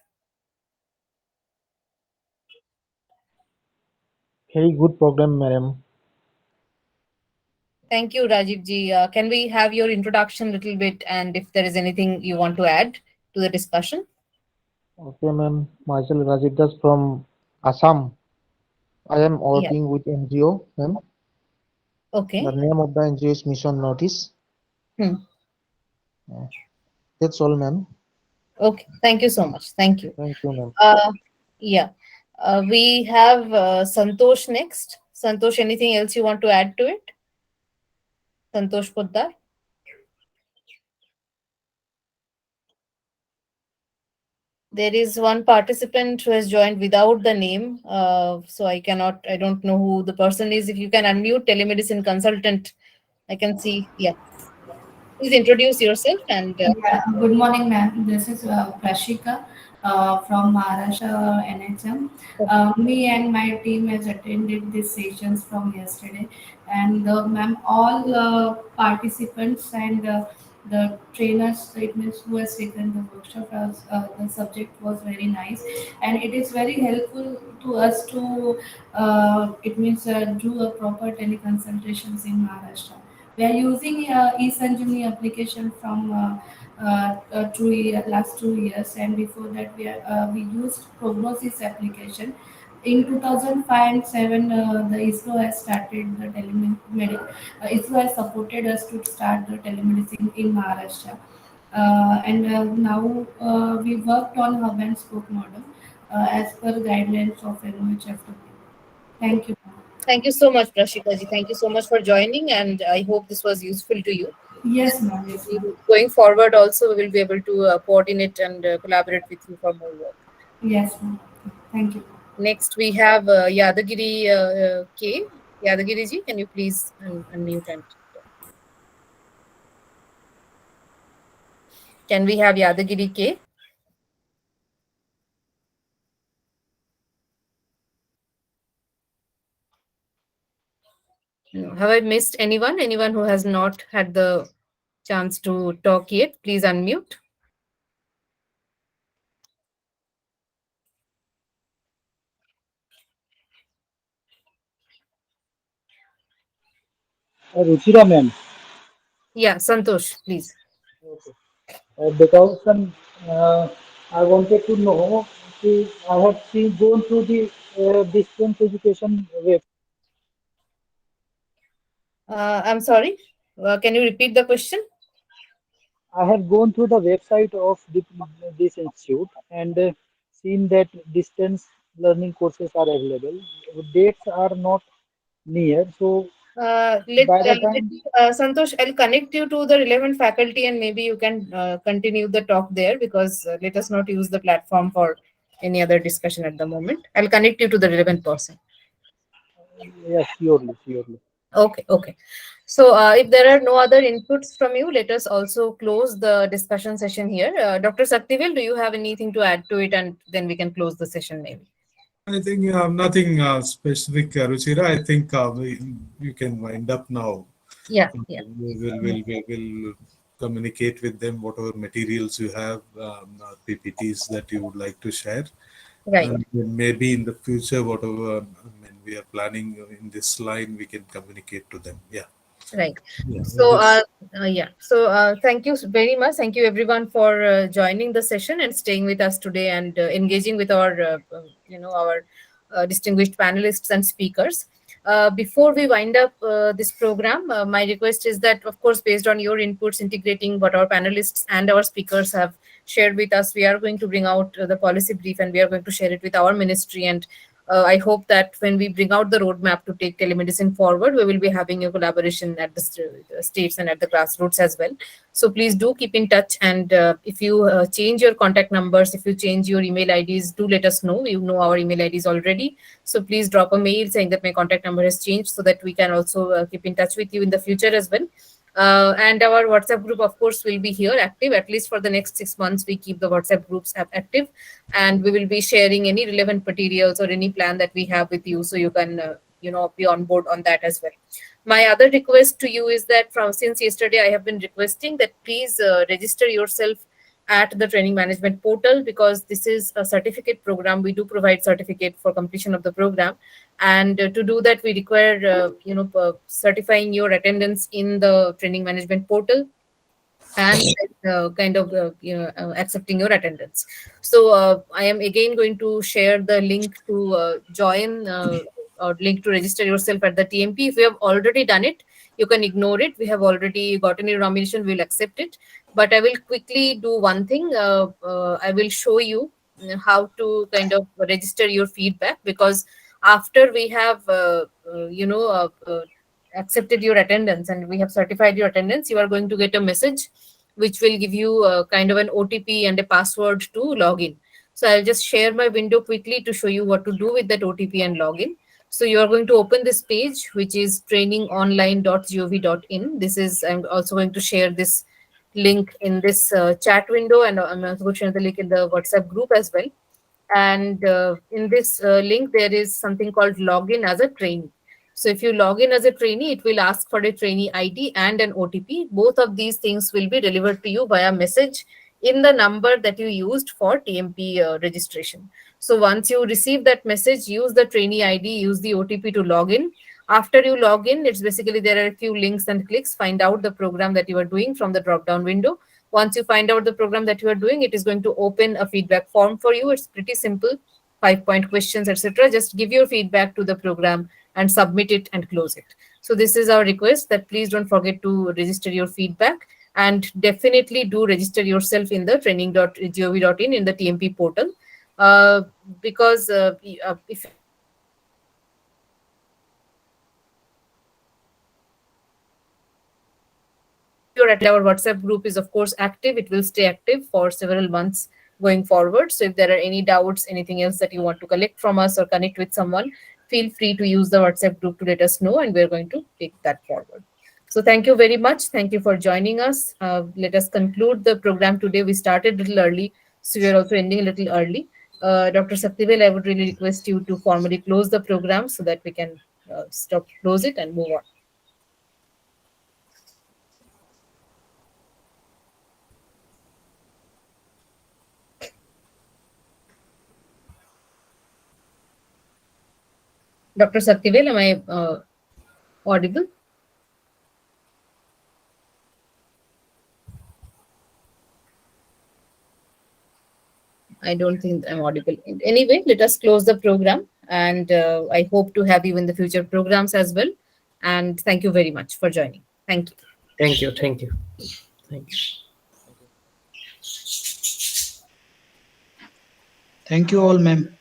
Very good program, madam.
Thank you, Rajiv ji. Can we have your introduction a little bit, and if there is anything you want to add to the discussion?
Okay, ma'am. Myself Rajiv Das from Assam. I am
Yeah.
working with NGO, ma'am.
Okay.
The name of the NGO is Mission Notice.
Hmm.
That's all, ma'am.
Okay. Thank you so much. Thank you.
Thank you, ma'am.
Yeah. We have Santosh next. Santosh, anything else you want to add to it? Santosh Poddar. There is one participant who has joined without the name. So I don't know who the person is. If you can unmute telemedicine consultant, I can see. Yeah. Please introduce yourself and
Yeah, good morning, ma'am. This is Prashika from Maharashtra NHM. Me and my team has attended these sessions from yesterday, and ma'am, all participants and the trainers, it means who has taken the workshop, the subject was very nice, and it is very helpful to us to it means do a proper teleconsultations in Maharashtra. We are using e-Sanjeevani application from last 2 years, and before that we used prognosis application. In 2005 and 7, the ISRO has started the telemedicine. ISRO has supported us to start the telemedicine in Maharashtra. And now we worked on hub and spoke model as per guidelines of NOHFW. Thank you.
thank you so much, Prashika ji. Thank you so much for joining, and I hope this was useful to you.
Yes, ma'am. Yes, ma'am.
Going forward, also, we will be able to coordinate and collaborate with you for more work.
Yes, ma'am. Thank you.
Next, we have Yadagiri K. Yadagiri ji, can you please unmute and talk? Can we have Yadagiri K? No. Have I missed anyone? Anyone who has not had the chance to talk yet, please unmute.
Ruchira ma'am.
Yeah, Santosh, please.
Okay. Because I wanted to know, see, I have seen gone through the distance education web.
I'm sorry. Can you repeat the question?
I have gone through the website of this institute and seen that distance learning courses are available. Dates are not near, so by the time
Santosh, I'll connect you to the relevant faculty and maybe you can continue the talk there, because let us not use the platform for any other discussion at the moment. I'll connect you to the relevant person.
yes, surely, surely.
Okay, okay. So if there are no other inputs from you, let us also close the discussion session here. Dr. Saktivel, do you have anything to add to it, and then we can close the session maybe?
I think nothing specific, Ruchira. I think you can wind up now.
Yeah, yeah.
We will communicate with them whatever materials you have, PPTs that you would like to share,
Right.
and then maybe in the future, whatever we are planning in this line, we can communicate to them. Yeah.
Right.
Yeah.
So, yeah. So, thank you very much. Thank you everyone for joining the session and staying with us today and engaging with our, our distinguished panelists and speakers. Before we wind up this program, my request is that, of course, based on your inputs, integrating what our panelists and our speakers have shared with us, we are going to bring out the policy brief and we are going to share it with our ministry. And I hope that when we bring out the roadmap to take telemedicine forward, we will be having a collaboration at the states and at the grassroots as well. So please do keep in touch. And if you change your contact numbers, if you change your email IDs, do let us know. You know our email IDs already. So please drop a mail saying that my contact number has changed so that we can also keep in touch with you in the future as well. And our WhatsApp group, of course, will be here active. At least for the next 6 months, we keep the WhatsApp groups active, and we will be sharing any relevant materials or any plan that we have with you, so you can, be on board on that as well. My other request to you is that from since yesterday, I have been requesting that please register yourself at the training management portal, because this is a certificate program. We do provide certificate for completion of the program, and to do that we require certifying your attendance in the training management portal, and accepting your attendance. So I am again going to share the link to join, or link to register yourself at the TMP. If you have already done it, you can ignore it. We have already gotten your nomination, we'll accept it. But I will quickly do one thing. I will show you how to kind of register your feedback, because after we have accepted your attendance and we have certified your attendance, you are going to get a message which will give you kind of an OTP and a password to log in. So I'll just share my window quickly to show you what to do with that OTP and login. So you are going to open this page, which is trainingonline.gov.in. This is, I'm also going to share this link in this chat window, and I'm also going to share the link in the WhatsApp group as well. And in this link, there is something called login as a trainee. So if you log in as a trainee, it will ask for a trainee ID and an OTP. Both of these things will be delivered to you via message in the number that you used for TMP registration. So once you receive that message, use the trainee ID, use the OTP to log in. After you log in, it's basically there are a few links and clicks. Find out the program that you are doing from the drop down window. Once you find out the program that you are doing, it is going to open a feedback form for you. It's pretty simple, 5 point questions, etc. Just give your feedback to the program and submit it and close it. So this is our request, that please don't forget to register your feedback, and definitely do register yourself in the training.gov.in in the TMP portal, because if you're at our WhatsApp group is of course active, it will stay active for several months going forward. So if there are any doubts, anything else that you want to collect from us or connect with someone, feel free to use the WhatsApp group to let us know, and we're going to take that forward. So thank you very much. Thank you for joining us. Let us conclude the program today. We started a little early, so we are also ending a little early. Dr. Saktivel, I would really request you to formally close the program so that we can close it and move on. Dr. Saktivel, am I audible? I don't think I'm audible. Anyway, let us close the program, and I hope to have you in the future programs as well. And thank you very much for joining. Thank you.
Thank you. Thank you. Thank you.
Thank you all, ma'am.